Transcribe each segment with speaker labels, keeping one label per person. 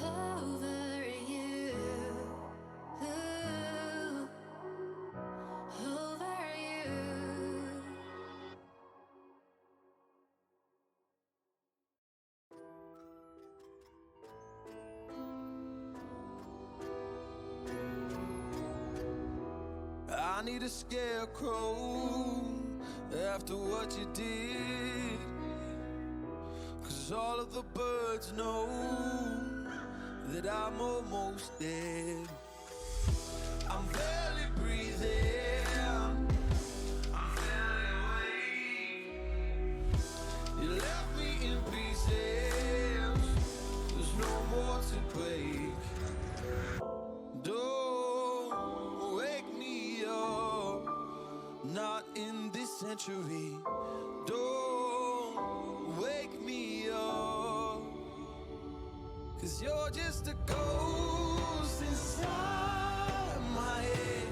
Speaker 1: over you, over you.
Speaker 2: I need a scarecrow after what you did, 'cause all of the birds know that I'm almost dead. I'm barely breathing, I'm barely awake. You left me in pieces, there's no more to break. Don't wake me up, not in this century. Don't wake me up, 'cause you're just a ghost inside my head.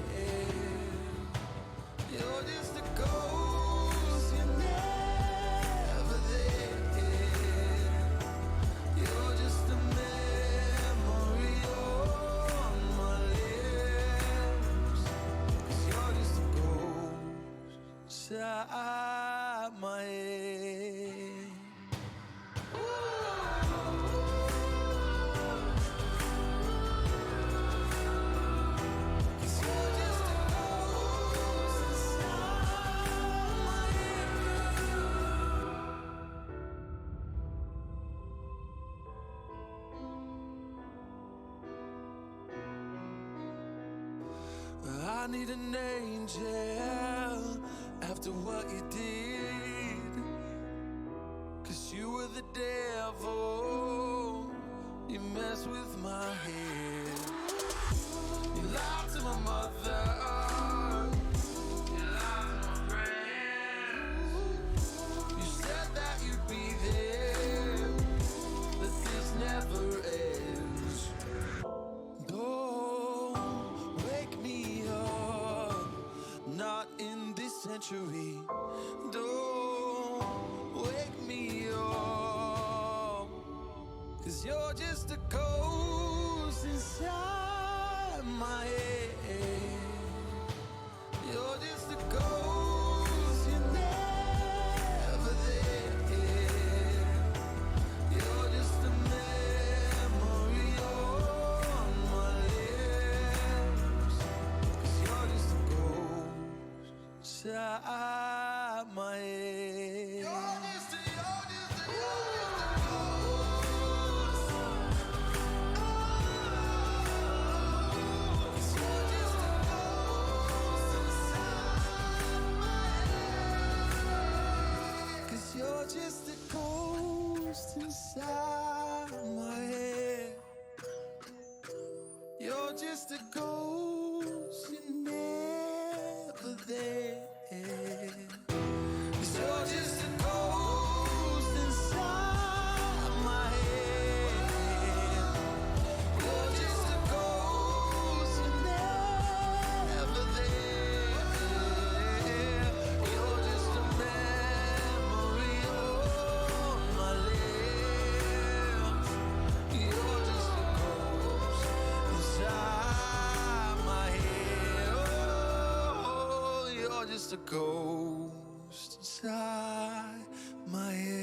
Speaker 2: You're just a ghost, you're never there. You're just a memory on my lips, 'cause you're just a ghost inside my head. I need an angel after what you did, 'cause you were the devil, you messed with my head. You lied to my mother, you lied to my friends. You said that you'd be there, but this never ends. Don't wake me up, not in this century. Don't wake me up, 'cause you're just a ghost inside my head. You're just a ghost, you're never there. You're just a memory on my lips, 'cause you're just a ghost inside my head. You're just a You're just a ghost inside my head. You're just a ghost, you're never there. 'Cause you're just a ghost inside my head. You're just a ghost, you're never there. You're just a memory on my lips. You're just a ghost inside my head. Oh, you're just a ghost inside my head.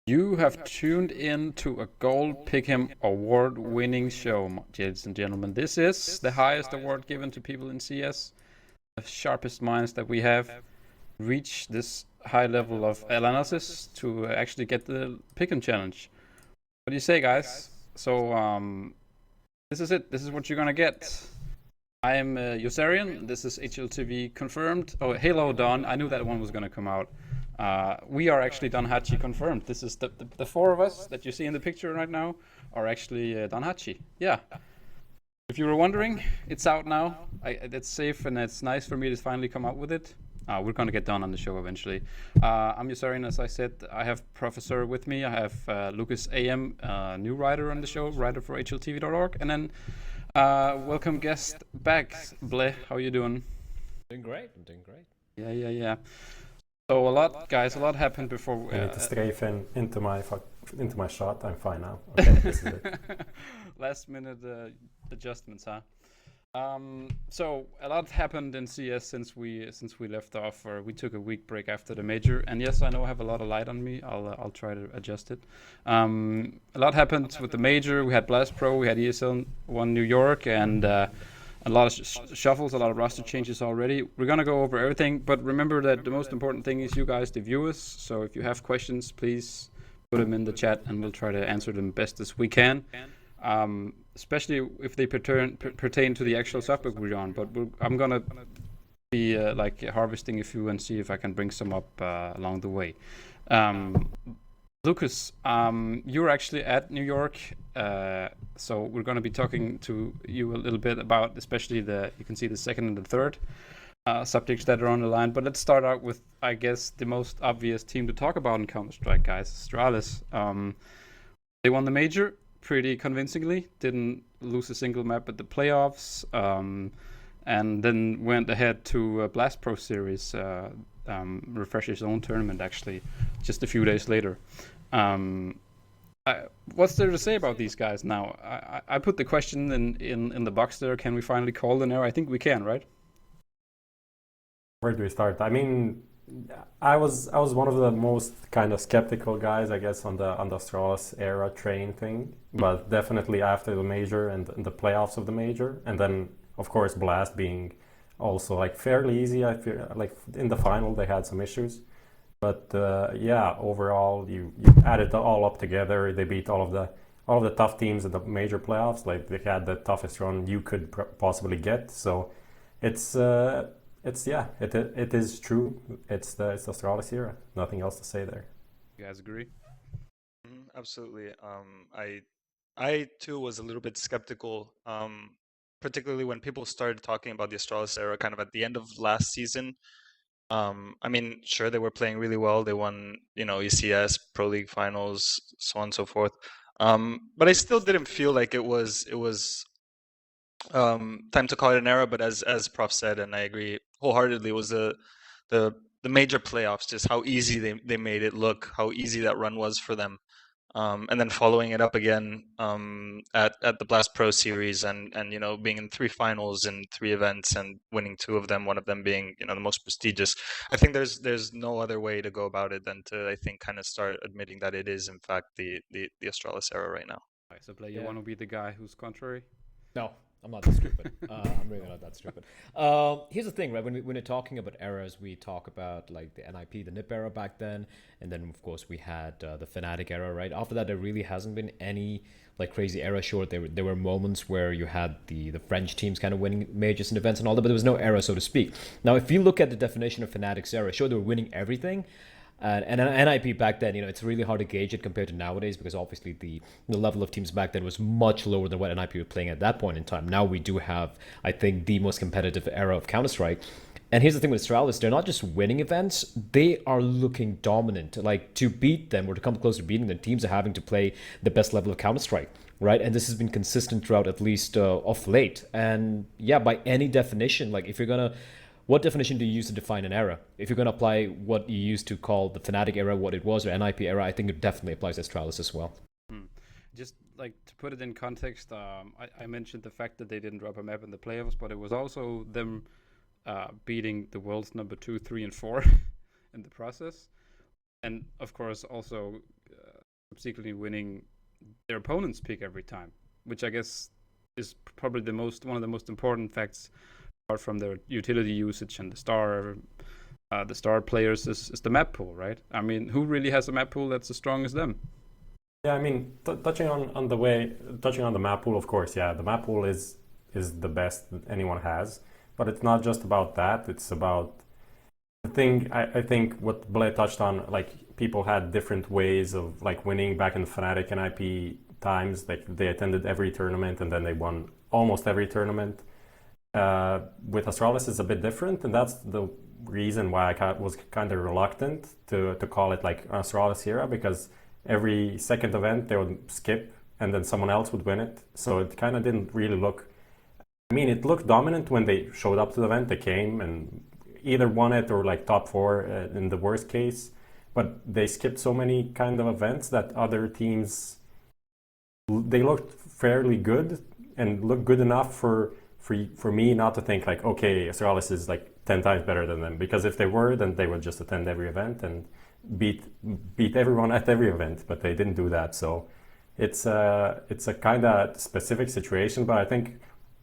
Speaker 3: You have tuned in to a Gold Pick'em award-winning show, ladies and gentlemen. This is the highest award given to people in CS. The sharpest minds that we have reach this high level of analysis to actually get the Pick'em challenge. What do you say, guys? So, this is it. This is what you're gonna get. I am Yossarian. This is HLTV Confirmed. Oh, hello, Don. I knew that one was gonna come out. We are actually Danhachi Confirmed. This is the four of us that you see in the picture right now are actually Danhachi. Yeah. If you were wondering, it's out now. It's safe and it's nice for me to finally come out with it. We're going to get done on the show eventually. I'm Yossarian, as I said. I have Professeur with me. I have LucasAM, new writer on the show, writer for HLTV.org. And then welcome guest back, Bleh. How are you doing?
Speaker 4: Doing great. I'm doing great.
Speaker 3: Yeah. So a lot happened before.
Speaker 5: I need to strafe into my shot. I'm fine now. Okay, this is it.
Speaker 3: Last minute adjustments, huh? So a lot happened in CS since we left off, or we took a week break after the major. And yes, I know I have a lot of light on me. I'll try to adjust it. A lot happened with the major. We had Blast Pro, we had ESL One New York, and a lot of shuffles, a lot of roster changes already. We're gonna go over everything, but remember that the most important thing is you guys, the viewers. So if you have questions, please put them in the chat, and we'll try to answer them best as we can. Especially if they pertain to the actual subject we're on. But I'm gonna be harvesting a few and see if I can bring some up along the way. Lucas, you're actually at New York, so we're going to be talking to you a little bit about, especially you can see the second and the third subjects that are on the line. But let's start out with, I guess, the most obvious team to talk about in Counter-Strike, guys. Astralis. They won the major pretty convincingly, didn't lose a single map at the playoffs, and then went ahead to Blast Pro Series, refresh his own tournament actually, just a few days later. What's there to say about these guys now? I put the question in the box there. Can we finally call an error? I think we can, right?
Speaker 5: Where do we start? I mean, I was one of the most kind of skeptical guys, I guess, on the Astralis era train thing, but definitely after the major and the playoffs of the major, and then of course Blast being also like fairly easy. I feel like in the final they had some issues, but yeah, overall you add it all up together. They beat all of the tough teams in the major playoffs. Like they had the toughest run you could possibly get. So it's yeah, it is true. It's the Astralis era. Nothing else to say there.
Speaker 3: You guys agree?
Speaker 6: Absolutely. I too was a little bit skeptical, particularly when people started talking about the Astralis era kind of at the end of last season. I mean, sure, they were playing really well. They won, ECS, Pro League finals, so on and so forth. But I still didn't feel like it was time to call it an era. But as Prof said, and I agree wholeheartedly, was the major playoffs, just how easy they made it look, how easy that run was for them. And then following it up again at the Blast Pro series, and being in 3 finals in 3 events and winning 2 of them, one of them being the most prestigious. I think there's no other way to go about it than to, I think, kind of start admitting that it is in fact the Astralis era right now.
Speaker 3: Right, so Bleh, you want to be the guy who's contrary?
Speaker 4: No, I'm not that stupid. I'm really not that stupid. Here's the thing, right? When we're talking about eras, we talk about like the NIP, the NIP era back then, and then of course we had the Fnatic era, right? After that, there really hasn't been any like crazy era. Sure, there were moments where you had the French teams kind of winning majors and events and all that, but there was no era, so to speak. Now, if you look at the definition of Fnatic's era, sure, they were winning everything. And NIP back then, it's really hard to gauge it compared to nowadays, because obviously the level of teams back then was much lower than what NIP were playing at that point in time. Now we do have, I think, the most competitive era of Counter-Strike. And here's the thing with Astralis, they're not just winning events, they are looking dominant. Like, to beat them or to come close to beating them, teams are having to play the best level of Counter-Strike, right? And this has been consistent throughout, at least of late. And yeah, by any definition, like if you're going to... What definition do you use to define an era? If you're going to apply what you used to call the Fnatic era, what it was, or NIP era, I think it definitely applies to Astralis as well.
Speaker 3: Just like to put it in context, I mentioned the fact that they didn't drop a map in the playoffs, but it was also them beating the world's number 2, 3, and 4 in the process. And of course, also subsequently winning their opponent's pick every time, which I guess is probably one of the most important facts, apart from their utility usage and the star players, is the map pool, right? I mean, who really has a map pool that's as strong as them?
Speaker 5: Yeah, I mean, touching on the map pool, of course, yeah, the map pool is the best that anyone has, but it's not just about that. It's about the thing. I think what Bleh touched on, like people had different ways of like winning back in the Fnatic and IP times. Like they attended every tournament and then they won almost every tournament. With Astralis, it's a bit different, and that's the reason why I was kind of reluctant to call it like Astralis era, because every second event they would skip and then someone else would win it. So it kind of didn't really look. I mean, it looked dominant when they showed up to the event. They came and either won it or like top 4 in the worst case. But they skipped so many kind of events that other teams, they looked fairly good and looked good enough for me not to think like, okay, Astralis is like 10 times better than them. Because if they were, then they would just attend every event and beat everyone at every event. But they didn't do that. So it's a kind of specific situation. But I think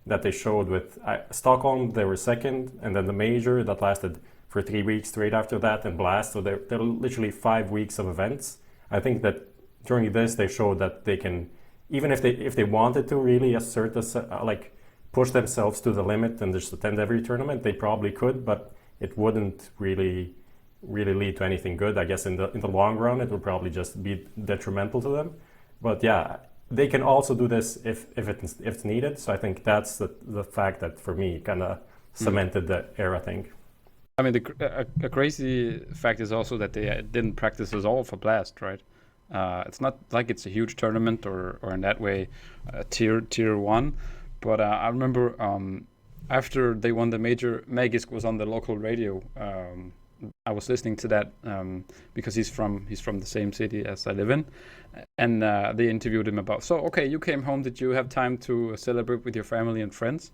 Speaker 5: that they showed with Stockholm, they were second, and then the major that lasted for 3 weeks straight after that, and Blast. So they're literally 5 weeks of events. I think that during this they showed that they can, even if they wanted to really assert this, like push themselves to the limit and just attend every tournament, they probably could, but it wouldn't really lead to anything good. I guess in the long run, it would probably just be detrimental to them. But yeah, they can also do this if it's needed. So I think that's the fact that for me kind of cemented the era thing.
Speaker 3: I mean, a crazy fact is also that they didn't practice at all for Blast, right? It's not like it's a huge tournament or in that way tier 1. But I remember after they won the major, Magisk was on the local radio. I was listening to that because he's from the same city as I live in, and they interviewed him about, so okay, you came home, did you have time to celebrate with your family and friends?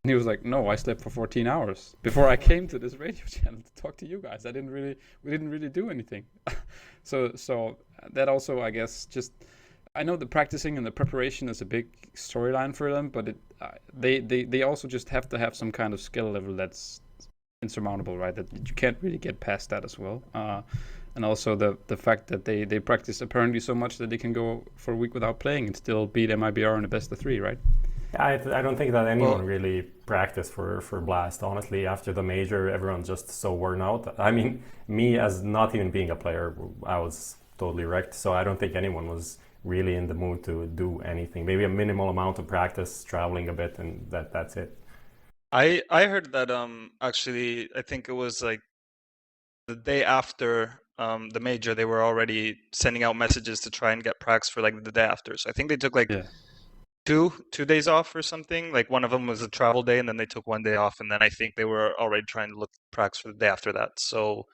Speaker 3: And he was like, no, I slept for 14 hours before I came to this radio channel to talk to you guys. We didn't really do anything. so that also, I guess, just, I know the practicing and the preparation is a big storyline for them, but they also just have to have some kind of skill level that's insurmountable, right? That you can't really get past that as well. And also the fact that they practice apparently so much that they can go for a week without playing and still beat MIBR in the best of 3, right?
Speaker 5: I don't think that anyone really practiced for Blast. Honestly, after the major, everyone's just so worn out. I mean, me as not even being a player, I was totally wrecked. So I don't think anyone was really in the mood to do anything. Maybe a minimal amount of practice, traveling a bit, and that's it.
Speaker 6: I heard that actually I think it was like the day after the major, they were already sending out messages to try and get pracs for like the day after. So I think they took like two days off or something. Like one of them was a travel day, and then they took 1 day off, and then I think they were already trying to look pracs for the day after that. So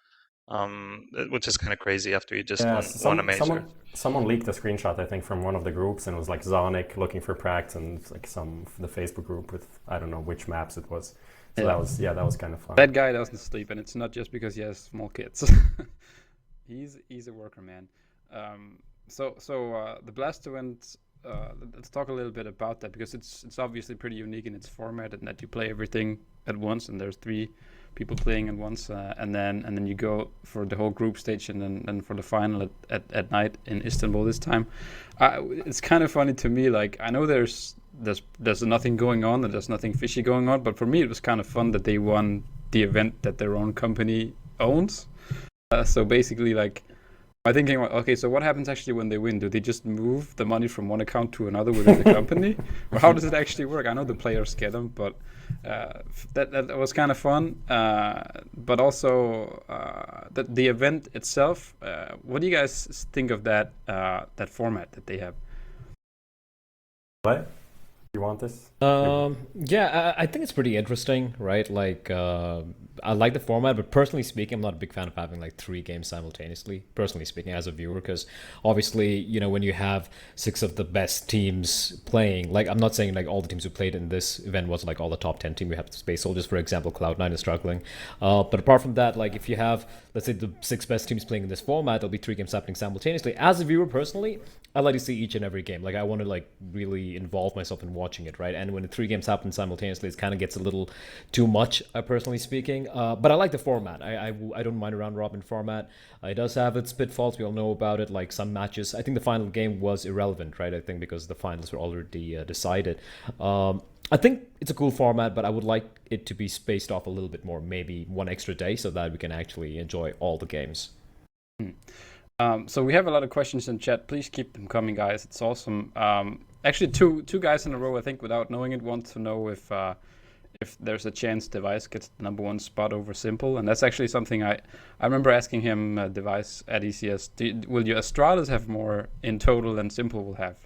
Speaker 6: which is kind of crazy after you just won a major.
Speaker 5: Someone leaked a screenshot, I think, from one of the groups, and it was like Zonic looking for pracs, and like the Facebook group with I don't know which maps it was. So that was kind of fun.
Speaker 3: That guy doesn't sleep, and it's not just because he has small kids. he's a worker, man. So the Blast event. Let's talk a little bit about that, because it's obviously pretty unique in its format, and that you play everything at once, and there's 3 people playing at once, and then you go for the whole group stage, and then for the final at night in Istanbul this time. It's kind of funny to me. Like, I know there's nothing going on, and there's nothing fishy going on, but for me it was kind of fun that they won the event that their own company owns. So basically, like, I'm thinking, okay, so what happens actually when they win? Do they just move the money from one account to another within the company? Or how does it actually work? I know the players get them, but that was kind of fun. But also the event itself, what do you guys think of that format that they have?
Speaker 5: What? You want this?
Speaker 4: Yeah, I think it's pretty interesting, right? Like, I like the format, but personally speaking, I'm not a big fan of having like 3 games simultaneously. Personally speaking, as a viewer, because obviously, when you have 6 of the best teams playing, like, I'm not saying like all the teams who played in this event was like all the top 10 team. We have Space Soldiers, for example, Cloud9 is struggling. But apart from that, like, if you have, let's say, the 6 best teams playing in this format, there'll be 3 games happening simultaneously. As a viewer, personally, I like to see each and every game. Like, I want to like really involve myself in watching it, right? And when the 3 games happen simultaneously, it kind of gets a little too much, personally speaking. But I like the format. I don't mind a round robin format. It does have its pitfalls. We all know about it. Like some matches, I think the final game was irrelevant, right? I think because the finals were already decided. I think it's a cool format, but I would like it to be spaced off a little bit more, maybe one extra day, so that we can actually enjoy all the games.
Speaker 3: So we have a lot of questions in chat. Please keep them coming, guys. It's awesome. Actually, two guys in a row, I think, without knowing it, want to know if there's a chance Device gets the #1 spot over Simple, and that's actually something I remember asking him, Device at ECS. Will your Astralis have more in total than Simple will have?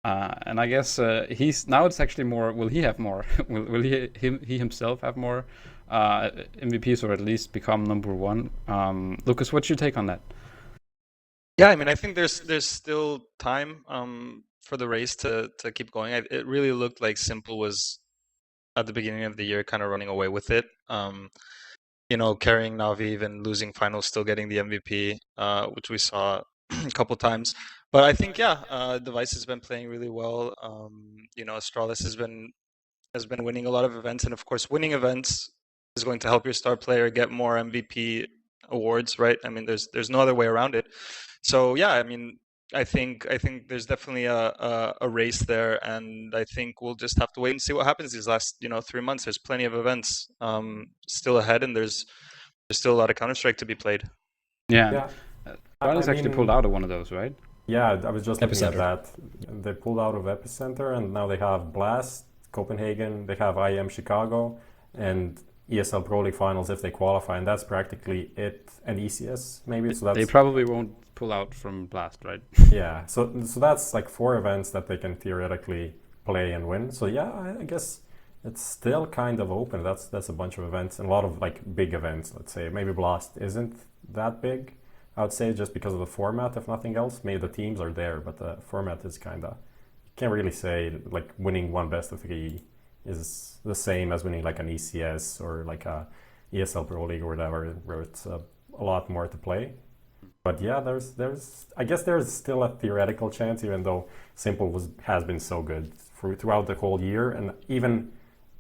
Speaker 3: And I guess he's now. It's actually more. Will he have more? will he himself have more MVPs, or at least become #1? Lucas, what's your take on that?
Speaker 6: Yeah, I mean, I think there's still time for the race to keep going. It really looked like Simple was at the beginning of the year kind of running away with it. Carrying Navi, even losing finals, still getting the MVP, which we saw a couple times. But I think, Device has been playing really well. Astralis has been winning a lot of events, and of course, winning events is going to help your star player get more MVP awards, right? I mean, there's no other way around it. So yeah, I mean, I think there's definitely a race there, and I think we'll just have to wait and see what happens these last 3 months. There's plenty of events still ahead, and there's still a lot of Counter-Strike to be played.
Speaker 3: Yeah. Astralis actually pulled out of one of those, right?
Speaker 5: Yeah, I was just looking at
Speaker 4: Epicenter.
Speaker 5: that. They pulled out of Epicenter, and now they have Blast, Copenhagen, they have IM Chicago, and ESL Pro League finals if they qualify, and that's practically it. And ECS maybe. So that's
Speaker 3: They probably won't pull out from Blast, right?
Speaker 5: yeah. So that's like 4 events that they can theoretically play and win. So yeah, I guess it's still kind of open. That's a bunch of events and a lot of like big events. Let's say maybe Blast isn't that big. I would say just because of the format, if nothing else. Maybe the teams are there, but the format is kind of, can't really say like winning one best of 3 is the same as winning like an ECS or like a ESL Pro League or whatever, where it's a lot more to play. But yeah, I guess there's still a theoretical chance, even though Simple has been so good throughout the whole year, and even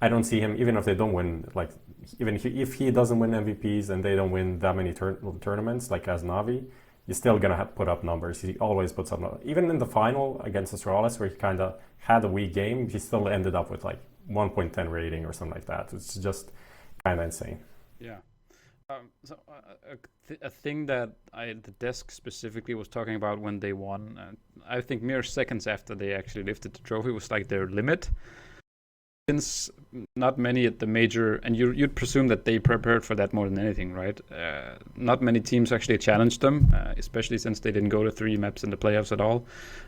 Speaker 5: I don't see him, even if they don't win, like even if he doesn't win MVPs and they don't win that many tournaments like as Navi, you're still gonna put up numbers. He always puts up numbers. Even in the final against Astralis, where he kind of had a weak game, he still ended up with like 1.10 rating or something like that. It's just kind of insane.
Speaker 3: Yeah. So a thing that the desk specifically was talking about when they won, I think mere seconds after they actually lifted the trophy, was like their limit. Since not many at the major, and you'd presume that they prepared for that more than anything, right? Not many teams actually challenged them, especially since they didn't go to 3 maps in the playoffs at all.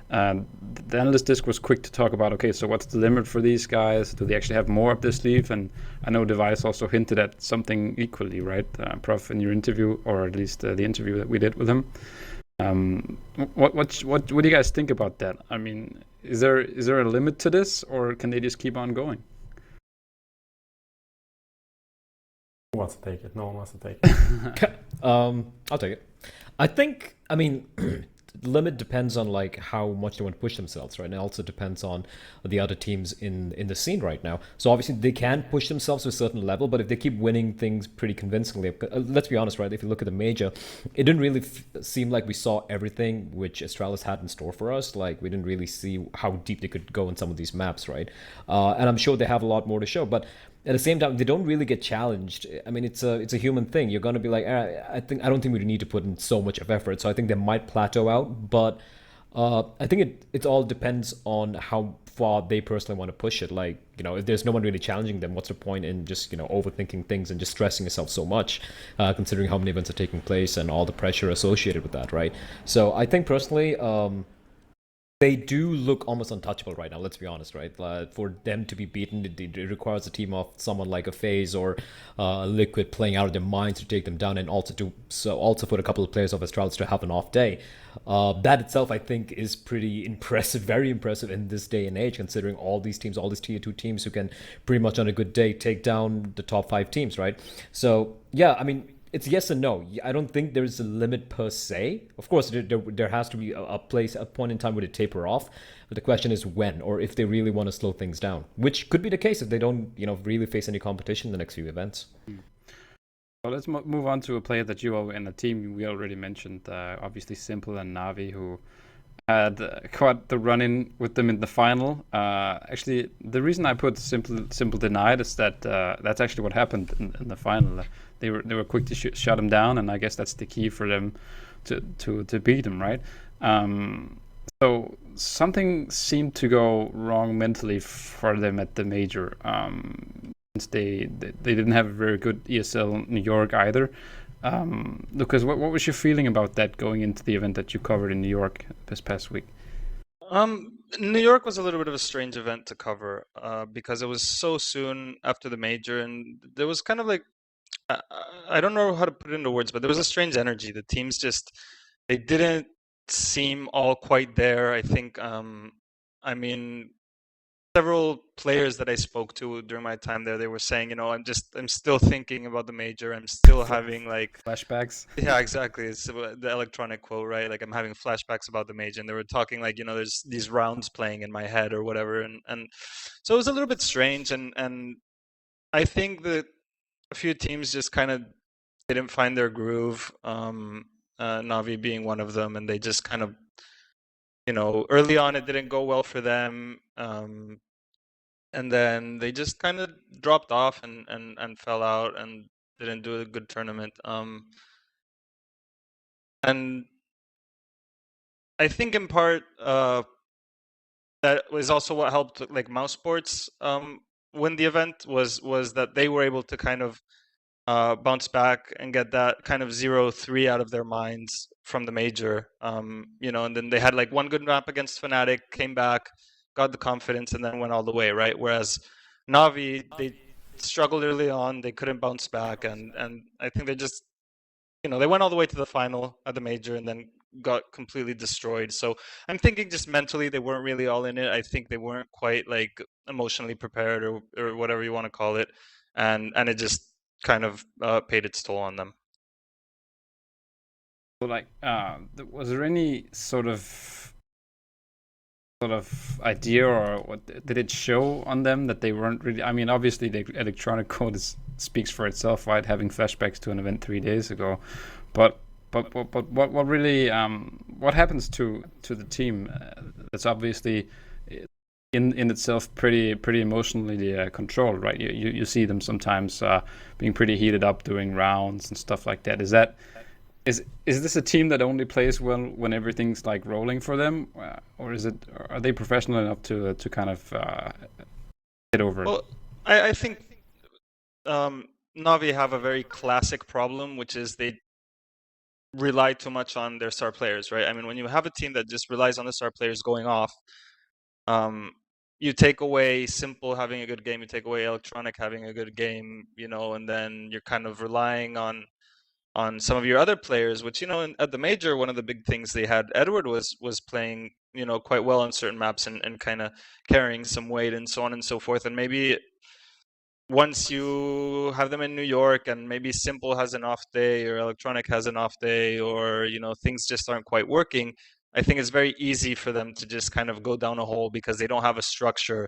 Speaker 3: The analyst disc was quick to talk about, okay, so what's the limit for these guys? Do they actually have more up their sleeve? And I know Device also hinted at something equally, right, Prof, in your interview, or at least the interview that we did with him. What do you guys think about that? I mean, is there a limit to this, or can they just keep on going?
Speaker 5: Who wants to take it? No one wants to take it.
Speaker 4: I'll take it. I think, I mean, the limit depends on like how much they want to push themselves, right? And it also depends on the other teams in the scene right now. So obviously they can push themselves to a certain level, but if they keep winning things pretty convincingly, let's be honest, right? If you look at the major, it didn't really seem like we saw everything which Astralis had in store for us. Like we didn't really see how deep they could go in some of these maps, right? And I'm sure they have a lot more to show, but at the same time, they don't really get challenged. I mean, it's a human thing. You're going to be like, I don't think we need to put in so much of effort. So I think they might plateau out, but I think it all depends on how far they personally want to push it. Like, if there's no one really challenging them, what's the point in just, overthinking things and just stressing yourself so much, considering how many events are taking place and all the pressure associated with that, right? So I think personally, they do look almost untouchable right now. Let's be honest, right? For them to be beaten, it requires a team of someone like a FaZe or a Liquid playing out of their minds to take them down, and also for a couple of players of Astralis to have an off day. That itself, I think, is pretty impressive, very impressive in this day and age, considering all these teams, all these tier 2 teams who can pretty much on a good day take down the top 5 teams, right? So yeah, I mean, it's yes and no. I don't think there's a limit per se. Of course, there has to be a point in time where they taper off. But the question is when, or if they really want to slow things down, which could be the case if they don't, really face any competition in the next few events.
Speaker 3: So let's move on to a player that you and a team we already mentioned. Obviously, Simple and Navi, who had quite the run-in with them in the final. Actually, the reason I put Simple denied is that that's actually what happened in the final. They were quick to shut him down, and I guess that's the key for them to beat him, right? So something seemed to go wrong mentally for them at the major. Since they didn't have a very good ESL New York either. Lucas, what was your feeling about that going into the event that you covered in New York this past week?
Speaker 6: New York was a little bit of a strange event to cover because it was so soon after the major, and there was kind of like, I don't know how to put it into words, but there was a strange energy. The teams they didn't seem all quite there. I think, several players that I spoke to during my time there, they were saying, I'm still thinking about the major. I'm still having like
Speaker 3: flashbacks.
Speaker 6: Yeah, exactly. It's the electronic quote, right? Like I'm having flashbacks about the major, and they were talking like, there's these rounds playing in my head or whatever, and so it was a little bit strange, and I think that a few teams just kind of didn't find their groove. Navi being one of them, and they just kind of, early on it didn't go well for them. And then they just kind of dropped off and fell out and didn't do a good tournament. And I think in part that was also what helped like Mouse Sports win the event was that they were able to kind of bounce back and get that kind of 0-3 out of their minds from the major. And then they had like one good map against Fnatic, came back, got the confidence, and then went all the way, right? Whereas Navi, they struggled early on, they couldn't bounce back, and I think they just, they went all the way to the final at the major and then got completely destroyed. So I'm thinking just mentally they weren't really all in it. I think they weren't quite like emotionally prepared or whatever you want to call it, and it just kind of paid its toll on them.
Speaker 3: So like, was there any sort of idea, or what did it show on them that they weren't really? I mean, obviously the electronic code speaks for itself, right? Having flashbacks to an event 3 days ago, but what really what happens to the team that's obviously in itself pretty emotionally controlled, right? You see them sometimes being pretty heated up during rounds and stuff like that. Is this a team that only plays well when everything's like rolling for them, or are they professional enough to kind of get over it?
Speaker 6: Well, I think Navi have a very classic problem, which is they rely too much on their star players, right? I mean, when you have a team that just relies on the star players going off, you take away Simple having a good game, you take away Electronic having a good game, and then you're kind of relying on some of your other players, which, at the major, one of the big things they had, Edward was playing, quite well on certain maps and kind of carrying some weight and so on and so forth. And maybe once you have them in New York and maybe Simple has an off day or Electronic has an off day, or, things just aren't quite working, I think it's very easy for them to just kind of go down a hole because they don't have a structure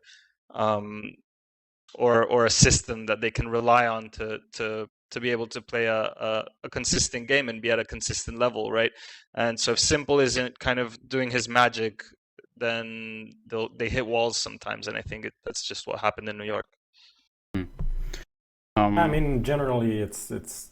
Speaker 6: or a system that they can rely on to be able to play a consistent game and be at a consistent level, right? And so if Simple isn't kind of doing his magic, then they hit walls sometimes, and I think that's just what happened in New York.
Speaker 5: I mean, generally, it's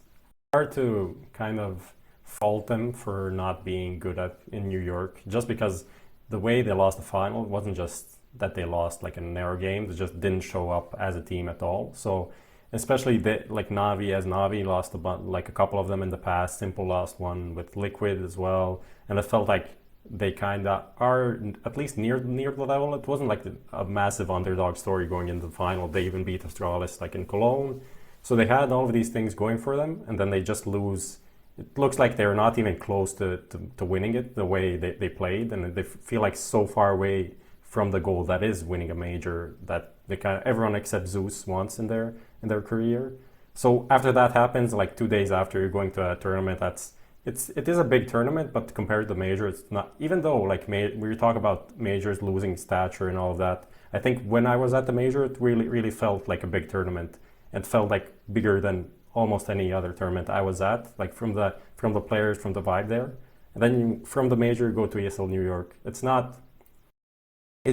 Speaker 5: hard to kind of fault them for not being good in New York, just because the way they lost the final wasn't just that they lost like a narrow game; they just didn't show up as a team at all. So, especially like Navi lost like a couple of them in the past. Simple lost one with Liquid as well, and it felt like they kind of are at least near the level. It wasn't like a massive underdog story going into the final. They even beat Astralis like in Cologne. So they had all of these things going for them, and then they just lose. It looks like they're not even close to winning it the way they played, and they feel like so far away from the goal that is winning a major that they kind of, everyone except Zeus wants in their career. So after that happens, like 2 days after you're going to a tournament, it is a big tournament, but compared to the major, it's not. Even though like we talk about majors losing stature and all of that, I think when I was at the major, it really felt like a big tournament and felt like bigger than almost any other tournament I was at. Like from the players, from the vibe there, and then from the major, you go to ESL New York. It's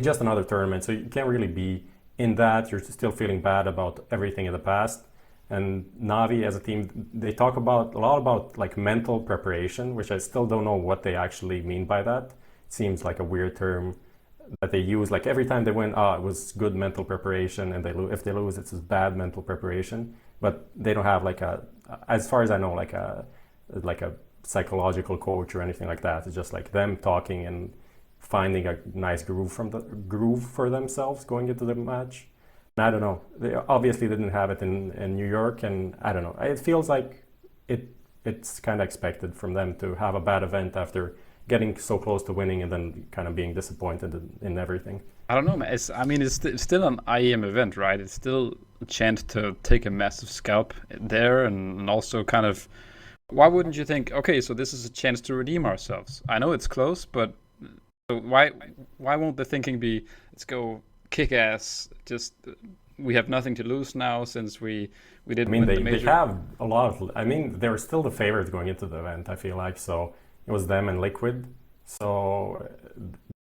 Speaker 5: just another tournament, so you can't really be in that. You're still feeling bad about everything in the past. And Navi as a team, they talk a lot about like mental preparation, which I still don't know what they actually mean by that. It seems like a weird term that they use. Like every time they win, it was good mental preparation, and if they lose, it's bad mental preparation. But they don't have like as far as I know, like a psychological coach or anything like that. It's just like them talking and finding a nice groove for themselves going into the match. And I don't know. They obviously didn't have it in New York, and I don't know. It feels like it's kind of expected from them to have a bad event after getting so close to winning and then kind of being disappointed in everything.
Speaker 3: I don't know, man. It's still an IEM event, right? It's still a chance to take a massive scalp there, and also kind of, why wouldn't you think, okay, so this is a chance to redeem ourselves? I know it's close, but why won't the thinking be, let's go kick ass, just we have nothing to lose now since we didn't win the major.
Speaker 5: They have a lot of, they're still the favorites going into the event, I feel like. So it was them and Liquid, so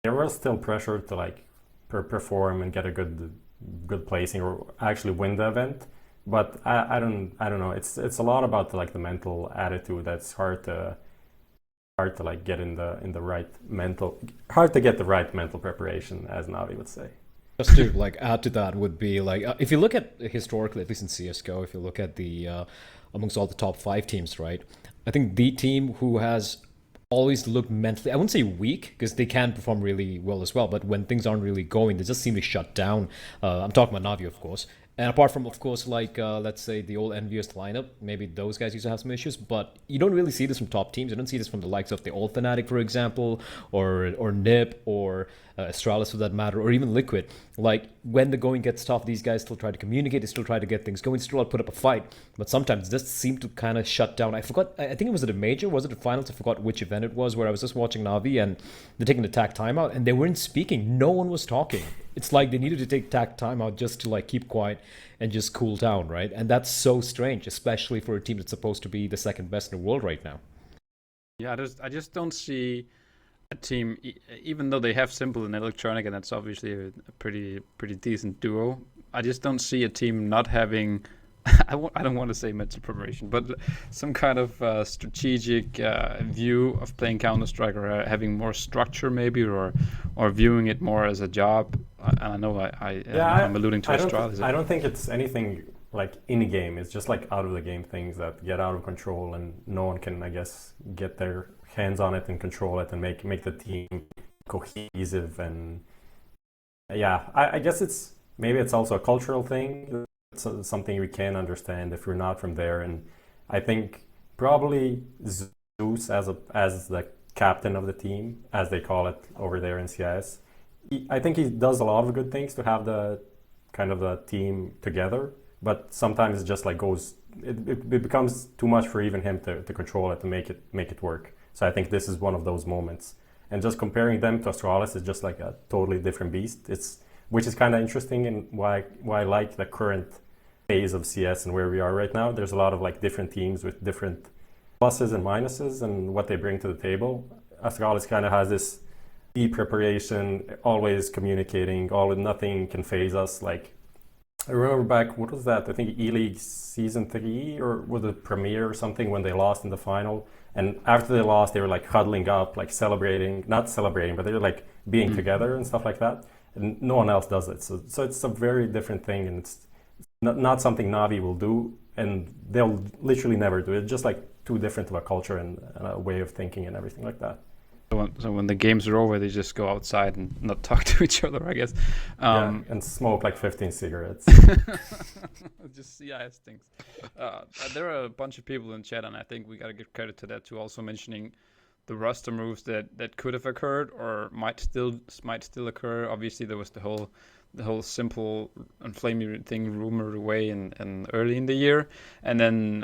Speaker 5: there was still pressure to like perform and get a good placing or actually win the event. But I don't know, it's a lot about like the mental attitude that's hard to like get in the right mental, hard to get the right mental preparation, as Navi would say.
Speaker 4: Just to like add to that would be like, if you look at historically, at least in CSGO, if you look at the amongst all the top 5 teams, right? I think the team who has always looked mentally, I wouldn't say weak, because they can perform really well as well, but when things aren't really going, they just seem to shut down. I'm talking about Navi, of course. And apart from, of course, like, let's say the old Envious lineup, maybe those guys used to have some issues, but you don't really see this from top teams. You don't see this from the likes of the old Fnatic, for example, or NIP, or Astralis for that matter, or even Liquid. Like, when the going gets tough, these guys still try to communicate, they still try to get things going, still put up a fight, but sometimes just seem to kind of shut down. I forgot, I think it was at a major, was it the finals? I forgot which event it was, where I was just watching Navi, and they're taking the tag timeout, and they weren't speaking. No one was talking. It's like they needed to take tag timeout just to like keep quiet and just cool down, right? And that's so strange, especially for a team that's supposed to be the second best in the world right now.
Speaker 3: Yeah, I just don't see a team, even though they have Simple and Electronic, and that's obviously a pretty decent duo. I just don't see a team not having, I don't want to say mental preparation, but some kind of strategic view of playing Counter-Strike, or having more structure maybe, or viewing it more as a job. And I know I'm alluding to Astralis.
Speaker 5: I don't think it's anything like in game. It's just like out of the game things that get out of control, and no one can, I guess, get their hands on it and control it and make the team cohesive. And yeah, I guess it's also a cultural thing. It's something we can understand if we're not from there. And I think probably Zeus as the captain of the team, as they call it over there in CIS, I think he does a lot of good things to have the kind of the team together, but sometimes it just like it becomes too much for even him to control it, to make it work. So I think this is one of those moments. And just comparing them to Astralis is just like a totally different beast. Which is kind of interesting, and why I like the current phase of CS and where we are right now. There's a lot of like different teams with different pluses and minuses and what they bring to the table. Astralis kind of has this deep preparation, always communicating, nothing can phase us. Like, I remember back, what was that? I think E-League Season 3, or was it Premier or something, when they lost in the final. And after they lost, they were like huddling up, like not celebrating, but they were like being together and stuff like that. And no one else does it. So it's a very different thing, and it's not something Navi will do, and they'll literally never do it. It's just like too different of a culture and a way of thinking and everything like that.
Speaker 3: So when the games are over, they just go outside and not talk to each other, I guess.
Speaker 5: And smoke like 15 cigarettes.
Speaker 3: Just CIS things. There are a bunch of people in chat, and I think we gotta give credit to that too. Also mentioning the roster moves that could have occurred or might still occur. Obviously, there was the whole simple and flamey thing rumored away in early in the year, and then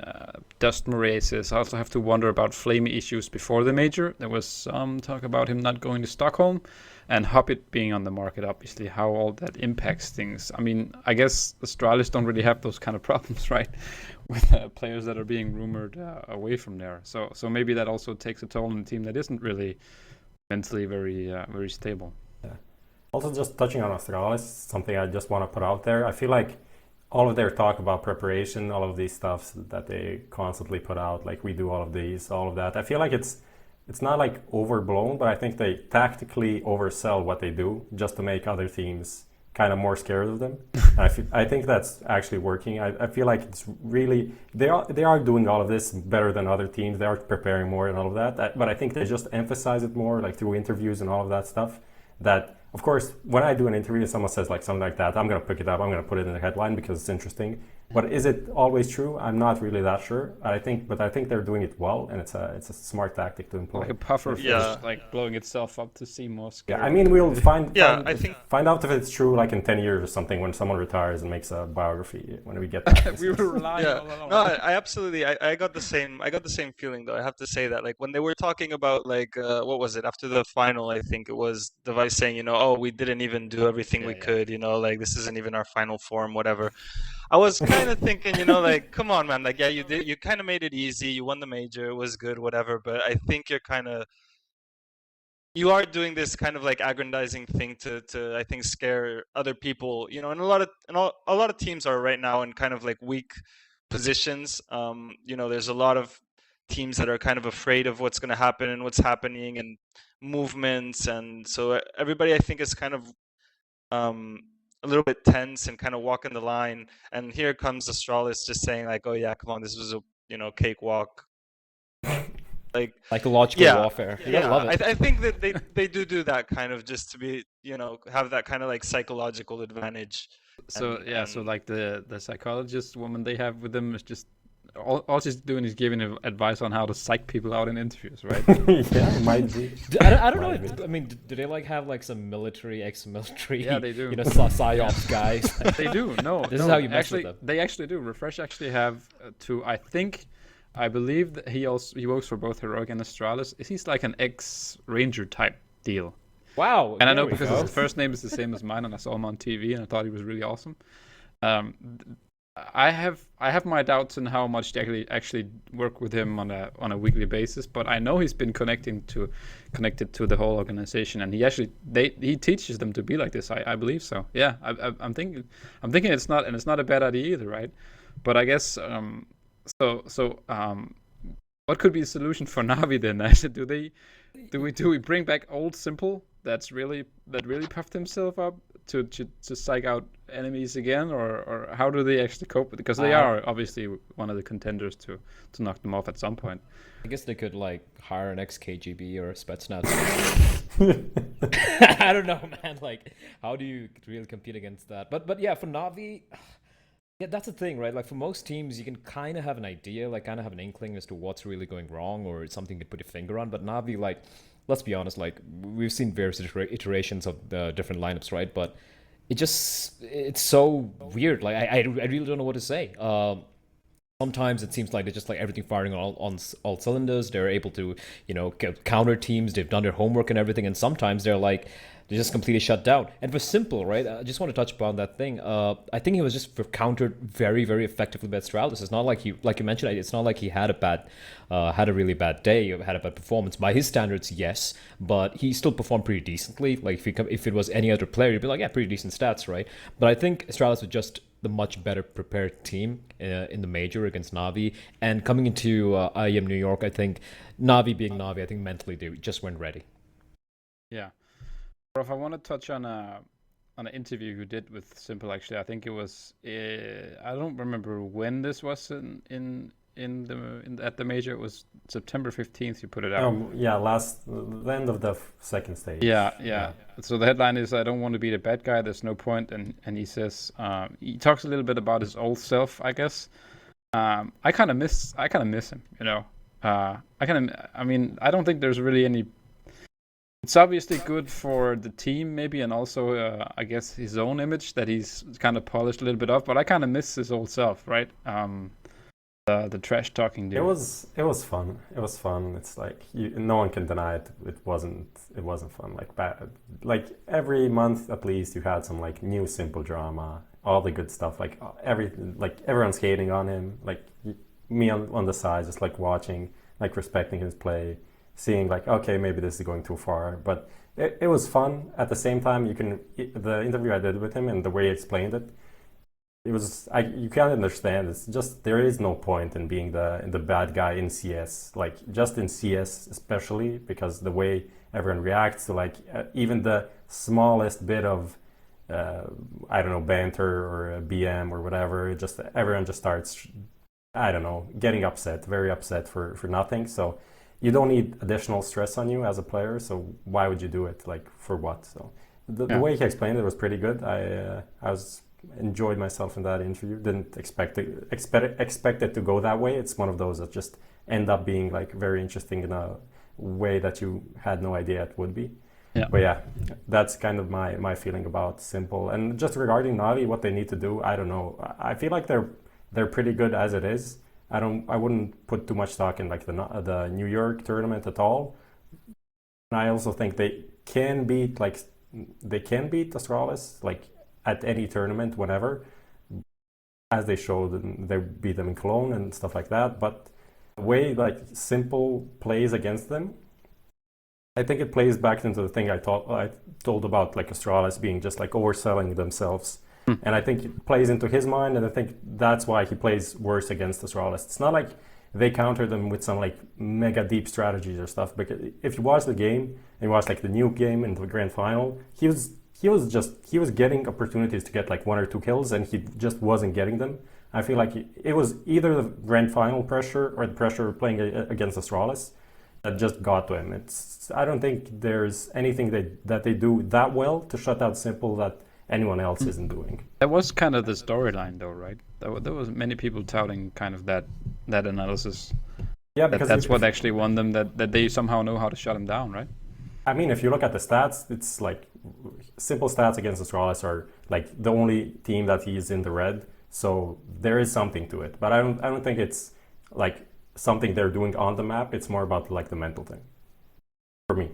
Speaker 3: Dust Murray says I also have to wonder about flamey issues before the major. There was some talk about him not going to Stockholm, and Hobbit being on the market. Obviously, how all that impacts things. I mean, I guess Astralis don't really have those kind of problems, right? With players that are being rumored away from there. So maybe that also takes a toll on the team that isn't really mentally very stable.
Speaker 5: Also, just touching on Astralis, something I just want to put out there. I feel like all of their talk about preparation, all of these stuffs that they constantly put out, like we do all of these, all of that. I feel like it's not like overblown, but I think they tactically oversell what they do just to make other teams kind of more scared of them. I think that's actually working. I feel like it's really they are doing all of this better than other teams. They are preparing more and all of that. But I think they just emphasize it more, like through interviews and all of that stuff. That of course, when I do an interview and someone says like something like that, I'm gonna pick it up. I'm gonna put it in the headline because it's interesting. But is it always true? I'm not really that sure. I think they're doing it well, and it's a smart tactic to employ.
Speaker 3: Like a puffer fish, like blowing itself up to see more scary.
Speaker 5: Yeah, I mean, we'll find out if it's true like in 10 years or something when someone retires and makes a biography when we get that.
Speaker 3: We were relying all along.
Speaker 6: No, I absolutely I got the same feeling though. I have to say that like when they were talking about like what was it after the final, I think it was Device saying, you know, oh, we didn't even do everything we could, you know, like this isn't even our final form, whatever. I was kind of thinking, you know, like, come on, man, like, yeah, you kind of made it easy. You won the major, it was good, whatever. But I think you are doing this kind of like aggrandizing thing to I think scare other people, you know. And a lot of teams are right now in kind of like weak positions. You know, there's a lot of teams that are kind of afraid of what's going to happen and what's happening and movements, and so everybody I think is kind of a little bit tense and kind of walking the line. And here comes Astralis just saying like, oh yeah, come on, this was a, you know, cakewalk. Like
Speaker 4: psychological warfare. You gotta love it.
Speaker 6: I think that they do that kind of just to be, you know, have that kind of like psychological advantage.
Speaker 3: So so like the psychologist woman they have with them is just all she's doing is giving advice on how to psych people out in interviews, right?
Speaker 5: Yeah, it might be.
Speaker 4: I don't know. I mean, do they like have like some military, ex-military?
Speaker 3: Yeah, they do.
Speaker 4: You know, psyops guys.
Speaker 3: They do. No,
Speaker 4: this is how you mess with them.
Speaker 3: They actually do. Refresh actually have I believe that he works for both Heroic and Astralis. He's like an ex-Ranger type deal.
Speaker 4: Wow.
Speaker 3: And I know because his first name is the same as mine, and I saw him on TV, and I thought he was really awesome. I have my doubts on how much they actually work with him on a weekly basis, but I know he's been connected to the whole organization, and he teaches them to be like this. I believe so. Yeah, I'm thinking it's not a bad idea either, right? But I guess what could be the solution for Navi then? Do we bring back old Simple that really puffed himself up to psych out enemies again, or how do they actually cope with it? Because they are obviously one of the contenders to knock them off at some point.
Speaker 4: I guess they could like hire an ex-KGB or a Spetsnaz. I don't know, man. Like, how do you really compete against that? But yeah, for Navi, yeah, that's the thing, right? Like for most teams, you can kind of have an idea, like kind of have an inkling as to what's really going wrong or something to put your finger on. But Navi, like, let's be honest, like we've seen various iterations of the different lineups, right? But it's so weird. Like I really don't know what to say. Sometimes it seems like they're just like everything firing on all cylinders. They're able to, you know, counter teams. They've done their homework and everything. And sometimes they're just completely shut down. And for Simple, right? I just want to touch upon that thing. I think he was just countered very, very effectively by Astralis. It's not like like you mentioned, it's not like he had a really bad day or had a bad performance. By his standards, yes, but he still performed pretty decently. Like if it was any other player, you'd be like, yeah, pretty decent stats, right? But I think Astralis was just the much better prepared team in the major against Navi. And coming into IEM New York, I think Navi being Navi, I think mentally they just weren't ready.
Speaker 3: Yeah. Prof, I want to touch on an interview you did with Simple. Actually, I think it was I don't remember when this was in at the major? It was September 15th. You put it out.
Speaker 5: Yeah, the end of the second stage.
Speaker 3: Yeah. So the headline is, "I don't want to be the bad guy. There's no point." And he says, he talks a little bit about his old self, I guess. I kind of miss him, you know. I mean, I don't think there's really any. It's obviously good for the team, maybe, and also, I guess, his own image that he's kind of polished a little bit of. But I kind of miss his old self, right? The trash talking dude.
Speaker 5: It was fun. It was fun. It's like no one can deny it. It wasn't fun. Like every month at least, you had some like new simple drama, all the good stuff. Like everyone's hating on him. Like me on the side, just like watching, like respecting his play, seeing like, okay, maybe this is going too far. But it was fun. At the same time, the interview I did with him and the way he explained it, you can't understand. It's just there is no point in being the bad guy in CS, like just in CS especially, because the way everyone reacts to like even the smallest bit of I don't know, banter or BM or whatever, everyone just starts, I don't know, getting upset, very upset for nothing. So you don't need additional stress on you as a player. So why would you do it? Like for what? So the way he explained it was pretty good. I enjoyed myself in that interview. Didn't expect it to go that way. It's one of those that just end up being like very interesting in a way that you had no idea it would be.
Speaker 3: Yeah.
Speaker 5: But yeah, that's kind of my feeling about Simple. And just regarding Navi, what they need to do, I don't know. I feel like they're pretty good as it is. I wouldn't put too much stock in like the New York tournament at all. And I also think they can beat Astralis like at any tournament, whenever, as they showed, they beat them in Cologne and stuff like that. But the way like Simple plays against them, I think it plays back into the thing I told about like Astralis being just like overselling themselves. And I think it plays into his mind, and I think that's why he plays worse against Astralis. It's not like they counter them with some like mega deep strategies or stuff, because if you watch the game and you watch like the new game in the grand final, he was getting opportunities to get like 1 or 2 kills, and he just wasn't getting them. I feel like it was either the grand final pressure or the pressure playing against Astralis that just got to him. I don't think there's anything that they do that well to shut out Simple that anyone else isn't doing.
Speaker 3: That was kind of the storyline, though, right? There was many people touting kind of that analysis.
Speaker 5: Yeah, because
Speaker 3: that's what actually won them. That they somehow know how to shut him down, right?
Speaker 5: I mean, if you look at the stats, it's like Simple stats against Astralis are like the only team that he's in the red. So there is something to it, but I don't think it's like something they're doing on the map. It's more about like the mental thing for me.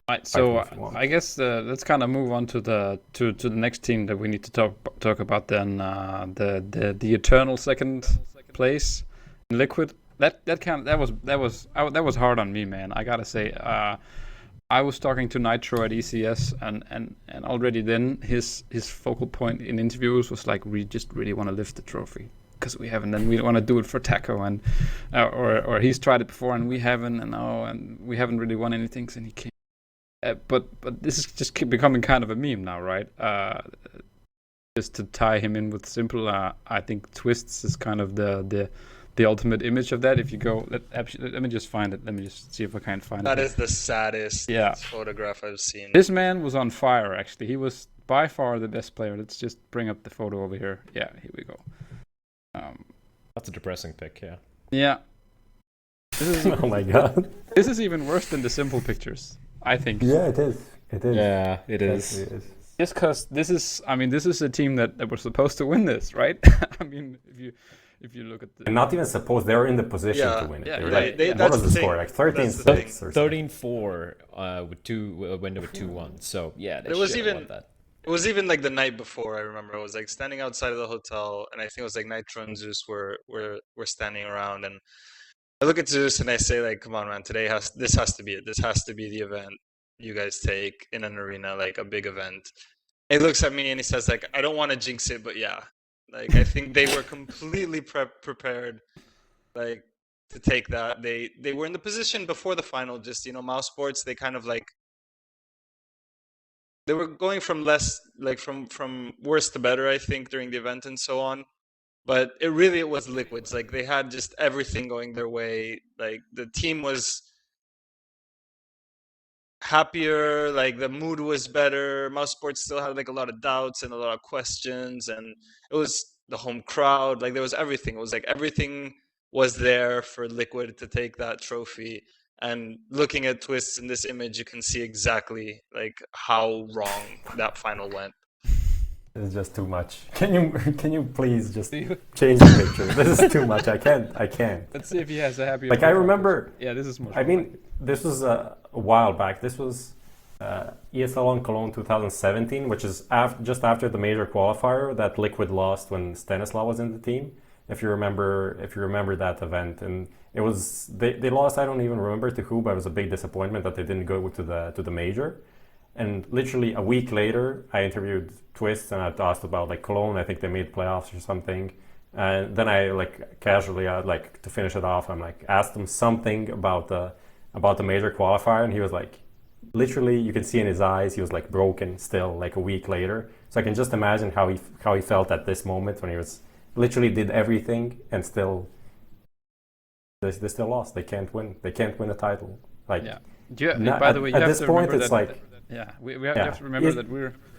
Speaker 3: Right, so I guess let's kind of move on to the next team that we need to talk about then. The eternal second place in Liquid. That was hard on me, man. I gotta say, I was talking to Nitro at ECS, and already then his focal point in interviews was like, we just really want to lift the trophy because we haven't, and we want to do it for Taco, and or he's tried it before and we haven't, and we haven't really won anything since he came. But this is just becoming kind of a meme now, right? Just to tie him in with Simple, I think Twists is kind of the ultimate image of that. If you go, let me just find it. Let me just see if I can find it.
Speaker 6: That is the saddest photograph I've seen.
Speaker 3: This man was on fire, actually. He was by far the best player. Let's just bring up the photo over here. Yeah, here we go.
Speaker 4: That's a depressing pic, yeah.
Speaker 3: Yeah.
Speaker 5: Oh my god.
Speaker 3: This is even worse than the Simple pictures, I think.
Speaker 5: Yeah, it is. It is.
Speaker 4: Yeah, it is.
Speaker 5: It is.
Speaker 3: Just because this is a team that was supposed to win this, right? I mean, if you look at the...
Speaker 5: And not even supposed, they were in the position to win it.
Speaker 3: Yeah,
Speaker 5: what was the score? Like 13-6 or
Speaker 4: 13-4 with two when they were 2-1. So yeah, they should have won that.
Speaker 6: It was even like the night before. I remember I was like standing outside of the hotel, and I think it was like Nitro and Zeus were standing around, and I look at Zeus and I say like, "Come on, man! This has to be it. This has to be the event you guys take in an arena, like a big event." He looks at me and he says like, "I don't want to jinx it, but yeah." Like I think they were completely prepared, like to take that. They were in the position before the final. Just Mouse Sports. They kind of like they were going from less like from worse to better. I think during the event and so on. but it was Liquid's. Like they had just everything going their way. Like the team was happier, like the mood was better. Mouse Sports still had like a lot of doubts and a lot of questions, and it was the home crowd. Like there was everything. It was like everything was there for Liquid to take that trophy. And looking at Twists in this image, you can see exactly like how wrong that final went.
Speaker 5: It's just too much. Can you please just change the picture? This is too much. I can't.
Speaker 3: Let's see if he has a happy.
Speaker 5: Like I remember.
Speaker 3: Yeah, this is more.
Speaker 5: I mean, this was a while back. This was ESL on Cologne 2017, which is just after the major qualifier that Liquid lost when Stanislav was in the team. If you remember that event, and it was they lost. I don't even remember to who, but it was a big disappointment that they didn't go to the major. And literally a week later, I interviewed Twist and I asked about like Cologne. I think they made playoffs or something. And then I like casually, like to finish it off, I'm like asked him something about the major qualifier, and he was like, literally, you can see in his eyes, he was like broken still, like a week later. So I can just imagine how he felt at this moment when he was literally did everything and still they still lost. They can't win. They can't win a title. Like
Speaker 3: yeah. By the way, you
Speaker 5: at
Speaker 3: have
Speaker 5: this
Speaker 3: to
Speaker 5: point,
Speaker 3: remember
Speaker 5: it's
Speaker 3: that,
Speaker 5: like.
Speaker 3: Yeah, we have to remember that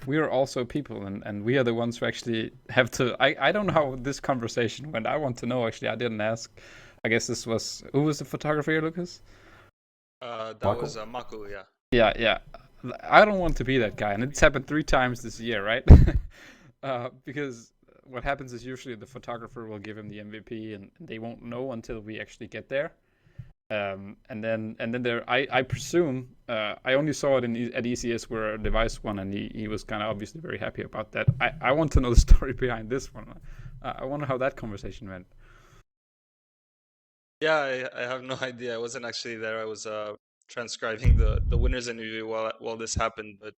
Speaker 3: we're also people, and we are the ones who actually have to. I don't know how this conversation went. I want to know. Actually, I didn't ask. I guess this was who was the photographer here, Lucas?
Speaker 6: That
Speaker 5: Mako?
Speaker 6: was Mako, yeah.
Speaker 3: Yeah. I don't want to be that guy, and it's happened 3 times this year, right? Because what happens is usually the photographer will give him the MVP, and they won't know until we actually get there. And then there, I presume I only saw it at ECS where a device won, and he was kind of obviously very happy about that. I want to know the story behind this one. I wonder how that conversation went.
Speaker 6: Yeah, I have no idea. I wasn't actually there. I was transcribing the winners interview while this happened. But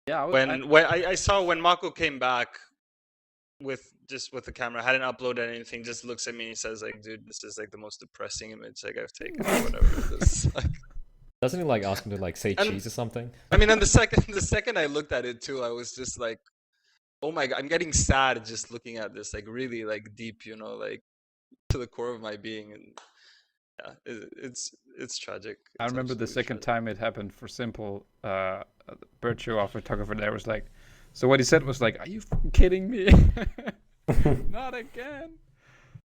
Speaker 3: yeah,
Speaker 6: when I saw when Mako came back with the camera, hadn't uploaded anything, just looks at me and he says like, dude, this is like the most depressing image like I've taken or whatever. This, like...
Speaker 4: Doesn't he like ask him to like say cheese or something?
Speaker 6: I mean, and the second I looked at it too, I was just like, oh my god, I'm getting sad just looking at this, like really like deep, you know, like to the core of my being. And yeah, it's tragic.
Speaker 3: I remember the second time it happened for Simple, Bircho, our photographer there, was like, so what he said was like, are you kidding me? Not again.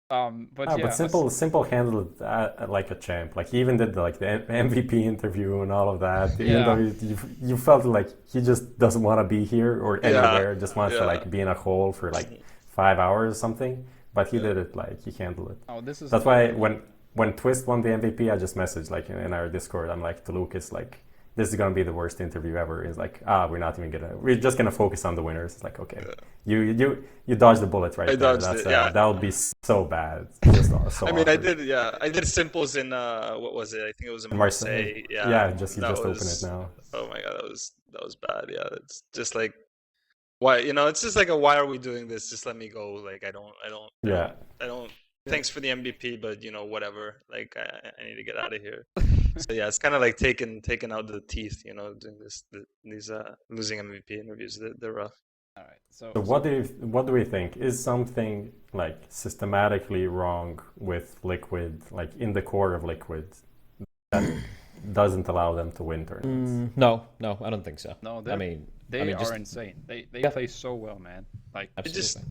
Speaker 3: But
Speaker 5: Simple handled it like a champ. Like he even did the MVP interview and all of that. Even though you felt like he just doesn't want to be here or anywhere, just wants to like be in a hole for like 5 hours or something. But he did it, like he handled it.
Speaker 3: Oh,
Speaker 5: that's why when Twist won the MVP, I just messaged like in our Discord. I'm like to Lucas, like, this is gonna be the worst interview ever. He's like, we're just gonna focus on the winners. It's like, okay, you dodged the bullet right there. That would be so bad. Just so
Speaker 6: I mean,
Speaker 5: awkward.
Speaker 6: I did Simples in what was it? I think it was in
Speaker 5: Marseille.
Speaker 6: Yeah,
Speaker 5: you just open it now.
Speaker 6: Oh my god, that was bad. Yeah, it's just like, why, you know, it's just like why are we doing this? Just let me go. Like I don't. Thanks for the MVP, but you know, whatever. Like I need to get out of here. So yeah, it's kind of like taking out the teeth, you know, doing these losing MVP interviews. They're rough.
Speaker 3: All right. So
Speaker 5: what do we think? Is something like systematically wrong with Liquid, like in the core of Liquid, that doesn't allow them to win tournaments?
Speaker 4: No, I don't think so.
Speaker 3: No,
Speaker 4: I mean,
Speaker 3: they are
Speaker 4: just
Speaker 3: insane. They play so well, man. Like
Speaker 4: absolutely.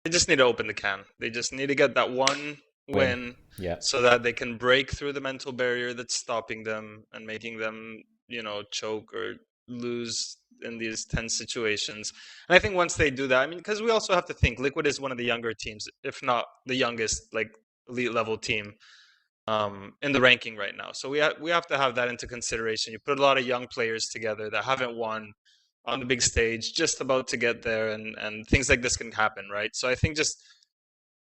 Speaker 6: They just need to open the can. They just need to get that one win, so that they can break through the mental barrier that's stopping them and making them, you know, choke or lose in these tense situations. And I think once they do that, I mean, because we also have to think Liquid is one of the younger teams, if not the youngest, like elite level team in the ranking right now. So we have to have that into consideration. You put a lot of young players together that haven't won on the big stage, just about to get there, and things like this can happen, right? So I think just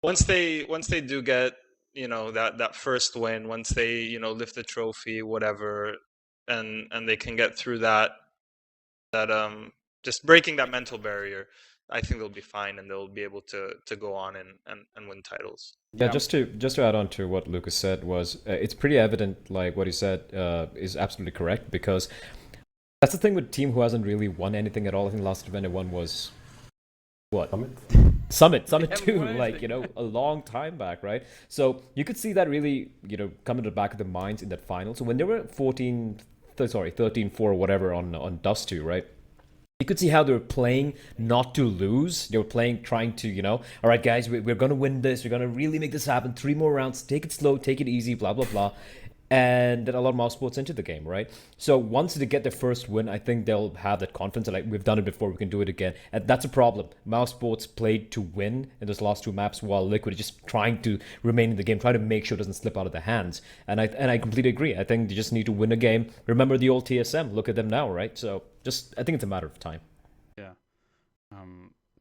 Speaker 6: once they do get, you know, that first win, once they, you know, lift the trophy, whatever, and they can get through that just breaking that mental barrier, I think they'll be fine and they'll be able to go on and win titles.
Speaker 4: Yeah, just to add on to what Lucas said was, it's pretty evident, like what he said is absolutely correct, because that's the thing with a team who hasn't really won anything at all. I think the last event it won was what? Summit
Speaker 3: haven't
Speaker 4: too,
Speaker 3: won
Speaker 4: like,
Speaker 3: anything.
Speaker 4: you know, a long time back, right? So you could see that really, you know, come into the back of their minds in that final. So when they were 13-4 or whatever on Dust 2, right? You could see how they were playing not to lose. They were playing, trying to, you know, all right, guys, we're going to win this. We're going to really make this happen. 3 more rounds. Take it slow. Take it easy. Blah, blah, blah. And that a lot of mouse sports into the game, right? So once they get their first win, I think they'll have that confidence. Like, we've done it before. We can do it again. And that's a problem. Mouse sports played to win in those last 2 maps, while Liquid is just trying to remain in the game, trying to make sure it doesn't slip out of their hands. And I completely agree. I think they just need to win a game. Remember the old TSM. Look at them now, right? So I think it's a matter of time.
Speaker 3: Yeah.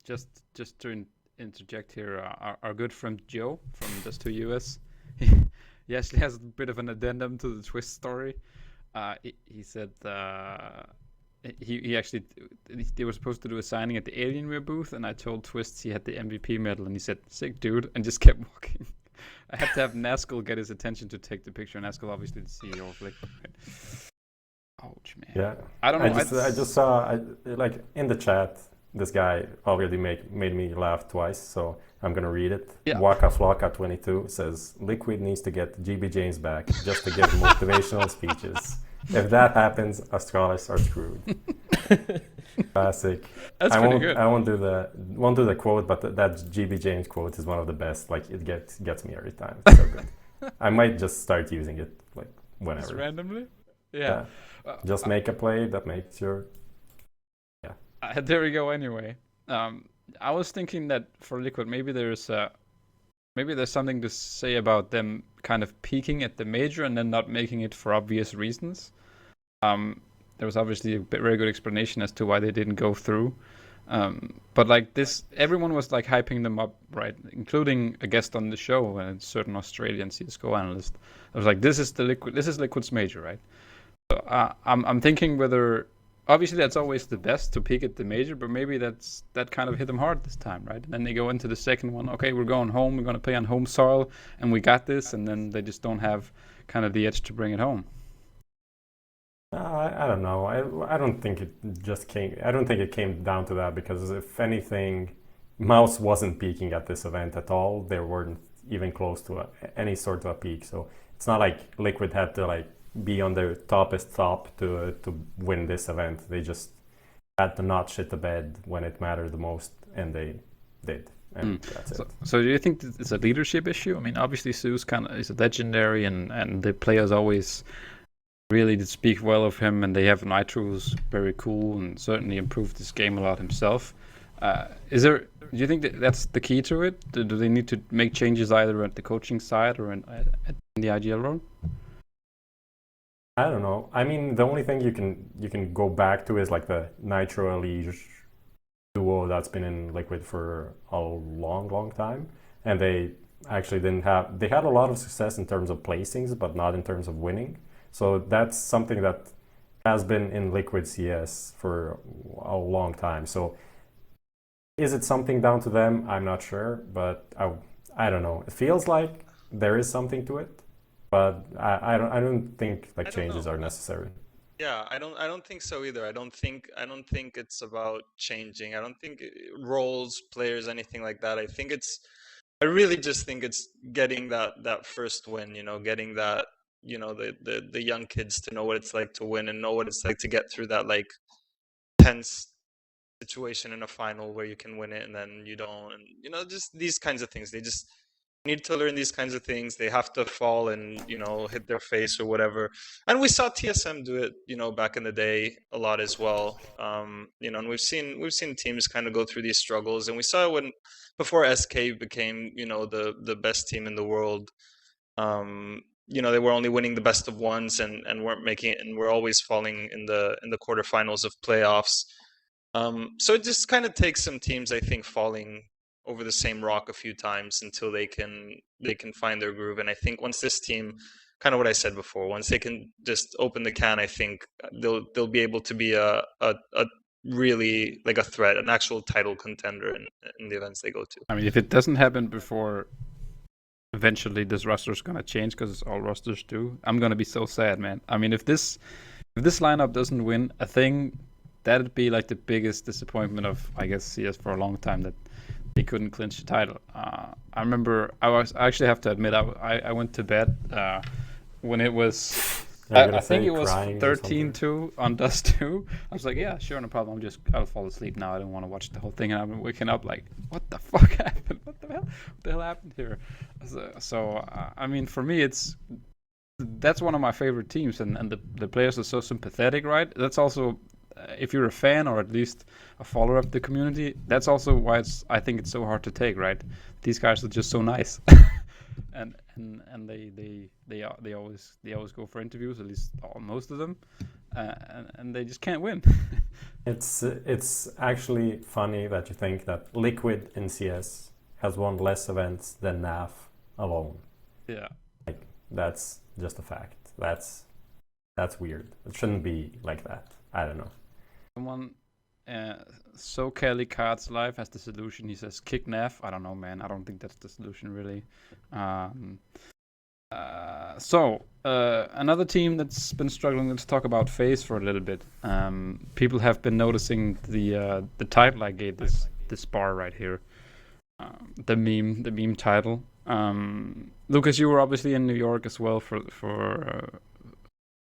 Speaker 3: Just to interject here, our good friend Joe from Just to US, he actually has a bit of an addendum to the Twist story. He said he actually they were supposed to do a signing at the Alienware booth, and I told Twist he had the MVP medal, and he said, "Sick dude," and just kept walking. I had to have Nazgul get his attention to take the picture. Nazgul, obviously the CEO of Liquid. Ouch, man.
Speaker 5: Yeah.
Speaker 3: I don't know.
Speaker 5: I just saw, like, in the chat, this guy already made me laugh twice, so I'm gonna read it.
Speaker 3: Yeah.
Speaker 5: Waka Flocka 22 says Liquid needs to get GB James back just to give motivational speeches. If that happens, Astralis are screwed. Classic.
Speaker 3: That's pretty good.
Speaker 5: I won't do the quote, but that GB James quote is one of the best. Like, it gets me every time. It's so good. I might just start using it, like, whenever.
Speaker 3: Just randomly? Yeah.
Speaker 5: Just make a play that makes your...
Speaker 3: There we go. Anyway, I was thinking that for Liquid, maybe there's something to say about them kind of peaking at the major and then not making it for obvious reasons. There was obviously a very good explanation as to why they didn't go through. But like this, everyone was like hyping them up, right? Including a guest on the show, a certain Australian CS:GO analyst. I was like, this is Liquid's major, right? So, I'm thinking whether. Obviously, that's always the best to peak at the major, but maybe that kind of hit them hard this time, right? And then they go into the second one. Okay, we're going home. We're going to play on home soil, and we got this. And then they just don't have kind of the edge to bring it home.
Speaker 5: I don't know. I don't think it just came. I don't think it came down to that, because if anything, Mouse wasn't peaking at this event at all. They weren't even close to any sort of a peak. So it's not like Liquid had to like be on their toppest top to win this event. They just had to not shit the bed when it mattered the most, and they did. And that's it.
Speaker 3: So do you think it's a leadership issue? I mean, obviously Zeus kind of is a legendary, and the players always really did speak well of him, and they have Nitro, who's very cool and certainly improved this game a lot himself. Do you think that's the key to it? Do they need to make changes either at the coaching side or in the IGL role?
Speaker 5: I don't know. I mean, the only thing you can go back to is like the Nitro Elite duo that's been in Liquid for a long time, and they actually they had a lot of success in terms of placings, but not in terms of winning. So that's something that has been in Liquid CS for a long time. So is it something down to them? I'm not sure, but I don't know. It feels like there is something to it, but I don't think like changes are necessary.
Speaker 6: Yeah, I don't think so either. I don't think it's about changing. I don't think roles, players, anything like that. I really just think it's getting that first win, getting that, the young kids to know what it's like to win and know what it's like to get through that like tense situation in a final where you can win it and then you don't, and just these kinds of things. They just need to learn these kinds of things. They have to fall and hit their face or whatever. And we saw TSM do it back in the day a lot as well. And we've seen teams kind of go through these struggles, and we saw it before SK became the best team in the world. They were only winning the best of ones and weren't making it, and were always falling in the quarterfinals of playoffs. So it just kind of takes some teams, I think, falling over the same rock a few times until they can find their groove. And I think once this team, kind of what I said before, once they can just open the can, I think they'll be able to be a really like a threat, an actual title contender in the events they go to.
Speaker 3: I mean, if it doesn't happen before eventually this roster's gonna change, because all rosters do, I'm gonna be so sad, man. I mean, if this lineup doesn't win a thing, that'd be like the biggest disappointment of, I guess, CS for a long time, that they couldn't clinch the title. I remember I actually have to admit I went to bed when it was. I think it was 13-2 on Dust 2. I was like, yeah, sure, no problem. I'll fall asleep now. I don't want to watch the whole thing. And I've been waking up like, what the fuck happened? What the hell happened here? So I mean, for me, that's one of my favorite teams, and the players are so sympathetic, right? That's also, if you're a fan or at least a follower of the community, that's also why I think it's so hard to take, right? These guys are just so nice. And they always go for interviews, at least most of them, and they just can't win.
Speaker 5: It's actually funny that you think that Liquid in CS has won less events than NAF alone.
Speaker 3: Yeah,
Speaker 5: like that's just a fact. That's weird. It shouldn't be like that. I don't know.
Speaker 3: Someone. So Kelly Cards Live has the solution. He says kick NAF. I don't know, man. I don't think that's the solution, really. Another team that's been struggling. Let's talk about FaZe for a little bit. People have been noticing the title I gave this bar right here. The meme title. Lucas, you were obviously in New York as well for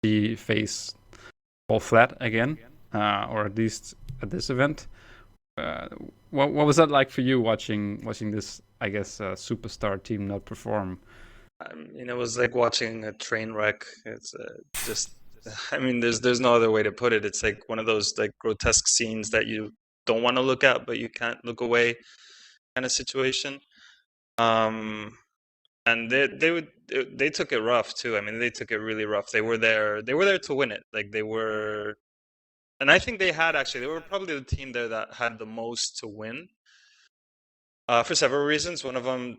Speaker 3: the FaZe Fall Flat again, or at least at this event. What was that like for you watching this, I guess, superstar team not perform?
Speaker 6: It was like watching a train wreck. It's just, I mean, there's no other way to put it. It's like one of those like grotesque scenes that you don't want to look at, but you can't look away kind of situation. And they took it rough too. I mean, they took it really rough. They were there to win it. Like they were. And I think they were probably the team there that had the most to win, for several reasons. One of them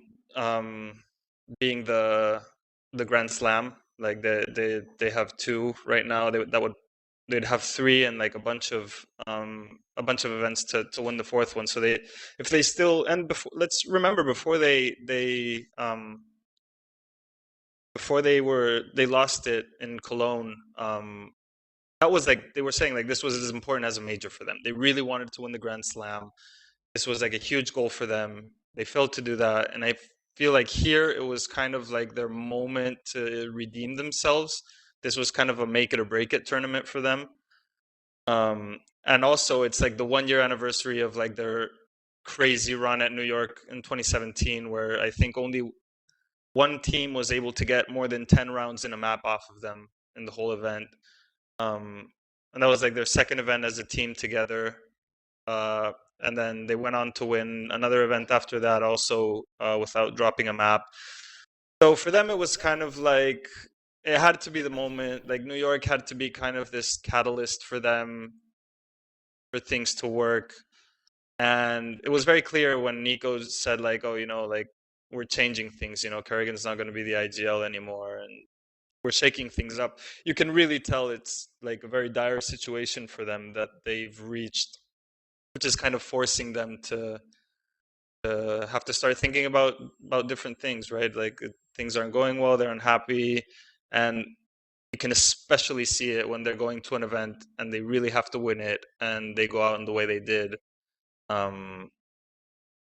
Speaker 6: being the Grand Slam. Like they have 2 right now. They'd have 3 and like a bunch of events to win the 4th one. So if they still, and let's remember before they lost it in Cologne. That was like, they were saying like this was as important as a major for them. They really wanted to win the Grand Slam. This was like a huge goal for them. They failed to do that. And I feel like here it was kind of like their moment to redeem themselves. This was kind of a make it or break it tournament for them. And also it's like the 1-year anniversary of like their crazy run at New York in 2017, where I think only one team was able to get more than 10 rounds in a map off of them in the whole event. And that was like their 2nd event as a team together. And then they went on to win another event after that also, without dropping a map. So for them, it was kind of like, it had to be the moment. Like New York had to be kind of this catalyst for them, for things to work. And it was very clear when Nico said like, oh, like we're changing things, Kerrigan's not going to be the IGL anymore. And we're shaking things up. You can really tell it's like a very dire situation for them that they've reached, which is kind of forcing them to have to start thinking about different things, right? Like things aren't going well, they're unhappy, and you can especially see it when they're going to an event and they really have to win it, and they go out in the way they did.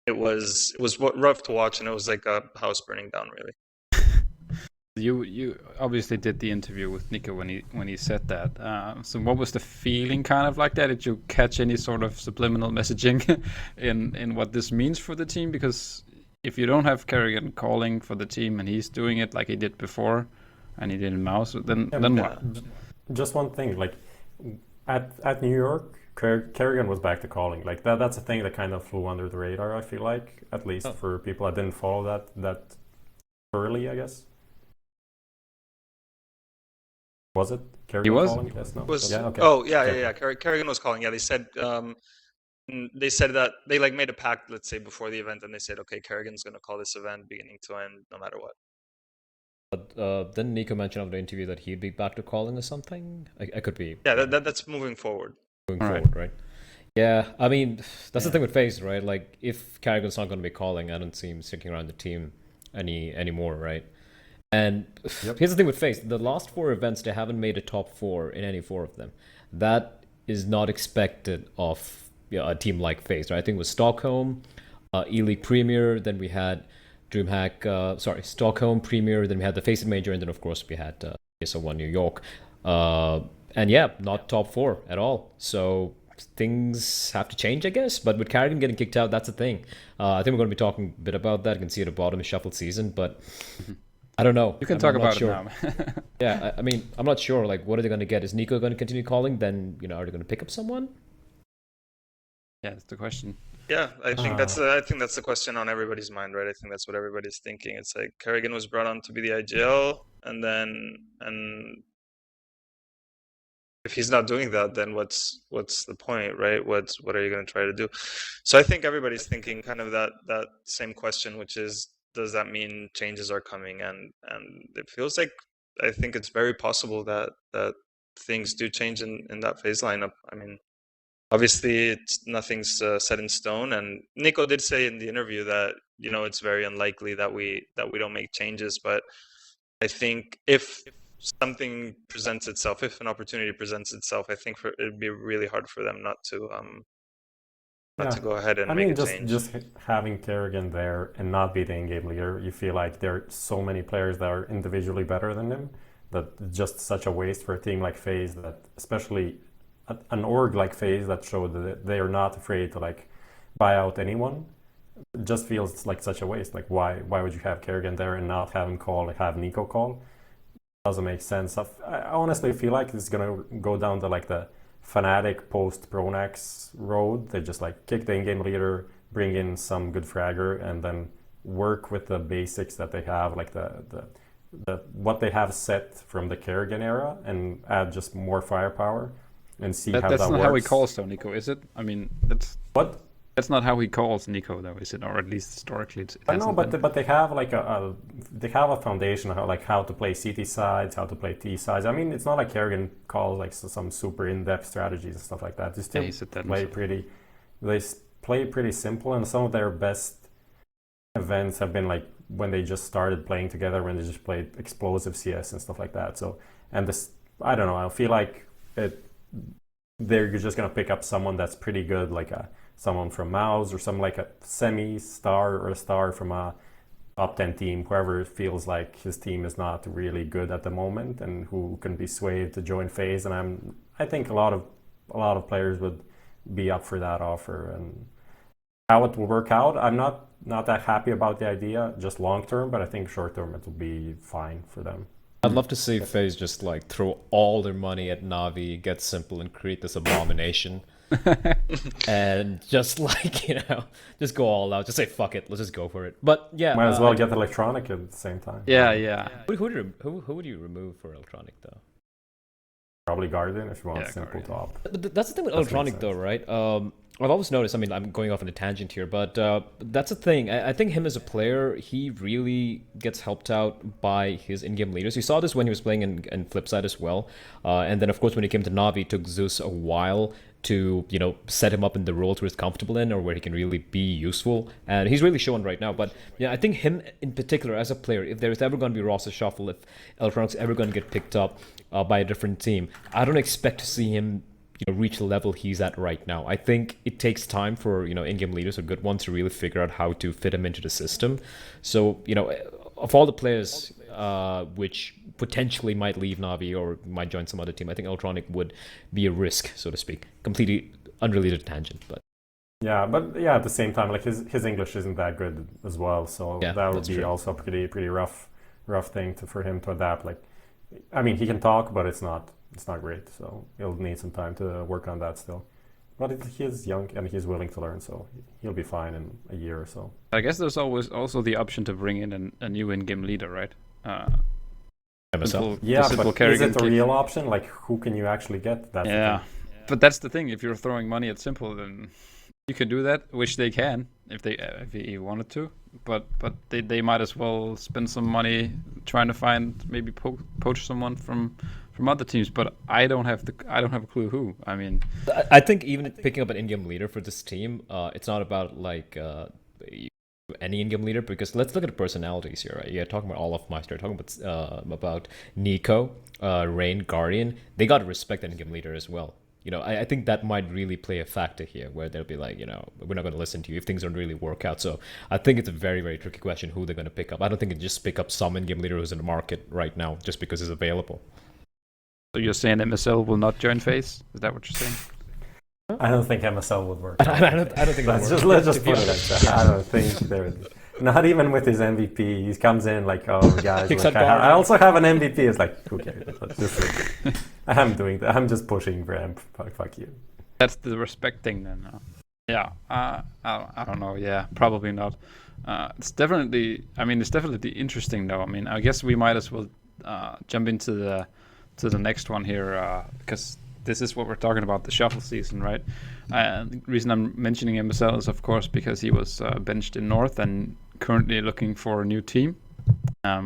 Speaker 6: It was rough to watch, and it was like a house burning down, really.
Speaker 3: You obviously did the interview with Nico when he said that. So what was the feeling kind of like that? Did you catch any sort of subliminal messaging in what this means for the team? Because if you don't have Kerrigan calling for the team and he's doing it like he did before, and he did in Mouse, then what?
Speaker 5: Just one thing, like at New York, Kerrigan was back to calling. Like that's a thing that kind of flew under the radar. I feel like, at least for people that didn't follow that early, I guess. Was it Kerrigan calling? Yes, no?
Speaker 6: Okay. Yeah. Kerrigan was calling. Yeah, they said that they like made a pact, let's say, before the event, and they said, okay, Kerrigan's going to call this event beginning to end, no matter what.
Speaker 4: But then Nico mentioned on the interview that he'd be back to calling or something. I could be.
Speaker 6: Yeah, that's moving forward.
Speaker 4: Right? Yeah, I mean, that's the thing with FaZe, right? Like, if Kerrigan's not going to be calling, I don't see him sticking around the team anymore, right? And here's the thing with FaZe. The last 4 events, they haven't made a top 4 in any 4 of them. That is not expected of a team like FaZe, right? I think with Stockholm, E-League Premier, then we had Stockholm Premier, then we had the FACEIT Major, and then of course we had ESL1 New York. And yeah, not top 4 at all. So things have to change, I guess. But with Carrigan getting kicked out, that's the thing. I think we're going to be talking a bit about that. You can see at the bottom, shuffled season, but I don't know.
Speaker 3: You can talk about it now.
Speaker 4: Yeah, I mean, I'm not sure. Like, what are they going to get? Is Nico going to continue calling? Then, are they going to pick up someone?
Speaker 3: Yeah, that's the question.
Speaker 6: Yeah, I think that's the question on everybody's mind, right? I think that's what everybody's thinking. It's like Kerrigan was brought on to be the IGL, and if he's not doing that, then what's the point, right? What are you going to try to do? So I think everybody's thinking kind of that same question, which is, does that mean changes are coming? And it feels like, I think it's very possible that things do change in that FaZe lineup. I mean, obviously nothing's set in stone, and Nico did say in the interview that it's very unlikely that we don't make changes, but I think if something presents itself, if an opportunity presents itself, I think it'd be really hard for them not to go ahead and make a change.
Speaker 5: Just having Kerrigan there and not be the in-game leader, you feel like there are so many players that are individually better than him that it's just such a waste for a team like FaZe, that especially an org like FaZe that showed that they are not afraid to like buy out anyone. It just feels like such a waste. Like why would you have Kerrigan there and not have him call, like have Nico call? Doesn't make sense. I honestly feel like it's gonna go down to like the Fnatic post Pronax road. They just like kick the in-game leader, bring in some good fragger, and then work with the basics that they have, like the what they have set from the Kerrigan era, and add just more firepower and see how that works.
Speaker 3: That's not how he calls though, Nico, is it? I mean,
Speaker 5: what?
Speaker 3: That's not how he calls Nico though, is it? Or at least historically,
Speaker 5: I know, but they have like they have a foundation of how to play CT sides, how to play T sides. I mean, it's not like Kerrigan calls like some super in-depth strategies and stuff like that. They still play pretty simple, and some of their best events have been like when they just started playing together, when they just played explosive CS and stuff like that. So, and this, I don't know, I feel like they're just gonna pick up someone that's pretty good, like someone from Mouse or some like a semi-star or a star from a top 10 team, whoever feels like his team is not really good at the moment and who can be swayed to join FaZe. And I think a lot of players would be up for that offer. And how it will work out, I'm not that happy about the idea just long term, but I think short term it will be fine for them.
Speaker 4: I'd love to see FaZe just like throw all their money at Navi, get simple, and create this abomination. And just like, just go all out, just say fuck it, let's just go for it. But yeah,
Speaker 5: might as well get Electronic at the same time.
Speaker 3: Yeah.
Speaker 4: Who would you remove for Electronic though?
Speaker 5: Probably Guardian if you want simple top.
Speaker 4: But that's the thing with Electronic though, right? I've always noticed, I mean, I'm going off on a tangent here, but that's the thing. I think him as a player, he really gets helped out by his in-game leaders. You saw this when he was playing in Flipside as well. And then, of course, when he came to Navi, it took Zeus a while to, set him up in the roles where he's comfortable in or where he can really be useful. And he's really showing right now. But yeah, I think him in particular as a player, if there's ever going to be roster shuffle, if Electronic's ever going to get picked up by a different team, I don't expect to see him reach the level he's at right now. I think it takes time for in-game leaders or good ones to really figure out how to fit him into the system. So of all the players which potentially might leave Navi or might join some other team, I think Electronic would be a risk, so to speak. Completely unrelated tangent, but
Speaker 5: at the same time, like his English isn't that good as well, so that would be also a pretty rough thing for him to adapt. Like, I mean, he can talk, but it's not great, so he'll need some time to work on that still. But he is young and he's willing to learn, so he'll be fine in a year or so.
Speaker 3: I guess there's always also the option to bring in a new in-game leader, right?
Speaker 5: But is it a real option? Like, who can you actually get?
Speaker 3: But that's the thing. If you're throwing money at Simple, then you can do that, which they can if he wanted to. But they might as well spend some money trying to find, maybe poach someone from other teams. But I don't have a clue who. I mean,
Speaker 4: I think even picking up an in-game leader for this team, it's not about like any in-game leader, because let's look at the personalities here, right? You're talking about Olaf Meister, talking about Nico, Rain, Guardian. They got to respect an in-game leader as well. I think that might really play a factor here, where they'll be like, we're not going to listen to you if things don't really work out. So I think it's a very, very tricky question who they're going to pick up. I don't think it's just pick up some in-game leader who's in the market right now just because it's available.
Speaker 3: So you're saying MSL will not join FaZe? Is that what you're saying?
Speaker 5: I don't think MSL would work.
Speaker 4: I don't think
Speaker 5: let's just put it like that. I don't think there. Not even with his MVP, he comes in like, "Oh, guys, look, I also have an MVP." It's like, who cares? I'm doing that. I'm just pushing ramp. Fuck you.
Speaker 3: That's the respect thing, then. Yeah. I don't know. Yeah, probably not. It's definitely. I mean, it's definitely interesting, though. I mean, I guess we might as well jump into the next one here because this is what we're talking about, the shuffle season, right? The reason I'm mentioning MSL is, of course, because he was benched in North and currently looking for a new team. I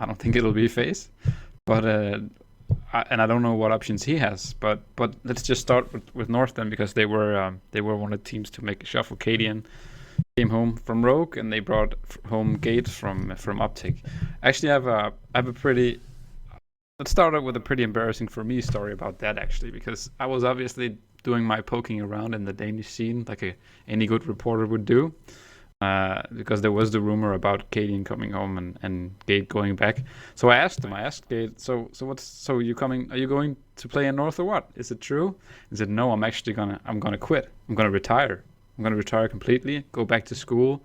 Speaker 3: don't think it'll be FaZe, but I don't know what options he has. But let's just start with North then, because they were one of the teams to make a shuffle. Cadian came home from Rogue, and they brought home Gate from Uptick. Actually, I have a pretty. Let's start out with a pretty embarrassing for me story about that, actually, because I was obviously doing my poking around in the Danish scene like any good reporter would do, because there was the rumor about Cadian coming home and Gate going back. So I asked Gate, so are you going to play in North or what? Is it true? He said, no, I'm gonna quit. I'm gonna retire. I'm gonna retire completely, go back to school.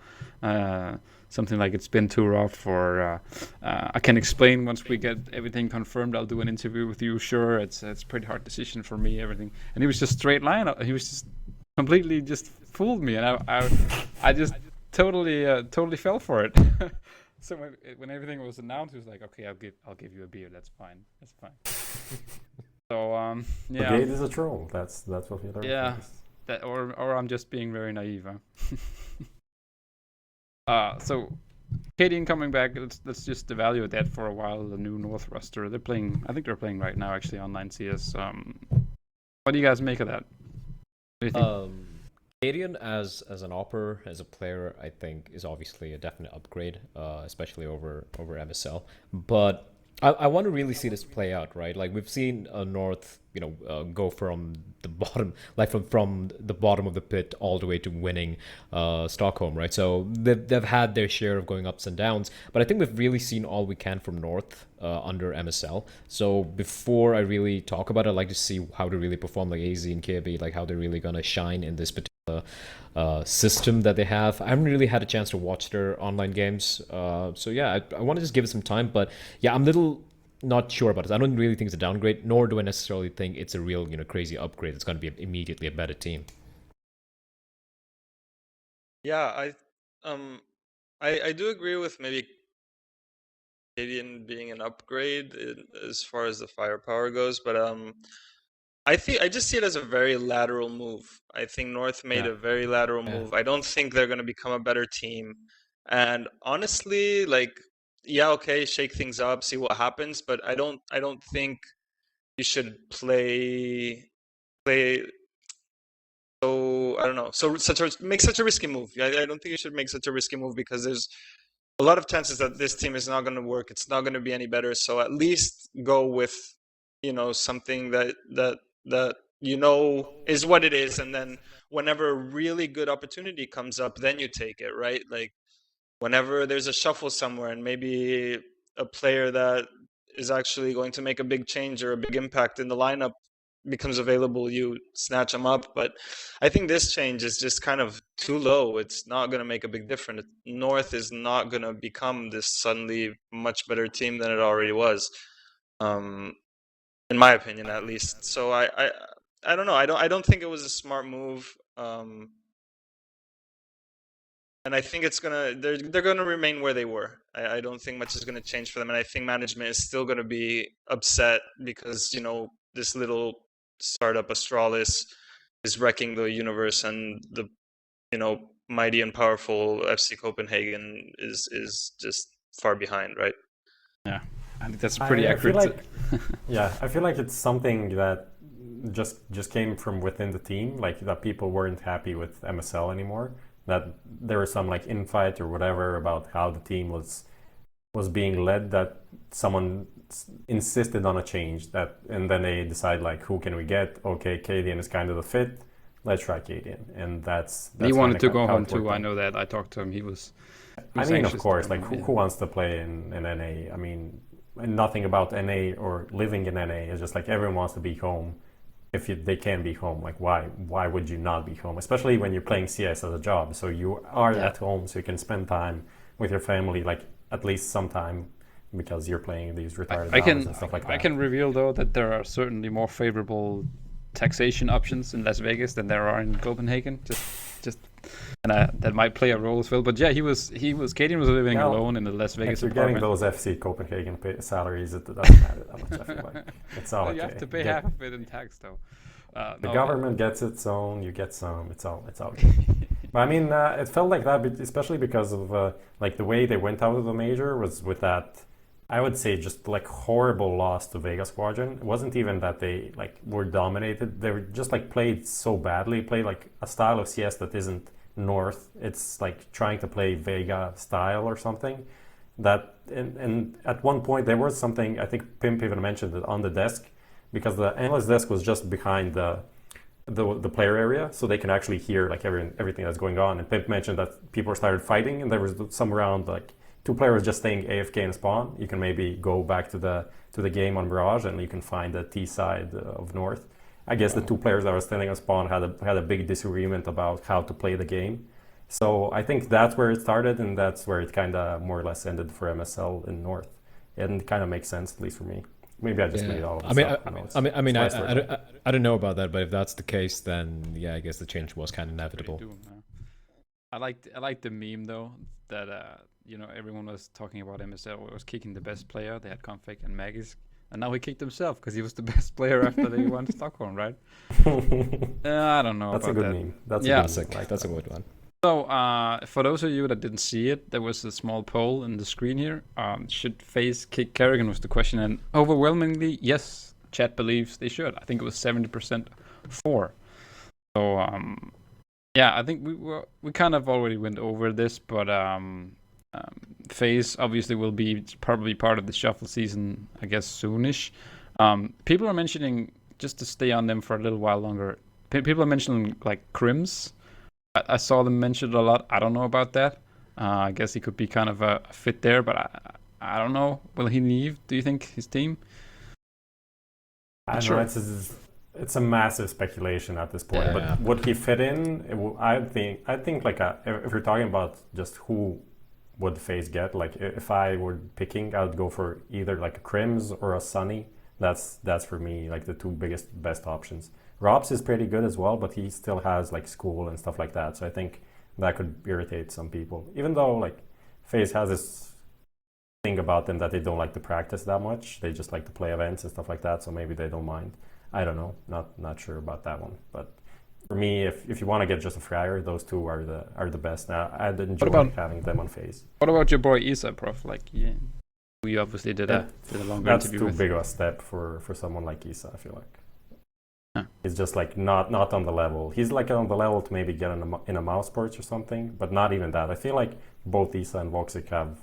Speaker 3: Something like, it's been too rough, or I can explain once we get everything confirmed. I'll do an interview with you. Sure, it's a pretty hard decision for me, everything. And he was just straight line. He was just completely just fooled me, and I just totally fell for it. So when everything was announced, he was like, okay, I'll give you a beer. That's fine. So yeah.
Speaker 5: Gate is a troll. That's what we learned.
Speaker 3: Yeah, that or I'm just being very naive. So Cadian coming back, let's just evaluate that for a while. The new North roster, I think they're playing right now, actually, online CS. What do you guys make of that? What do you think?
Speaker 4: Cadian as an opper, as a player, I think is obviously a definite upgrade, especially over MSL. But I want to really see this play out, right? Like, we've seen North, go from the bottom, like from the bottom of the pit all the way to winning Stockholm, right? So they've had their share of going ups and downs, but I think we've really seen all we can from North under MSL. So before I really talk about it, I'd like to see how they really perform, like AZ and KB, like how they're really gonna shine in this particular system that they have. I haven't really had a chance to watch their online games, so yeah, I want to just give it some time. But yeah, I'm a little not sure about it. I don't really think it's a downgrade, nor do I necessarily think it's a real crazy upgrade. It's going to be immediately a better team.
Speaker 6: Yeah, I do agree with maybe Cadian being an upgrade as far as the firepower goes, but I just see it as a very lateral move. I think North made a very lateral move. I don't think they're going to become a better team. And honestly, like, yeah, okay, shake things up, see what happens, but I don't think you should play so, I don't know, make such a risky move. I don't think you should make such a risky move, because there's a lot of chances that this team is not going to work. It's not going to be any better. So at least go with something that is what it is, and then whenever a really good opportunity comes up, then you take it, right? Like, whenever there's a shuffle somewhere and maybe a player that is actually going to make a big change or a big impact in the lineup becomes available, you snatch them up. But I think this change is just kind of too low. It's not going to make a big difference. North is not going to become this suddenly much better team than it already was, in my opinion, at least. So I don't know. I don't think it was a smart move. And I think they're gonna remain where they were. I don't think much is gonna change for them, and I think management is still gonna be upset because this little startup Astralis is wrecking the universe, and the mighty and powerful FC Copenhagen is just far behind, right?
Speaker 3: Yeah, I think that's pretty accurate.
Speaker 5: I feel like it's something that just came from within the team, like that people weren't happy with MSL anymore. That there was some infight or whatever about how the team was being led, that someone insisted on a change and then they decide like, who can we get? Okay, Cadian is kind of the fit. Let's try Cadian, and that's
Speaker 3: he wanted to go
Speaker 5: how
Speaker 3: home
Speaker 5: it worked
Speaker 3: too. I
Speaker 5: out.
Speaker 3: know that. I talked to him. He was
Speaker 5: I mean, of
Speaker 3: anxious to
Speaker 5: course,
Speaker 3: come
Speaker 5: like
Speaker 3: home,
Speaker 5: who wants to play in NA? I mean, nothing about NA or living in NA. It's just like everyone wants to be home. If they can be home, like why would you not be home? Especially when you're playing CS as a job, so you are
Speaker 3: Yeah.
Speaker 5: at home, so you can spend time with your family, like at least some time, because you're playing these retarded hours and stuff like that.
Speaker 3: I can reveal though that there are certainly more favorable taxation options in Las Vegas than there are in Copenhagen. Just and that might play a role as well. But yeah, he was Cadian was living
Speaker 5: Yeah,
Speaker 3: alone in the Las Vegas
Speaker 5: If you're getting
Speaker 3: apartment.
Speaker 5: those FC Copenhagen salaries, it doesn't matter that much. I feel like it's all
Speaker 3: Well,
Speaker 5: okay.
Speaker 3: you have to pay half of it in tax though.
Speaker 5: The
Speaker 3: No,
Speaker 5: government gets its own, you get some. It's all good. But I mean, it felt like that, especially because of like the way they went out of the major was with that. I would say just like horrible loss to Vega Squadron. It wasn't even that they like were dominated. They were just like played so badly. Played like a style of CS that isn't North. It's like trying to play Vega style or something. That and at one point there was something, I think Pimp even mentioned it on the desk, because the analyst desk was just behind the player area, so they can actually hear like everything that's going on. And Pimp mentioned that people started fighting, and there was some round like two players just staying AFK in spawn. You can maybe go back to the game on Mirage, and you can find the T side of North. I guess the two players that were standing on spawn had a big disagreement about how to play the game. So I think that's where it started, and that's where it kind of more or less ended for MSL in North. And it kind of makes sense, at least for me. Maybe I just made all of this up. Who knows?
Speaker 4: I don't know about that, but if that's the case, then yeah, I guess the change was kind of inevitable.
Speaker 3: I liked the meme though that everyone was talking about MSL was kicking the best player. They had Config and Magis, and now he kicked himself because he was the best player after they won Stockholm, right? I don't know.
Speaker 5: That's
Speaker 3: about
Speaker 5: a good
Speaker 3: that.
Speaker 5: meme. That's
Speaker 3: Yeah.
Speaker 5: a good meme.
Speaker 4: That's a good one.
Speaker 3: So, for those of you that didn't see it, there was a small poll in the screen here. Should FaZe kick Kerrigan was the question, and overwhelmingly, yes, chat believes they should. I think it was 70% for. So, yeah, I think we kind of already went over this, but FaZe obviously will be probably part of the shuffle season, I guess, soonish. People are mentioning, just to stay on them for a little while longer, people are mentioning like Crims. I saw them mentioned a lot. I don't know about that. I guess he could be kind of a fit there, but I don't know. Will he leave? Do you think his team?
Speaker 5: I don't know. It's a massive speculation at this point.
Speaker 4: Yeah.
Speaker 5: But would he fit in? I think like if you're talking about just who would FaZe get, like if I were picking, I would go for either like a Crims or a Sunny. That's for me like the two best options. Robs is pretty good as well, but he still has like school and stuff like that. So I think that could irritate some people. Even though like FaZe has this thing about them that they don't like to practice that much. They just like to play events and stuff like that. So maybe they don't mind. I don't know. Not sure about that one. But for me, if you want to get just a fragger, those two are the best. Now I'd enjoy having them on FaZe.
Speaker 3: What about your boy Isa, Prof? Like, yeah, we obviously did a longer
Speaker 5: That's
Speaker 3: interview
Speaker 5: too
Speaker 3: with.
Speaker 5: big of a step for someone like Isa, I feel like.
Speaker 3: Huh.
Speaker 5: He's just like not on the level. He's like on the level to maybe get in a mouse sports or something, but not even that. I feel like both Isa and Voxic have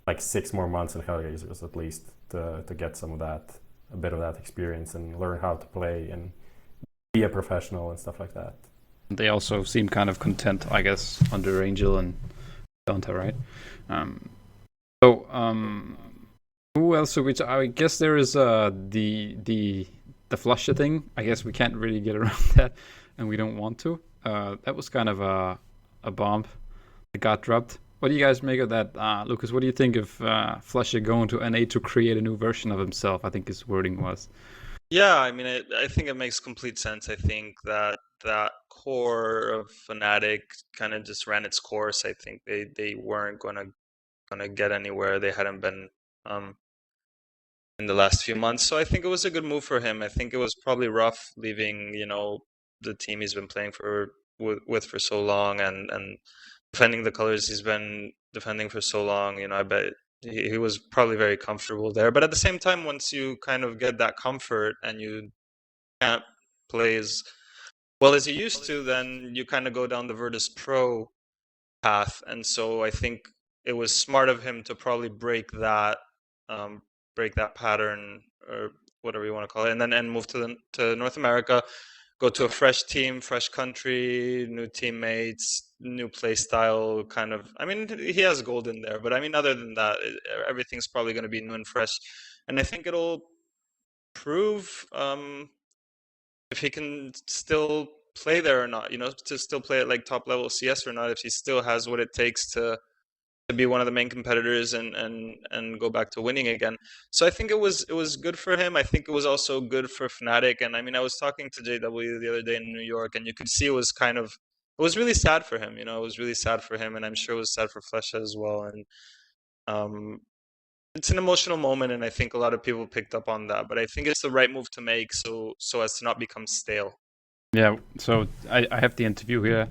Speaker 5: like 6 more months in Hellraisers at least to get some of that, a bit of that experience and learn how to play and be a professional and stuff like that.
Speaker 3: They also seem kind of content, I guess, under Angel and Donta, right? Who else? Which I guess there is the Flusher thing. I guess we can't really get around that, and we don't want to. That was kind of a bomb that got dropped. What do you guys make of that, Lucas? What do you think of Flusher going to NA to create a new version of himself? I think his wording was.
Speaker 6: Yeah, I mean, I think it makes complete sense. I think that core of Fnatic kind of just ran its course. I think they weren't gonna get anywhere. They hadn't been in the last few months. So I think it was a good move for him. I think it was probably rough leaving, the team he's been playing with for so long and defending the colors he's been defending for so long. I bet he was probably very comfortable there. But at the same time, once you kind of get that comfort and you can't play as well as you used to, then you kind of go down the Virtus Pro path. And so I think it was smart of him to probably break that break that pattern or whatever you want to call it, and then move to North America, go to a fresh team, fresh country, new teammates, new play style. Kind of. I mean, he has gold in there, but I mean, other than that, everything's probably going to be new and fresh, and I think it'll prove if he can still play there or not. You know, to still play at like top level CS or not. If he still has what it takes to be one of the main competitors and go back to winning again. So I think it was good for him. I think it was also good for Fnatic. And I mean, I was talking to JW the other day in New York, and you could see it was really sad for him. You know, it was really sad for him, and I'm sure it was sad for Flesha as well. And it's an emotional moment, and I think a lot of people picked up on that. But I think it's the right move to make, so as to not become stale.
Speaker 3: Yeah. So I have the interview here.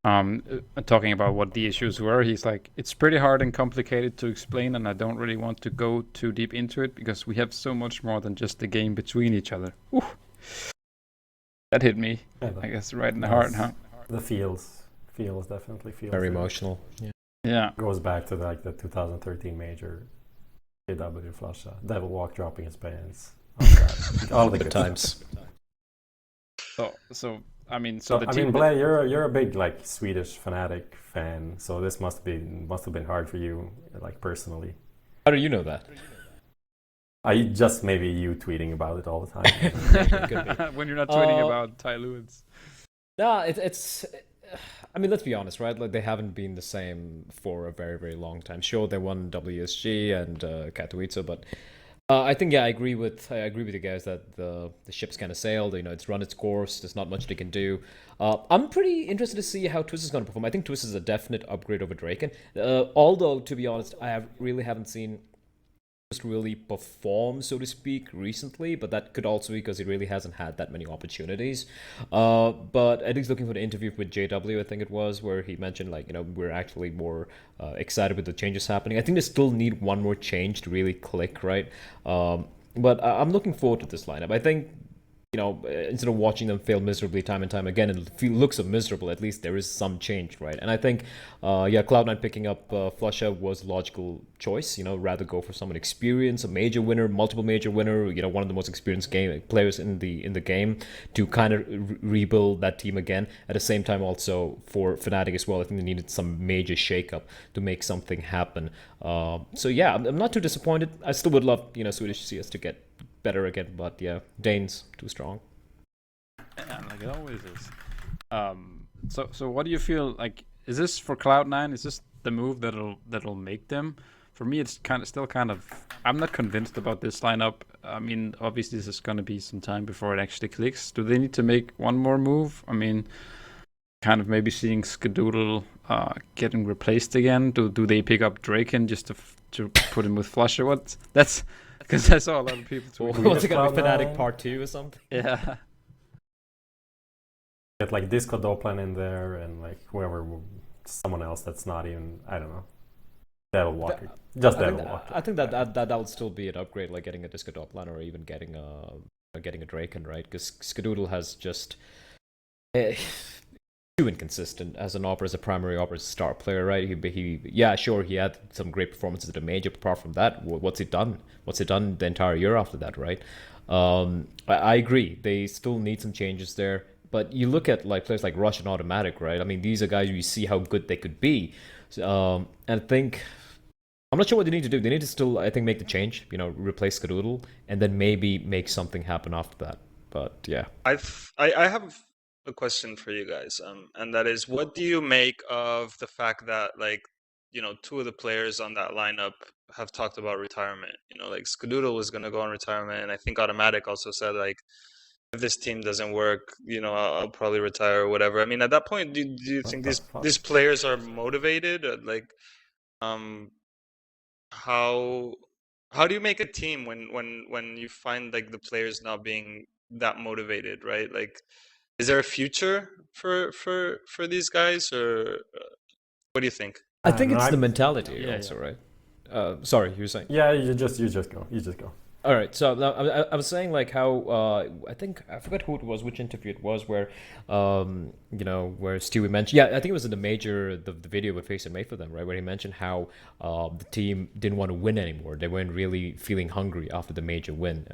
Speaker 3: Talking about what the issues were. He's like, it's pretty hard and complicated to explain, and I don't really want to go too deep into it because we have so much more than just the game between each other. Ooh. That hit me, I guess, right in the heart, huh?
Speaker 5: The feels definitely feels.
Speaker 4: Very emotional.
Speaker 3: Yeah.
Speaker 5: Goes back to like the 2013 major, JW Flusha, Devil Walk dropping his pants, all the good
Speaker 4: times.
Speaker 3: So I mean,
Speaker 5: Bleh, you're a big like Swedish Fnatic fan, so this must have been hard for you, like personally.
Speaker 4: How do you know that?
Speaker 5: I just maybe you tweeting about it all the time.
Speaker 3: When you're not tweeting about Ty Lewis.
Speaker 4: No, it's. I mean, let's be honest, right? Like they haven't been the same for a very, very long time. Sure, they won WSG and Katowice, but I think I agree with you guys that the ship's kind of sailed. You know, it's run its course. There's not much they can do. I'm pretty interested to see how Twist is going to perform. I think Twist is a definite upgrade over Draken. Although, to be honest, I really haven't seen Twist really perform, so to speak, recently. But that could also be because he really hasn't had that many opportunities. But I think he's looking for the interview with JW, I think it was, where he mentioned like, you know, we're actually more excited with the changes happening. I think they still need one more change to really click, right? But I'm looking forward to this lineup. I think, you know, instead of watching them fail miserably time and time again, it looks so miserable, at least there is some change, right? And I think, Cloud9 picking up Flusha was a logical choice, you know, rather go for someone experienced, a major winner, multiple major winner, you know, one of the most experienced players in the game to kind of rebuild that team again. At the same time, also for Fnatic as well, I think they needed some major shakeup to make something happen. So yeah, I'm not too disappointed. I still would love, you know, Swedish CS to get better again, but yeah, Dane's too strong.
Speaker 3: Yeah, like it always is. So what do you feel like? Is this for Cloud9? Is this the move that'll make them? For me, it's still kind of. I'm not convinced about this lineup. I mean, obviously, this is going to be some time before it actually clicks. Do they need to make one more move? I mean, kind of maybe seeing Skadoodle getting replaced again. Do they pick up Draken just to put him with Flusher? What? That's. Because I saw a lot of people tweeting.
Speaker 4: What's it gonna be, Fnatic Part 2 or something?
Speaker 3: Yeah.
Speaker 5: Get like Disco Doplan in there and like someone else that's not even, I don't know, Devil Walker. Devil Walker.
Speaker 4: I think that would still be an upgrade, like getting a Disco Doplan or even getting a Draken, right? Because Skadoodle has just too inconsistent as an AWP, as a primary AWP, as a star player, right? He had some great performances at a major, but apart from that, what's he done? What's he done the entire year after that, right? I agree. They still need some changes there. But you look at like players like Rush and Automatic, right? I mean, these are guys you see how good they could be. And I think, I'm not sure what they need to do. They need to still, I think, make the change, you know, replace Skadoodle, and then maybe make something happen after that. But yeah.
Speaker 6: I have a question for you guys, and that is, what do you make of the fact that, like, you know, two of the players on that lineup have talked about retirement? You know, like Skadoodle was going to go on retirement, and I think Automatic also said, like, if this team doesn't work, you know, I'll probably retire or whatever. I mean, at that point, do you think these players are motivated? Like, how do you make a team when you find like the players not being that motivated, right? Like, is there a future for these guys, or what do you think?
Speaker 4: I think it's the mentality also, right? Sorry, you were saying?
Speaker 5: Yeah, you just go.
Speaker 4: All right, so now I was saying like how I think I forgot who it was, which interview it was, where where Stewie mentioned, yeah, I think it was in the major, the video what FaceIT made for them, right, where he mentioned how the team didn't want to win anymore. They weren't really feeling hungry after the major win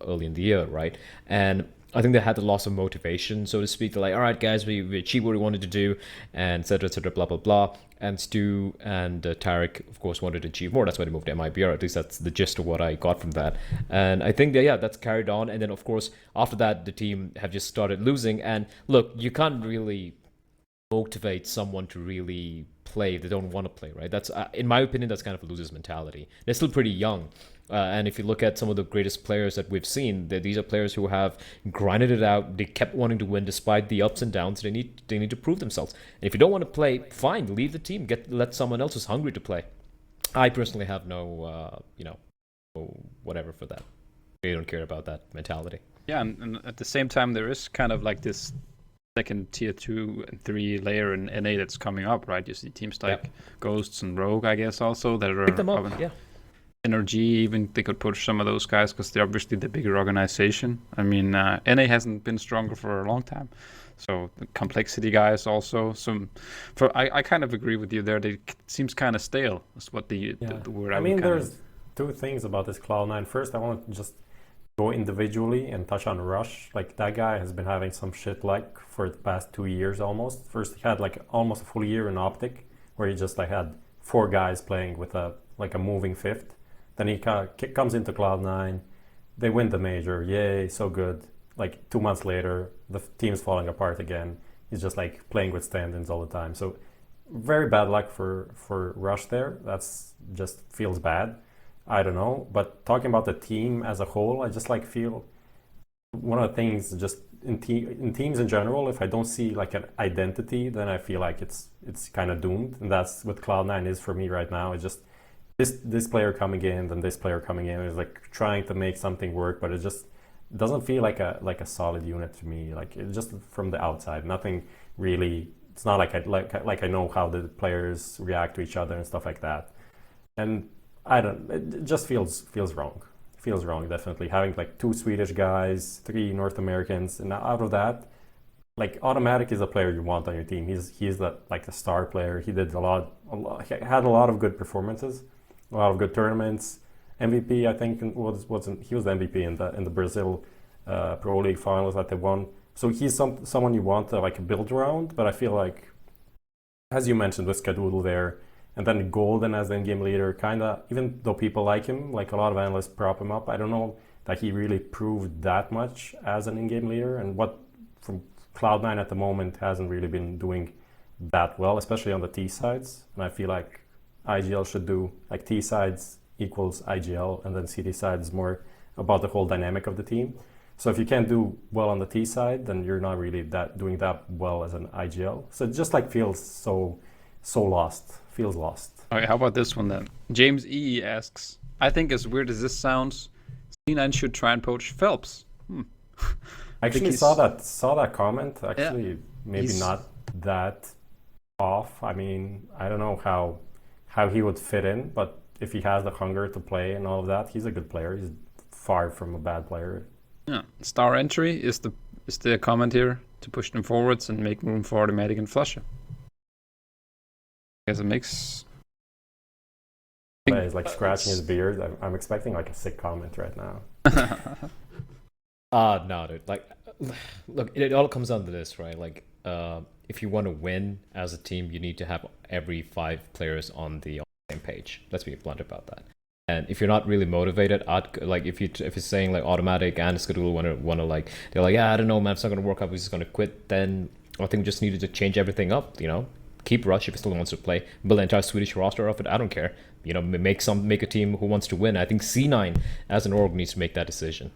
Speaker 4: early in the year, right, and I think they had the loss of motivation, so to speak. They're like, all right, guys, we achieved what we wanted to do, and et cetera, blah, blah, blah. And Stu and Tarek, of course, wanted to achieve more. That's why they moved to MIBR. At least that's the gist of what I got from that. And I think that, yeah, that's carried on. And then, of course, after that, the team have just started losing. And look, you can't really motivate someone to really play if they don't want to play, right? That's, in my opinion, that's kind of a loser's mentality. They're still pretty young. And if you look at some of the greatest players that we've seen, these are players who have grinded it out. They kept wanting to win despite the ups and downs. They need to prove themselves. And if you don't want to play, fine, leave the team. Let someone else who's hungry to play. I personally have no whatever for that. I don't care about that mentality.
Speaker 3: Yeah, and at the same time, there is kind of like this second tier 2 and 3 layer in NA that's coming up, right? You see teams like Ghosts and Rogue, I guess, also that are
Speaker 4: Pick them up, yeah.
Speaker 3: Energy, even they could push some of those guys because they're obviously the bigger organization. I mean, NA hasn't been stronger for a long time, so the complexity guys also. I kind of agree with you there. They seems kind of stale. Is what the word.
Speaker 5: I mean, there's two things about this Cloud9. First, I want to just go individually and touch on Rush. Like that guy has been having some shit like for the past 2 years almost. First, he had like almost a full year in Optic where he just like had 4 guys playing with a moving fifth. Then he comes into Cloud9. They win the major. Yay, so good. Like 2 months later, the team's falling apart again. He's just like playing with stand-ins all the time. So very bad luck for Rush there. That's just feels bad. I don't know. But talking about the team as a whole, I just like feel one of the things just in teams in general, if I don't see like an identity, then I feel like it's kind of doomed. And that's what Cloud9 is for me right now. It's just this player coming in, then this player coming in is like trying to make something work, but it just doesn't feel like a solid unit to me. Like it's just from the outside, nothing really. It's not like I know how the players react to each other and stuff like that. And I don't. It just feels wrong. Feels wrong, definitely. Having like 2 Swedish guys, 3 North Americans, and out of that, like Automatic is a player you want on your team. He's like a star player. He did a lot. He had a lot of good performances. A lot of good tournaments. MVP, I think, he was the MVP in the Brazil Pro League finals that they won. So he's someone you want to like build around. But I feel like, as you mentioned, with Skadoodle there, and then Golden as the in-game leader, kind of, even though people like him, like a lot of analysts prop him up, I don't know that he really proved that much as an in-game leader. And what from Cloud9 at the moment hasn't really been doing that well, especially on the T sides. And I feel like IGL should do like T sides equals IGL, and then CD side is more about the whole dynamic of the team. So if you can't do well on the T side, then you're not really doing that well as an IGL. So it just like feels so lost. Feels lost.
Speaker 3: Okay, how about this one then? James E asks, I think as weird as this sounds, C9 should try and poach Phelps.
Speaker 5: I actually saw that comment. Actually, maybe not that off. I mean, I don't know how he would fit in, but if he has the hunger to play and all of that, he's a good player. He's far from a bad player.
Speaker 3: Yeah, star entry is the comment here to push them forwards and make room for Automatic and Flusher. I guess it makes.
Speaker 5: He's like scratching his beard. I'm expecting like a sick comment right now.
Speaker 4: No, dude. Like, look, it all comes down to this, right? Like, if you want to win as a team, you need to have every 5 players on the same page. Let's be blunt about that. And if you're not really motivated, like if you're saying like Automatic and Skadoodle want to like, they're like, yeah, I don't know, man, it's not going to work out, we're just going to quit, then I think we just needed to change everything up, you know? Keep Rush if he still wants to play. Build an entire Swedish roster off it, I don't care. You know, make a team who wants to win. I think C9 as an org needs to make that decision.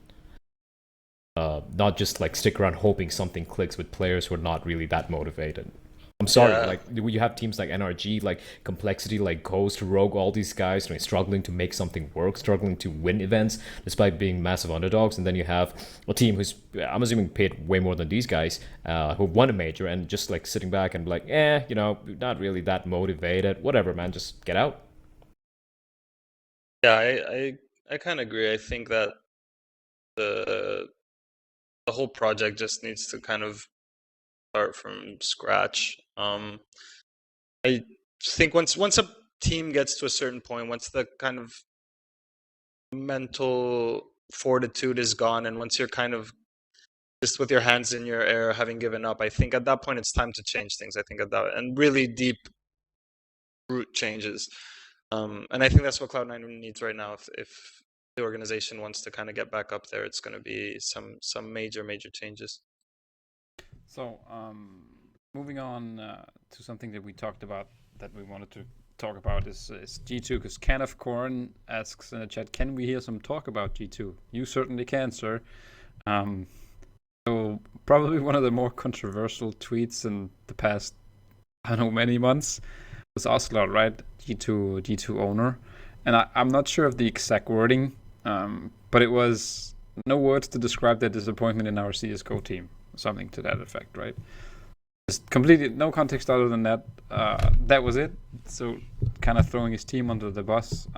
Speaker 4: Not just like stick around hoping something clicks with players who are not really that motivated. I'm sorry, like you have teams like NRG, like Complexity, like Ghost, Rogue, all these guys struggling to make something work, struggling to win events despite being massive underdogs, and then you have a team who's, I'm assuming, paid way more than these guys who won a major and just like sitting back and like, you know, not really that motivated. Whatever, man, just get out.
Speaker 6: Yeah, I kind of agree. I think that the whole project just needs to kind of start from scratch. I think once a team gets to a certain point, once the kind of mental fortitude is gone, and once you're kind of just with your hands in your air, having given up, I think at that point it's time to change things. I think at that, and really deep root changes. And I think that's what Cloud9 needs right now. If the organization wants to kind of get back up there, it's going to be some major changes.
Speaker 3: So, moving on to something that we talked about that we wanted to talk about is G2, because Kenneth Korn asks in the chat, can we hear some talk about G2? You certainly can, sir. So probably one of the more controversial tweets in the past, I don't know, many months was Ocelot, right? G2 owner. And I'm not sure of the exact wording, but it was no words to describe their disappointment in our CSGO team. Something to that effect, right? Just completely no context other than that. That was it. So kind of throwing his team under the bus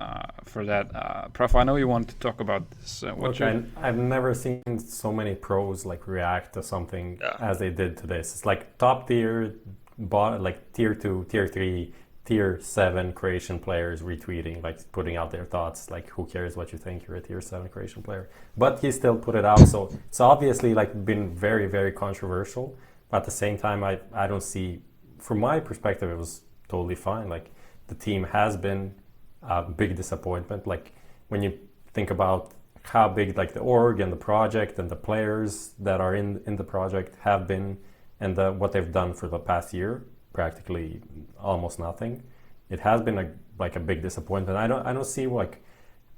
Speaker 3: for that. Prof, I know you wanted to talk about this.
Speaker 5: I've never seen so many pros like react to something as they did to this. It's like top tier, like tier 2, tier 3, tier 7 Croatian players retweeting, like putting out their thoughts. Like, who cares what you think? You're a tier 7 Croatian player. But he still put it out. So it's obviously like been very, very controversial. But at the same time, I don't see, from my perspective, it was totally fine. Like, the team has been a big disappointment. Like, when you think about how big like the org and the project and the players that are in the project have been, and what they've done for the past year, practically almost nothing. It has been a big disappointment. I don't see like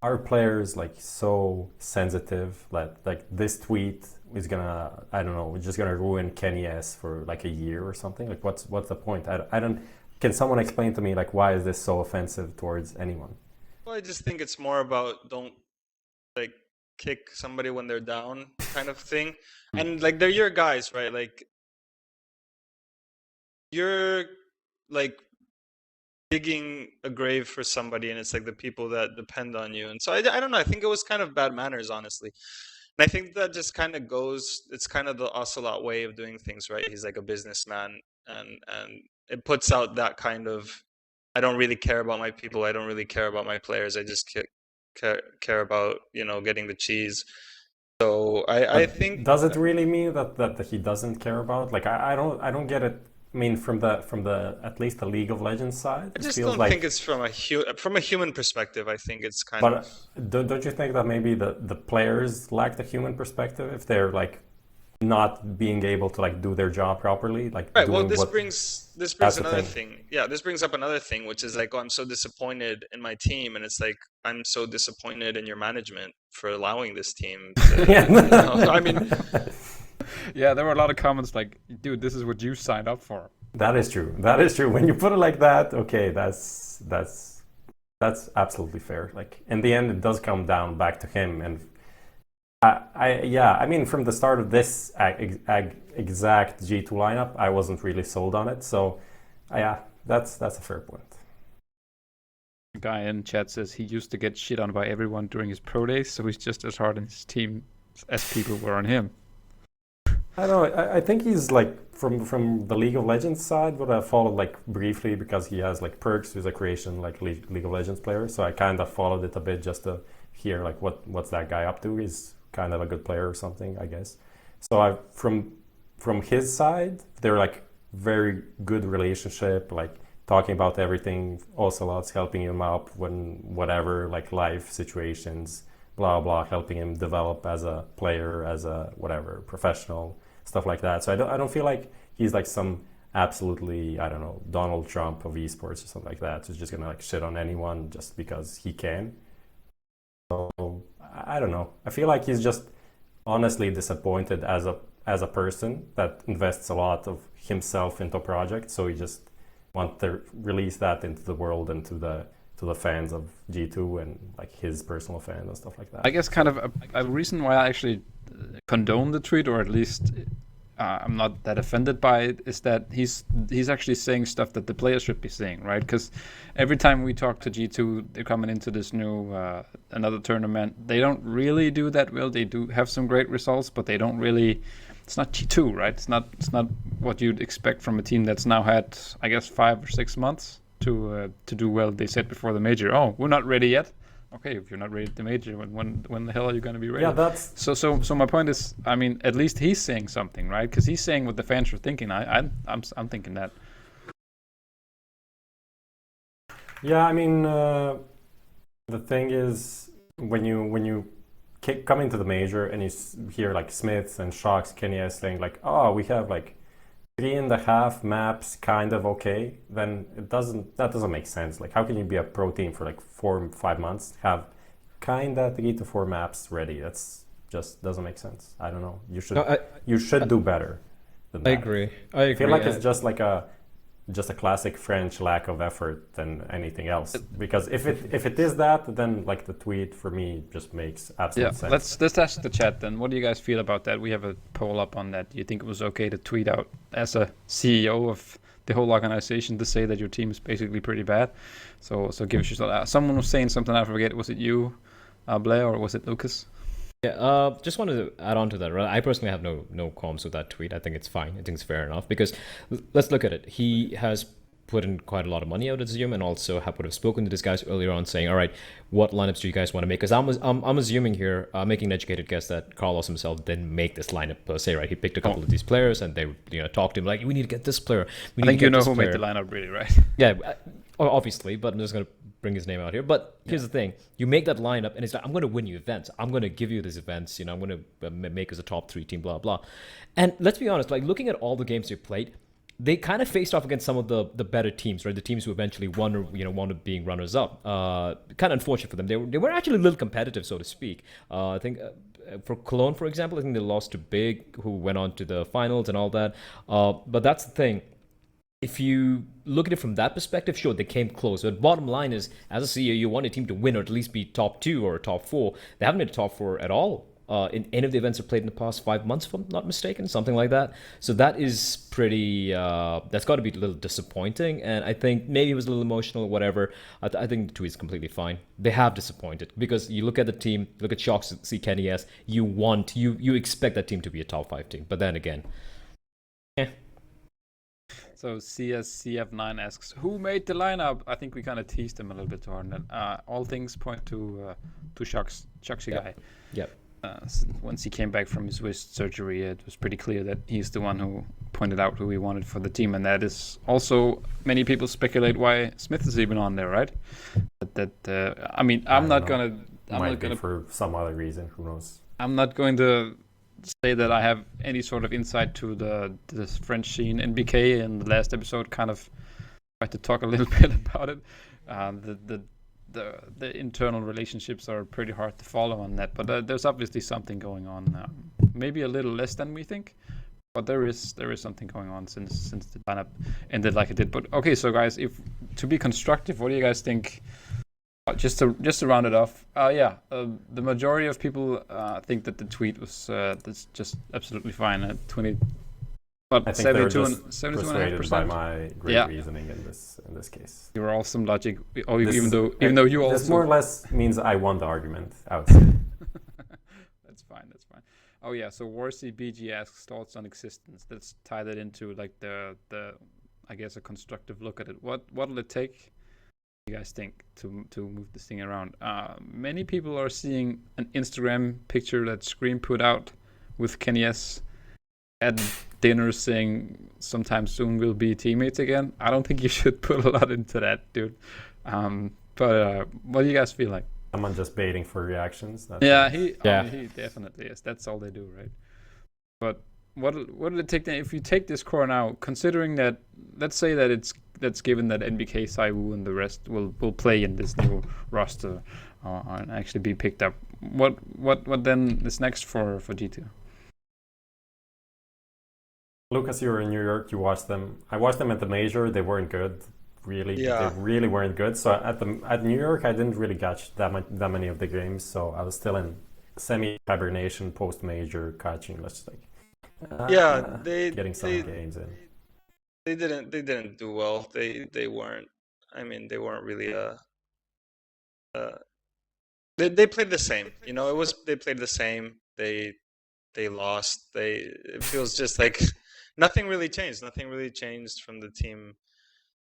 Speaker 5: our players like so sensitive that like this tweet is gonna, I don't know, it's just gonna ruin Kenny S for like a year or something. Like what's the point? I don't. Can someone explain to me like why is this so offensive towards anyone?
Speaker 6: Well, I just think it's more about don't like kick somebody when they're down kind of thing. And like they're your guys, right? Like you're like digging a grave for somebody, and it's like the people that depend on you. And so I don't know, I think it was kind of bad manners, honestly. And I think that just kind of goes, it's kind of the Ocelot way of doing things, right? He's like a businessman, and it puts out that kind of, I don't really care about my people, I don't really care about my players, I just care about, you know, getting the cheese. So I think,
Speaker 5: does it really mean that he doesn't care about? Like I don't get it. I mean, from the at least the League of Legends side,
Speaker 6: I just don't think it's from a human perspective. I think it's kind of.
Speaker 5: But don't you think that maybe the players lack the human perspective if they're like not being able to like do their job properly? Like
Speaker 6: right. Well, this brings another thing. Yeah, this brings up another thing, which is like, oh, I'm so disappointed in my team, and it's like I'm so disappointed in your management for allowing this team. To, you know? I mean.
Speaker 3: Yeah, there were a lot of comments like, dude, this is what you signed up for.
Speaker 5: That is true. That is true. When you put it like that, okay, that's absolutely fair. Like in the end, it does come down back to him. And I mean, from the start of this exact G2 lineup, I wasn't really sold on it. So yeah, that's a fair point.
Speaker 3: A guy in chat says he used to get shit on by everyone during his pro days, so he's just as hard on his team as people were on him.
Speaker 5: I don't know. I think he's like from the League of Legends side, what I followed like briefly because he has like perks. He's a Croatian like League of Legends player, so I kind of followed it a bit just to hear like what's that guy up to. He's kind of a good player or something, I guess. So from his side, they're like very good relationship, like talking about everything. Ocelot's helping him out when whatever like life situations. Blah blah, helping him develop as a player, as a whatever professional, stuff like that. So I don't feel like he's like some absolutely, I don't know, Donald Trump of esports or something like that. So he's just gonna like shit on anyone just because he can. So I don't know. I feel like he's just honestly disappointed as a person that invests a lot of himself into a project. So he just wants to release that into the world and to the fans of G2 and like his personal fans and stuff like that.
Speaker 3: I guess kind of a reason why I actually condone the tweet, or at least I'm not that offended by it is that he's actually saying stuff that the players should be saying, right? Because every time we talk to G2, they're coming into this new another tournament. They don't really do that well. They do have some great results, but they don't really. It's not G2, right? It's not what you'd expect from a team that's now had, I guess, 5 or 6 months to do well. They said before the major, oh, we're not ready yet. Okay, if you're not ready at the major, when the hell are you going to be ready?
Speaker 5: Yeah, that's
Speaker 3: so. My point is, I mean, at least he's saying something, right? Because he's saying what the fans are thinking. I'm thinking that.
Speaker 5: Yeah, I mean, the thing is, when you come into the major and you hear like Smiths and Shocks, Kenya saying like, oh, we have like 3.5 maps kind of okay, then that doesn't make sense. Like, how can you be a pro team for like 4 or 5 months, have kinda 3 to 4 maps ready? That's just doesn't make sense. I don't know. You should do better than that.
Speaker 4: I agree. I
Speaker 5: feel like it's just like a classic French lack of effort than anything else. Because if it is that, then like the tweet for me just makes absolute sense.
Speaker 3: Let's ask the chat then. What do you guys feel about that? We have a poll up on that. Do you think it was okay to tweet out as a CEO of the whole organization to say that your team is basically pretty bad? So give us your thought. Someone was saying something, I forget. Was it you, Bleh, or was it Lucas?
Speaker 4: Yeah, just wanted to add on to that. Right? I personally have no qualms with that tweet. I think it's fine. I think it's fair enough because let's look at it. He has put in quite a lot of money out at Zoom and also would have spoken to these guys earlier on saying, all right, what lineups do you guys want to make? Because I'm assuming here, making an educated guess that Carlos himself didn't make this lineup per se, right? He picked a couple of these players and they talked to him like, we need to get this player.
Speaker 3: I think you know who made the lineup really, right?
Speaker 4: Yeah, obviously, but I'm just going to bring his name out here. But here's the thing. You make that lineup and it's like, I'm going to win you events. I'm going to give you these events. I'm going to make us a top 3 team, blah, blah. And let's be honest, like looking at all the games you played, they kind of faced off against some of the better teams, right? The teams who eventually won or, wound up being runners up. Kind of unfortunate for them. They were actually a little competitive, so to speak. I think for Cologne, for example, I think they lost to Big, who went on to the finals and all that. But that's the thing. If you look at it from that perspective, sure, they came close. But bottom line is, as a CEO, you want a team to win or at least be top 2 or top 4. They haven't been top 4 at all in any of the events they've played in the past 5 months, if I'm not mistaken, something like that. So that is pretty, that's got to be a little disappointing. And I think maybe it was a little emotional or whatever. I think the tweet is completely fine. They have disappointed because you look at the team, look at Shocks, see Kenny S, you expect that team to be a top 5 team. But then again,
Speaker 3: So CSCF9 asks, who made the lineup? I think we kind of teased him a little bit too hard. All things point to Shucksy guy.
Speaker 4: Yep.
Speaker 3: Once he came back from his wrist surgery, it was pretty clear that he's the one who pointed out who he wanted for the team, and that is also many people speculate why Smith is even on there, right? I mean, I'm not gonna
Speaker 5: for some other reason. Who knows?
Speaker 3: I'm not going to say that I have any sort of insight to the French scene. NBK in the last episode kind of tried to talk a little bit about it. The internal relationships are pretty hard to follow on that, but there's obviously something going on. Maybe a little less than we think, but there is something going on since the lineup ended like it did. But okay, so guys, if to be constructive, what do you guys think? Just to round it off, the majority of people think that the tweet was that's just absolutely fine at 20. But
Speaker 5: I think 72 and 72.5% by my great reasoning in this case.
Speaker 3: You were all some logic. Even though you also.
Speaker 5: This more or less means I won the argument, I would say.
Speaker 3: That's fine. Oh yeah, so Warsy BG asks thoughts on existence. Let's tie that into like the I guess a constructive look at it. What'll it take? You guys think to move this thing around? Many people are seeing an Instagram picture that Scream put out with Kenny S at dinner saying sometime soon we'll be teammates again. I don't think you should put a lot into that, dude. But what do you guys feel like?
Speaker 5: Someone just baiting for reactions.
Speaker 3: He definitely is. That's all they do, right? But what will it take then if you take this core now, considering that, let's say that that's given that NBK, Saiwu, and the rest will play in this new roster and actually be picked up. What then is next for G2?
Speaker 5: Lucas, you were in New York. You watched them. I watched them at the major. They weren't good. Really,
Speaker 6: Yeah.
Speaker 5: They really weren't good. So at New York, I didn't really catch that many of the games. So I was still in semi-hibernation post-major catching. Let's like
Speaker 6: Yeah, they
Speaker 5: getting some
Speaker 6: they
Speaker 5: games in.
Speaker 6: they didn't do well. They weren't. I mean, they weren't really uh they played the same. You know, they played the same. They lost. It feels just like nothing really changed. Nothing really changed from the team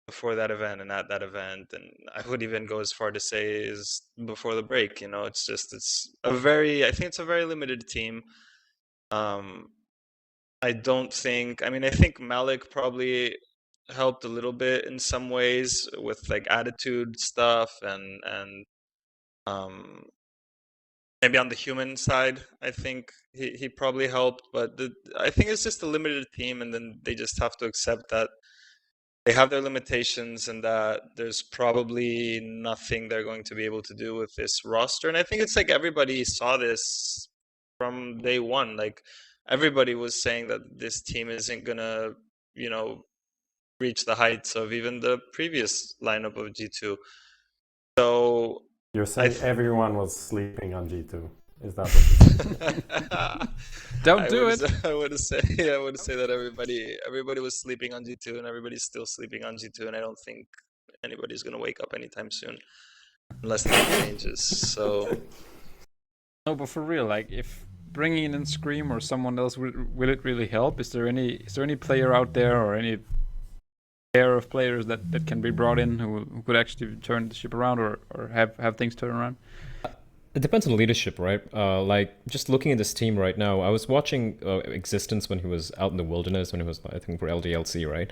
Speaker 6: before that event and at that event, and I would even go as far to say is before the break. You know, I think it's a very limited team. I don't think. I mean, I think Malik probably helped a little bit in some ways with like attitude stuff and um maybe on the human side, I think he probably helped, but I think it's just a limited team, and then they just have to accept that they have their limitations and that there's probably nothing they're going to be able to do with this roster. And I think it's like everybody saw this from day one. Like everybody was saying that this team isn't gonna, you know, reach the heights of even the previous lineup of G2. So
Speaker 5: You're
Speaker 6: I
Speaker 5: saying everyone was sleeping on G2. Is that what you're saying?
Speaker 3: Don't do it.
Speaker 6: I would say that everybody was sleeping on G2 and everybody's still sleeping on G2, and I don't think anybody's gonna wake up anytime soon unless that changes. So
Speaker 3: No, but for real, like if bringing in Scream or someone else will it really help? Is there any player out there or any pair of players that can be brought in who could actually turn the ship around or have things turn around?
Speaker 4: It depends on leadership, right? Like, just looking at this team right now, I was watching Existence when he was out in the wilderness, when he was, I think, for LDLC, right?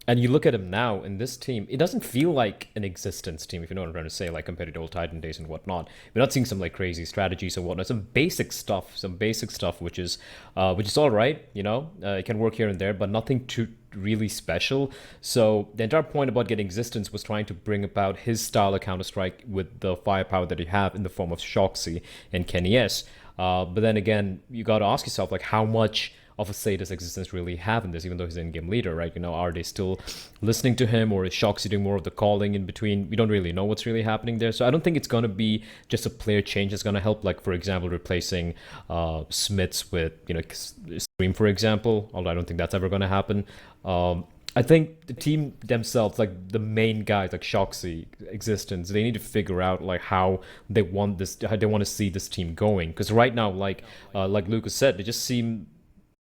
Speaker 4: And you look at him now in this team, it doesn't feel like an Existence team, if you know what I'm trying to say, like compared to old Titan days and whatnot. We're not seeing some like crazy strategies or whatnot. Some basic stuff, which is all right, you know. It can work here and there, but nothing too really special. So the entire point about getting Existence was trying to bring about his style of Counter-Strike with the firepower that you have in the form of Shoxy and Kenny S. But then again, you got to ask yourself, like, how much of a say does Existence really have in this, even though he's an in-game leader, right? You know, are they still listening to him, or is Shoxy doing more of the calling in between? We don't really know what's really happening there. So I don't think it's going to be just a player change that's going to help, like, for example, replacing Smits with, you know, Scream, for example, although I don't think that's ever going to happen. I think the team themselves, like the main guys, like Shoxy, Existence, they need to figure out like how they want to see this team going. Because right now, like Lucas said, they just seem,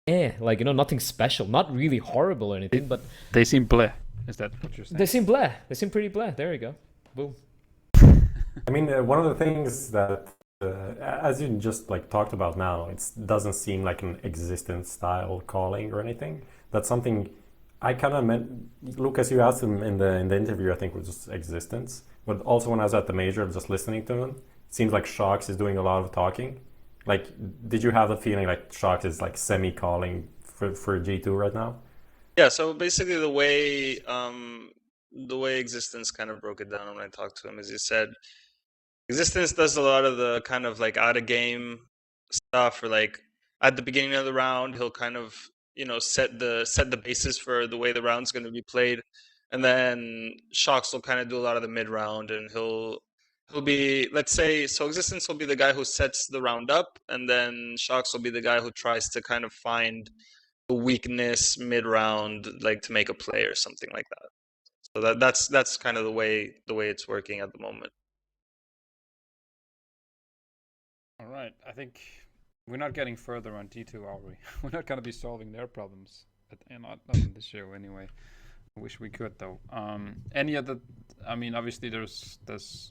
Speaker 4: like, you know, nothing special, not really horrible or anything, but
Speaker 3: They seem bleh. Is that what you're saying?
Speaker 4: they seem bleh. They seem pretty bleh. There you go. Boom.
Speaker 5: I mean, one of the things that, as you just like talked about now, it doesn't seem like an Existence style calling or anything. That's something I kind of meant. Lucas, you asked him in the interview, I think, was just Existence. But also when I was at the major, just listening to him, it seems like Shox is doing a lot of talking. Like, did you have the feeling like Shox is like semi-calling for G2 right now?
Speaker 6: yeah, so basically the way Existence kind of broke it down when I talked to him is he said Existence does a lot of the kind of like out of game stuff, or like at the beginning of the round he'll kind of, you know, set the basis for the way the round's going to be played, and then Shox will kind of do a lot of the mid round, and he'll be, let's say, so Existence will be the guy who sets the round up, and then Shox will be the guy who tries to kind of find the weakness mid round, like to make a play or something like that. So that's kind of the way it's working at the moment.
Speaker 3: All right, I think we're not getting further on G2, are we? We're not going to be solving their problems, and not on this show anyway. I wish we could, though. Any other? I mean, obviously there's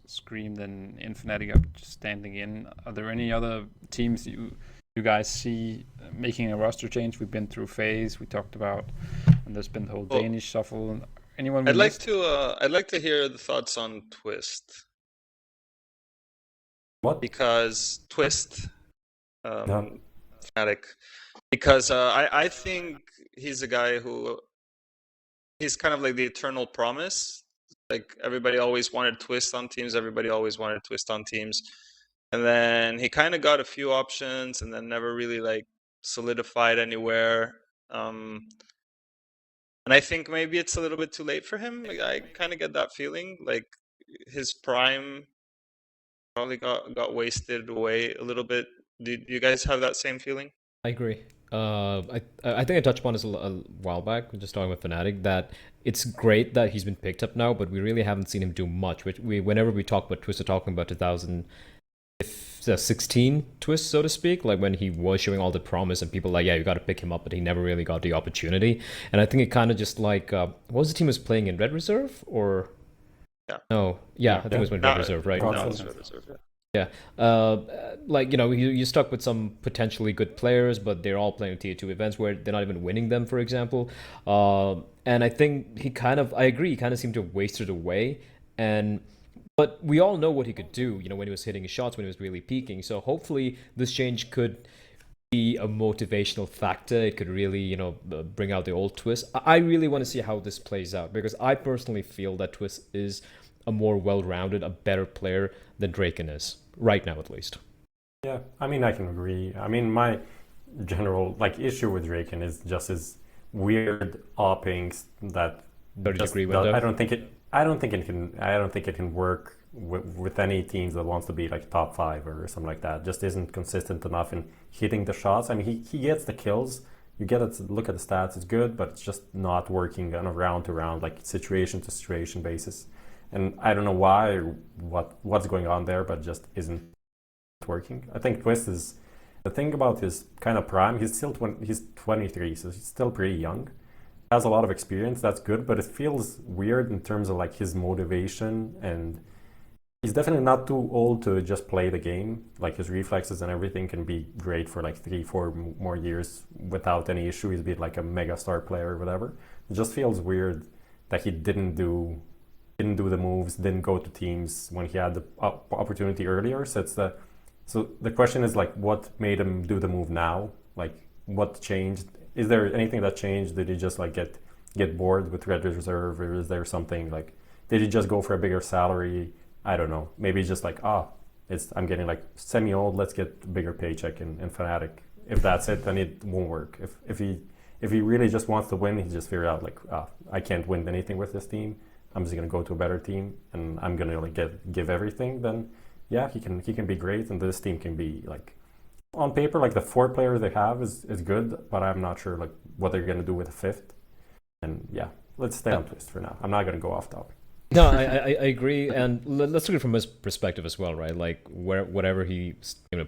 Speaker 3: Scream and Fnatic are just standing in. Are there any other teams you guys see making a roster change? We've been through FaZe, we talked about, and there's been the whole Danish shuffle. Anyone?
Speaker 6: I'd like to hear the thoughts on Twist.
Speaker 5: What?
Speaker 6: Because Twist,
Speaker 5: No.
Speaker 6: Fnatic, because I think he's a guy who, he's kind of like the eternal promise. Like everybody always wanted Twist on teams, and then he kind of got a few options and then never really like solidified anywhere. And I think maybe it's a little bit too late for him. Like, I kind of get that feeling. Like his prime probably got wasted away a little bit. Do you guys have that same feeling?
Speaker 4: I agree. I think I touched upon this a while back, just talking about Fnatic, that it's great that he's been picked up now, but we really haven't seen him do much. Whenever we talk about Twister, talking about 2016 Twist, so to speak, like when he was showing all the promise and people like, yeah, you got to pick him up, but he never really got the opportunity. And I think it kind of just like, what was the team was playing in Red Reserve or?
Speaker 6: Yeah.
Speaker 4: No, yeah, I think it was when Red Reserve, right?
Speaker 6: No,
Speaker 5: Got
Speaker 6: it's
Speaker 5: some.
Speaker 6: Red Reserve, yeah.
Speaker 4: Yeah, like you're stuck with some potentially good players, but they're all playing tier two events where they're not even winning them, for example. And I think I agree, he kind of seemed to have wasted away. But we all know what he could do, when he was hitting his shots, when he was really peaking. So hopefully this change could be a motivational factor. It could really, bring out the old Twist. I really want to see how this plays out because I personally feel that Twist is a more well-rounded, a better player than Draken is right now, at least.
Speaker 5: Yeah, I mean, I can agree. I mean, my general issue with Draken is just his weird oppings that
Speaker 4: 30-degree window.
Speaker 5: I don't think it can work with any teams that wants to be like top 5 or something like that. Just isn't consistent enough in hitting the shots. I mean, he gets the kills. You get to look at the stats. It's good, but it's just not working on a round to round, like situation to situation basis. And I don't know why or what's going on there, but it just isn't working. I think Twist is the thing about his kind of prime. He's 23, so he's still pretty young. Has a lot of experience. That's good, but it feels weird in terms of like his motivation, and he's definitely not too old to just play the game. Like his reflexes and everything can be great for like 3-4 more years without any issue. He's been like a mega star player or whatever. It just feels weird that he didn't do the moves, didn't go to teams when he had the opportunity earlier. So the question is like, what made him do the move now? Like, what changed? Is there anything that changed? Did he just like get bored with Red Reserve, or is there something like? Did he just go for a bigger salary? I don't know. Maybe just like I'm getting like semi-old. Let's get a bigger paycheck in Fnatic. If that's it, then it won't work. If he really just wants to win, he just figure out like, I can't win anything with this team. I'm just gonna go to a better team and I'm gonna like give everything. Then yeah, he can be great, and this team can be like on paper like the 4 players they have is good, but I'm not sure like what they're gonna do with the 5th. And yeah, let's stay on Twist for now. I'm not gonna go off topic.
Speaker 4: No, I agree, and let's look at it from his perspective as well, right? Like whatever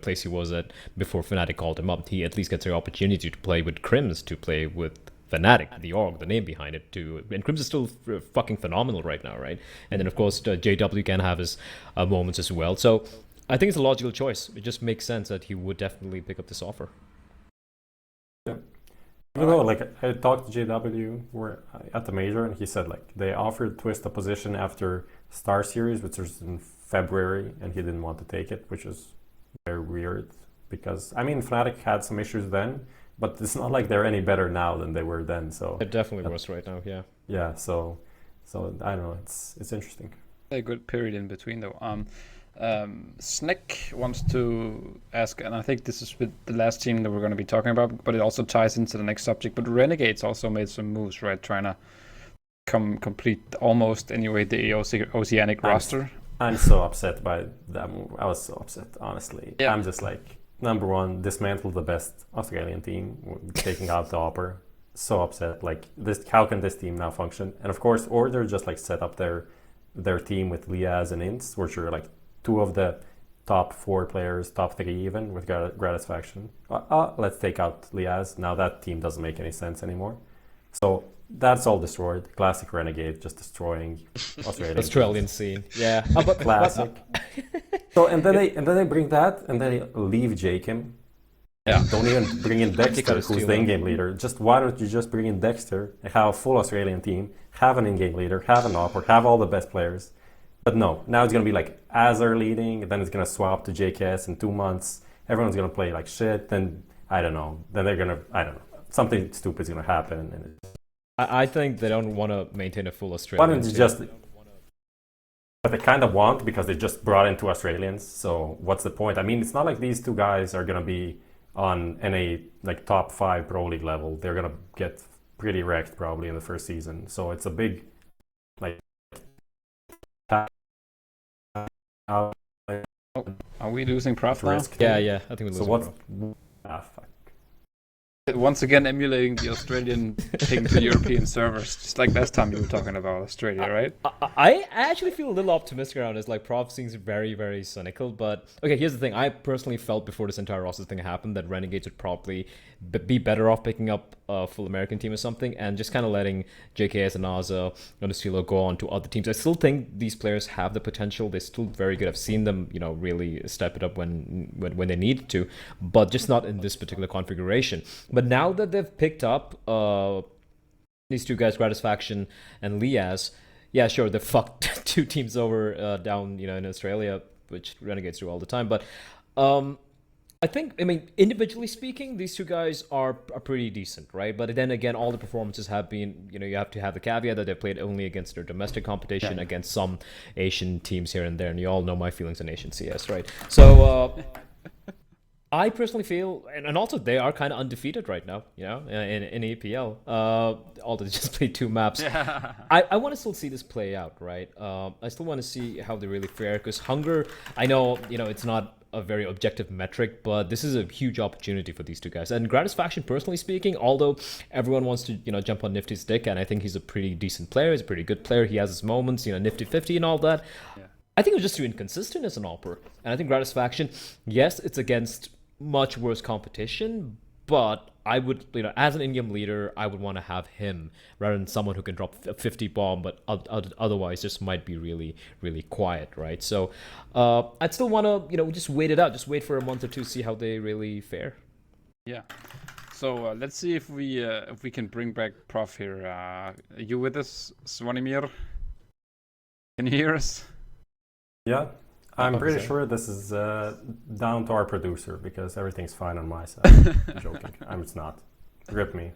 Speaker 4: place he was at before Fnatic called him up, he at least gets the opportunity to play with Crims, to play with Fnatic, the org, the name behind it, too. And Crims is still fucking phenomenal right now, right? And then of course JW can have his moments as well. So I think it's a logical choice. It just makes sense that he would definitely pick up this offer.
Speaker 5: Yeah. Even though, like, I talked to JW at the major, and he said like they offered Twist a position after Starseries, which was in February, and he didn't want to take it, which is very weird because I mean Fnatic had some issues then, but it's not like they're any better now than they were then. So
Speaker 4: it definitely was right now, yeah.
Speaker 5: Yeah, so I don't know. It's interesting.
Speaker 3: A good period in between though. Snick wants to ask, and I think this is with the last team that we're going to be talking about, but it also ties into the next subject. But Renegades also made some moves, right? Trying to complete almost anyway the Oceanic roster.
Speaker 5: I'm so upset by that move. I was so upset, honestly.
Speaker 3: Yeah.
Speaker 5: I'm just like, number one, dismantle the best Australian team, taking out the Opper. So upset. Like this, how can this team now function? And of course, Order just like set up their team with Liaz and Ints, which are like 2 of the top 4 players, top 3 even, with Gratisfaction. Let's take out Liaz. Now that team doesn't make any sense anymore. So that's all destroyed. Classic Renegade, just destroying
Speaker 4: Australian scene. Yeah.
Speaker 5: But classic. So and then they bring that, and then they leave Jakim.
Speaker 3: Yeah.
Speaker 5: Don't even bring in Dexter, who's the in-game leader. Just why don't you just bring in Dexter and have a full Australian team, have an in-game leader, have an opera, have all the best players. But no, now it's gonna be like Azar leading, and then it's gonna swap to JKS in 2 months. Everyone's gonna play like shit. Then I don't know. Then they're gonna something stupid's gonna happen. And
Speaker 4: I think they don't want to maintain a full Australian.
Speaker 5: why don't you just? But they kind of want, because they just brought in 2 Australians. So what's the point? I mean, it's not like these 2 guys are gonna be on any like top 5 pro league level. They're gonna get pretty wrecked probably in the first season. So it's a big like.
Speaker 3: Are we losing Prof now?
Speaker 5: Risk.
Speaker 4: Yeah, I think we're losing.
Speaker 5: So what?
Speaker 4: Bro.
Speaker 5: Fuck.
Speaker 3: Once again, emulating the Australian ping to European servers, just like last time you were talking about Australia, right?
Speaker 4: I actually feel a little optimistic around this. Like, Prof seems very, very cynical. But okay, here's the thing. I personally felt before this entire roster thing happened that Renegades would probably be better off picking up a full American team or something and just kind of letting JKS and Naza and Estilo go on to other teams. I still think these players have the potential. They're still very good. I've seen them, really step it up when they need to, but just not in this particular configuration. But now that they've picked up these two guys, Gratisfaction and Liaz, yeah, sure, they fucked two teams over down, in Australia, which Renegades do all the time. But I mean, individually speaking, these two guys are pretty decent, right? But then again, all the performances have been, you have to have the caveat that they played only against their domestic competition, against some Asian teams here and there, and you all know my feelings on Asian CS, right? So I personally feel, and also they are kind of undefeated right now, in EPL. Although they just played 2 maps. Yeah. I want to still see this play out, right? I still want to see how they really fare, because Hunger, I know, it's not a very objective metric, but this is a huge opportunity for these two guys. And Gratisfaction, personally speaking, although everyone wants to, jump on Nifty's dick, and I think he's a pretty decent player, he's a pretty good player, he has his moments, Nifty 50 and all that. Yeah. I think it was just too inconsistent as an AWPer. And I think Gratisfaction, yes, it's against much worse competition, but I would, as an in-game leader, I would want to have him rather than someone who can drop a 50 bomb, but otherwise just might be really, really quiet, right? So I'd still want to, just wait it out, just wait for a month or two, see how they really fare.
Speaker 3: Yeah. So let's see if we can bring back Prof here. Are you with us, Zvonimir? Can you hear us?
Speaker 5: Yeah. I'm pretty sure this is down to our producer, because everything's fine on my side. I'm joking. It's not. Rip me.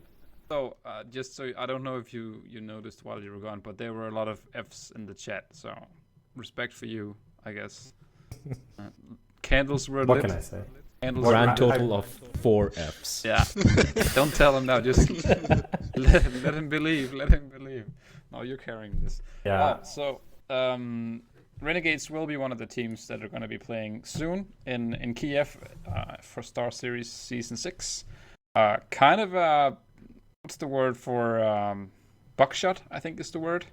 Speaker 3: So, just so I don't know if you noticed while you were gone, but there were a lot of Fs in the chat. So, respect for you, I guess. Candles were lit.
Speaker 5: What can I say?
Speaker 3: Candles
Speaker 4: Grand total of 4 Fs.
Speaker 3: Yeah. Don't tell him now. Just let him believe. Let him believe. No, you're carrying this.
Speaker 5: Yeah.
Speaker 3: So, Renegades will be one of the teams that are going to be playing soon in Kiev for Starseries Season 6. Kind of what's the word for buckshot, I think is the word.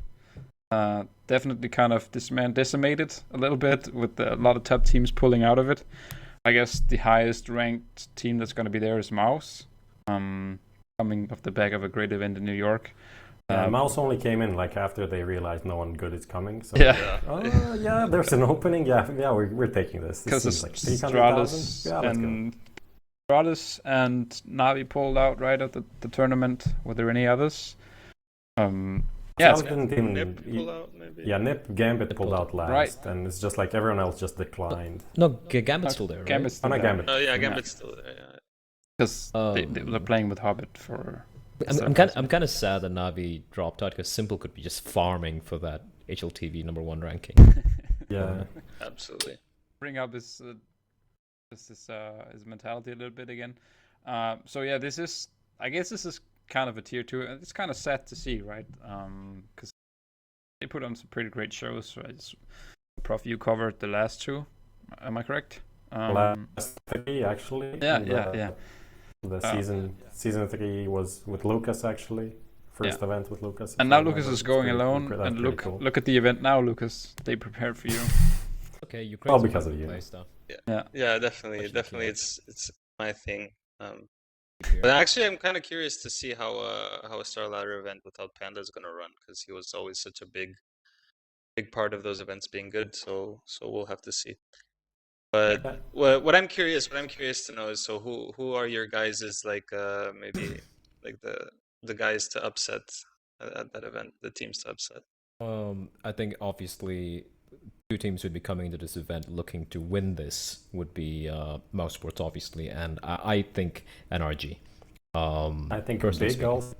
Speaker 3: Definitely kind of decimated a little bit, with a lot of top teams pulling out of it. I guess the highest ranked team that's going to be there is Mouse, coming off the back of a great event in New York.
Speaker 5: Mouse only came in after they realized no one good is coming. So
Speaker 3: yeah.
Speaker 5: There's an opening. Yeah, we're taking this.
Speaker 3: Because
Speaker 5: Astralis
Speaker 3: and Navi pulled out right at the tournament. Were there any others?
Speaker 5: Nip
Speaker 6: pulled out, maybe.
Speaker 5: Yeah, Nip Gambit pulled out last,
Speaker 3: right.
Speaker 5: And it's just like everyone else just declined.
Speaker 4: No, Gambit's still there, right?
Speaker 3: Gambit's still there.
Speaker 5: Gambit.
Speaker 6: Oh yeah, Gambit's still there. Yeah.
Speaker 3: Because they're playing with Hobbit for.
Speaker 4: I'm kind of sad that Navi dropped out, because Simple could be just farming for that HLTV #1 ranking.
Speaker 5: Yeah,
Speaker 6: absolutely.
Speaker 3: Bring up his mentality a little bit again. So yeah, I guess this is kind of a tier 2. It's kind of sad to see, right? Because they put on some pretty great shows. Right? Prof, you covered the last 2. Am I correct?
Speaker 5: Last 3 actually.
Speaker 3: Yeah.
Speaker 5: The season 3 was with Lucas, actually. First event with Lucas.
Speaker 3: And now Lucas is going alone. And look at the event now, Lucas. They prepared for you.
Speaker 4: Okay, you
Speaker 5: all because of you.
Speaker 6: Yeah, definitely. It's my thing. But actually, I'm kind of curious to see how a Star Ladder event without Panda is going to run, because he was always such a big part of those events being good. So we'll have to see. But what I'm curious to know is, so who are your guys' maybe the guys to upset at that event, the teams to upset?
Speaker 4: I think obviously 2 teams would be coming into this event looking to win this would be Mouse Sports, obviously, and I think NRG.
Speaker 5: I think Big also.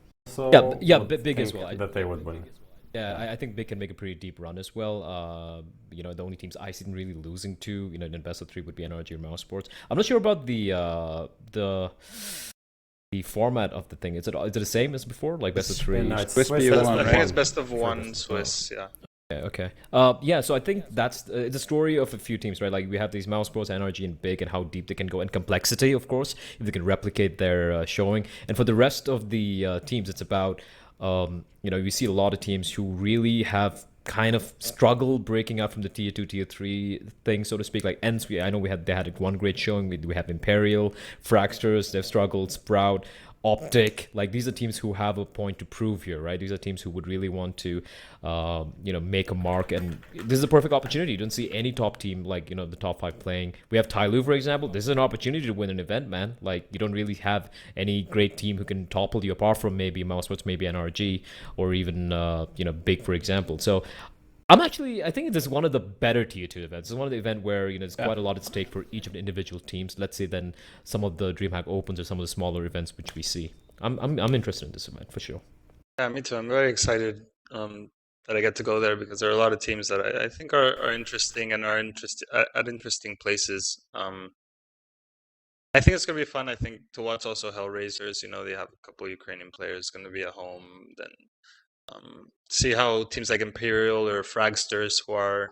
Speaker 4: Big as well.
Speaker 5: That they would win.
Speaker 4: Yeah, I think Big can make a pretty deep run as well. The only teams I see them really losing to, in best of 3 would be NRG or Mouse Sports. I'm not sure about the format of the thing. Is it the same as before, like best of 3?
Speaker 5: No,
Speaker 6: I think it's best of 1 Swiss. Yeah.
Speaker 4: Yeah, okay. Yeah, so I think that's it's a story of a few teams, right? Like we have these Mouse Bros, NRG, and Big, and how deep they can go, and complexity, of course, if they can replicate their showing. And for the rest of the teams, it's about, you see a lot of teams who really have kind of struggled breaking out from the tier 2, tier 3 thing, so to speak. Like Ents, I know they had one great showing. We have Imperial, Fragsters, they've struggled, Sprout, Optic. Like these are teams who have a point to prove here, right? These are teams who would really want to make a mark, and this is a perfect opportunity. You don't see any top team like the top 5 playing. We have Tyloo, for example. This is an opportunity to win an event, man. Like you don't really have any great team who can topple you, apart from maybe Mousesports, maybe NRG, or even Big, for example. So I think this is one of the better tier 2 events. It's one of the event where there's quite a lot at stake for each of the individual teams, let's say, than some of the DreamHack Opens or some of the smaller events which we see. I'm interested in this event for sure.
Speaker 6: Yeah, me too. I'm very excited that I get to go there, because there are a lot of teams that I think are interesting and are at interesting places. I think it's gonna be fun. I think to watch also Hellraisers. They have a couple Ukrainian players going to be at home. Then see how teams like Imperial or Fragsters, who are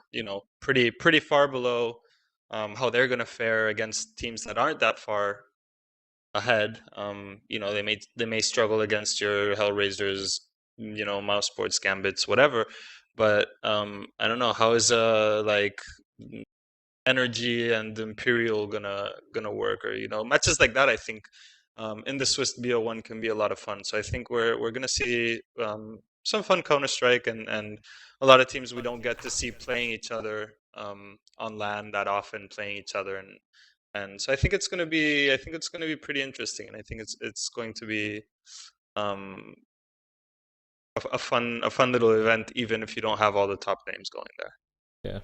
Speaker 6: pretty far below, how they're going to fare against teams that aren't that far ahead. They may struggle against your Hellraisers, Mouse Sports, Gambits, whatever. But I don't know, how is like Energy and Imperial gonna work, or matches like that. I think in the Swiss BO1 can be a lot of fun. So I think we're gonna see some fun Counter-Strike, and a lot of teams we don't get to see playing each other on LAN that often, playing each other, and so I think it's gonna be pretty interesting, and I think it's going to be a fun little event, even if you don't have all the top names going there.
Speaker 4: Yeah.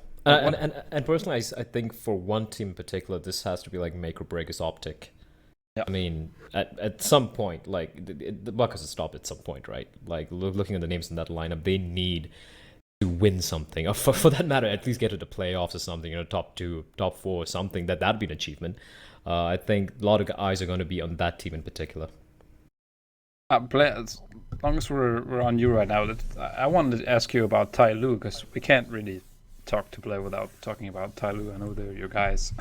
Speaker 4: And personally, I think for one team in particular, this has to be like make or break is Optic. Yeah. I mean, at some point, like the buck has to stop at some point, right? Like looking at the names in that lineup, they need to win something, or for that matter, at least get to the playoffs or something, top 2, top 4 or something. That'd be an achievement. I think a lot of eyes are going to be on that team in particular.
Speaker 3: Bleh, as long as we're on you right now, I wanted to ask you about Tyloo, because we can't really talk to Bleh without talking about Tyloo. I know they're your guys.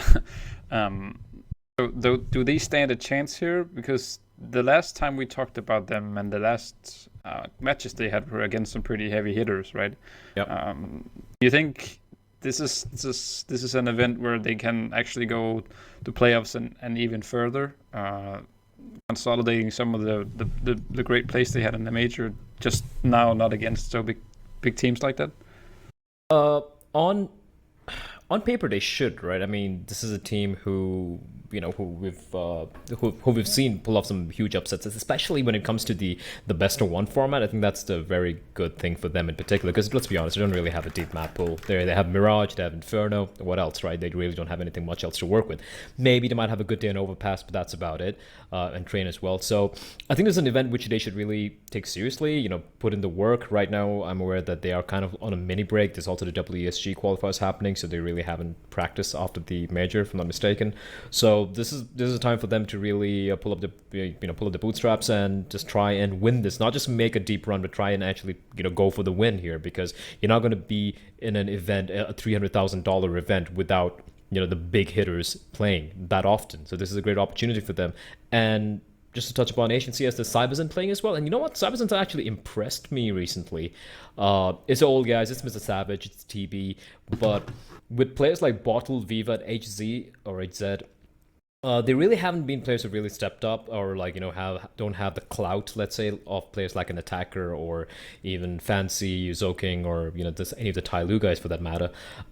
Speaker 3: So do they stand a chance here? Because the last time we talked about them, and the last matches they had were against some pretty heavy hitters, right?
Speaker 4: Yep.
Speaker 3: Do you think this is an event where they can actually go to playoffs and even further, consolidating some of the great plays they had in the major, just now not against so big teams like that?
Speaker 4: On paper, they should, right? I mean, this is a team who we've seen pull off some huge upsets, especially when it comes to the best of 1 format. I think that's the very good thing for them in particular, because let's be honest, they don't really have a deep map pool. They have Mirage, they have Inferno, what else, right? They really don't have anything much else to work with. Maybe they might have a good day in Overpass, but that's about it, and Train as well. So I think this is an event which they should really take seriously, put in the work. Right now, I'm aware that they are kind of on a mini break. There's also the WESG qualifiers happening, so they really haven't practiced after the major, if I'm not mistaken. So this is a time for them to really pull up the bootstraps and just try and win this. Not just make a deep run, but try and actually go for the win here, because you're not going to be in an event, a $300,000 event, without the big hitters playing that often. So this is a great opportunity for them. And just to touch upon HNCS, the Cyberzin playing as well. And you know what? Cyberzin's actually impressed me recently. It's old guys, it's Mr. Savage, it's TB, but with players like Bottle, Viva, and HZ or HZ, they really haven't been players who really stepped up, or don't have the clout, let's say, of players like an Attacker or even Fancy, Zoking, or any of the Tyloo guys for that matter.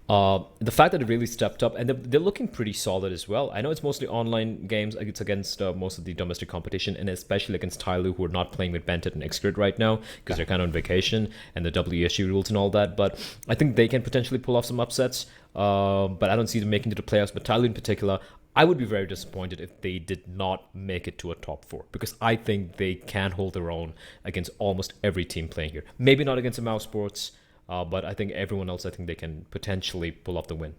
Speaker 4: The fact that they really stepped up, and they're looking pretty solid as well. I know it's mostly online games. It's against most of the domestic competition, and especially against Tyloo, who are not playing with Bentet and Xgrid right now because they're kind of on vacation and the WSG rules and all that. But I think they can potentially pull off some upsets. But I don't see them making it to the playoffs. But Tyloo in particular, I would be very disappointed if they did not make it to a top 4, because I think they can hold their own against almost every team playing here. Maybe not against the Mouse Sports, but I think everyone else, I think they can potentially pull off the win.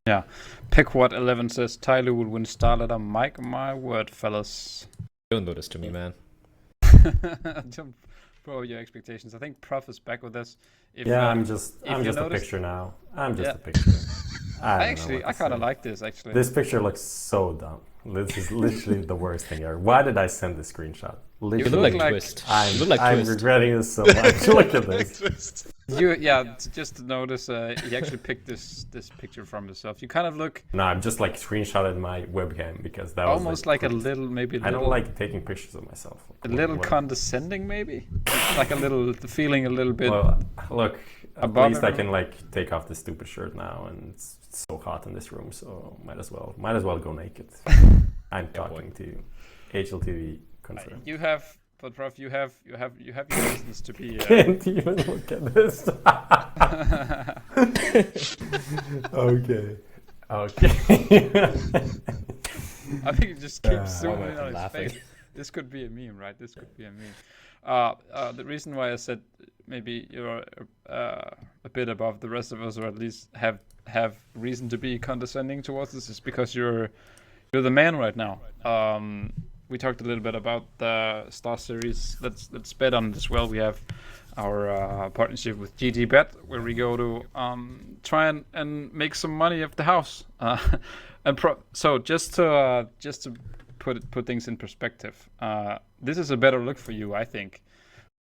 Speaker 3: Yeah. Pickwat11 says Tyloo will win Starletter. My word, fellas.
Speaker 4: Don't do this to me, man.
Speaker 3: Don't blow your expectations. I think Prof is back with us.
Speaker 5: Yeah, I'm just
Speaker 3: you
Speaker 5: a
Speaker 3: noticed-
Speaker 5: picture now. I'm just
Speaker 3: Yeah.
Speaker 5: a picture. I don't know what
Speaker 3: I
Speaker 5: to
Speaker 3: kind of
Speaker 5: say.
Speaker 3: like this actually.
Speaker 5: This picture looks so dumb. This is literally the worst thing ever. Why did I send this screenshot?
Speaker 4: You
Speaker 5: Literally,
Speaker 4: look like
Speaker 3: like-
Speaker 4: Twist. You look like
Speaker 5: I'm
Speaker 4: Twist.
Speaker 5: regretting this so much. Look at this.
Speaker 3: Just to notice, he actually picked this picture from himself. You kind of look
Speaker 5: No, I'm just like screenshotted my webcam because that was
Speaker 3: almost like a
Speaker 5: crazy.
Speaker 3: little, maybe a
Speaker 5: I don't
Speaker 3: little,
Speaker 5: like taking pictures of myself.
Speaker 3: a little
Speaker 5: What-
Speaker 3: condescending, maybe, like a little feeling a little bit.
Speaker 5: Well, look, at
Speaker 3: above
Speaker 5: least I
Speaker 3: everyone.
Speaker 5: can like take off this stupid shirt now, and it's so hot in this room, so might as well go naked. I'm talking to you. HLTV Confirmed.
Speaker 3: You have, but Prof, you have your reasons to be.
Speaker 5: Can't even look at this. Okay.
Speaker 3: I think you just keep
Speaker 5: why
Speaker 3: zooming
Speaker 4: am I
Speaker 3: in on his
Speaker 4: laughing?
Speaker 3: face. This could be a meme, right? This could be a meme. The reason why I said maybe you're a bit above the rest of us, or at least have reason to be condescending towards this, is because you're the man right now. We talked a little bit about the Starseries. Let's bet on it as well. We have our partnership with GG.Bet, where we go to try and make some money of the house. So just to put things in perspective, this is a better look for you, I think.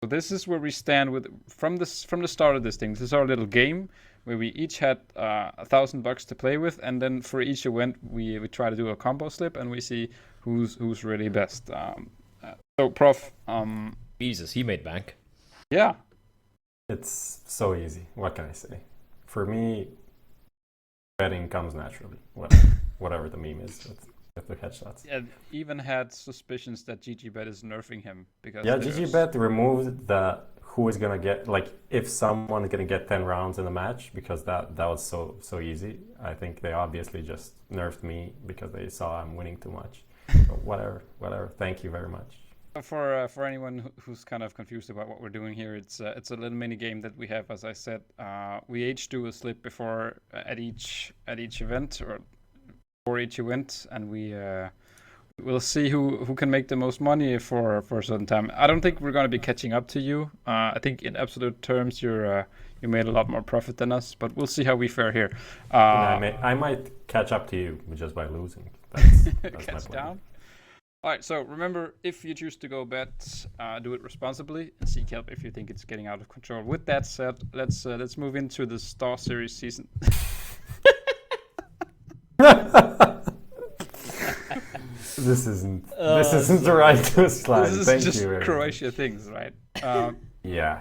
Speaker 3: So this is where we stand with from the start of this thing. This is our little game where we each had $1,000 to play with, and then for each event we try to do a combo slip, and we see who's really best. So Prof,
Speaker 4: Jesus, he made bank.
Speaker 3: yeah,
Speaker 5: It's so easy. What can I say? For me, betting comes naturally. Whatever the meme is with the headshots.
Speaker 3: yeah, even had suspicions that GG.Bet is nerfing him because
Speaker 5: Yeah,
Speaker 3: there's-
Speaker 5: GG.Bet removed the who is gonna get, like, if someone is gonna get 10 rounds in the match, because that was so easy. I think they obviously just nerfed me because they saw I'm winning too much. So whatever. Thank you very much.
Speaker 3: For anyone who's kind of confused about what we're doing here, it's a little mini game that we have. As I said, we each do a slip before at each event, or for each event, and we'll see who can make the most money for a certain time. I don't think we're going to be catching up to you. I think in absolute terms you made a lot more profit than us, but we'll see how we fare here.
Speaker 5: I might catch up to you just by losing. That's my
Speaker 3: Catch
Speaker 5: plan.
Speaker 3: down. All right, so remember, if you choose to go bet, do it responsibly and seek help if you think it's getting out of control. With that said, let's move into the Starseries season.
Speaker 5: This isn't the right slide.
Speaker 3: This is
Speaker 5: Thank
Speaker 3: just
Speaker 5: you. very much.
Speaker 3: Croatia things, right?
Speaker 5: Yeah.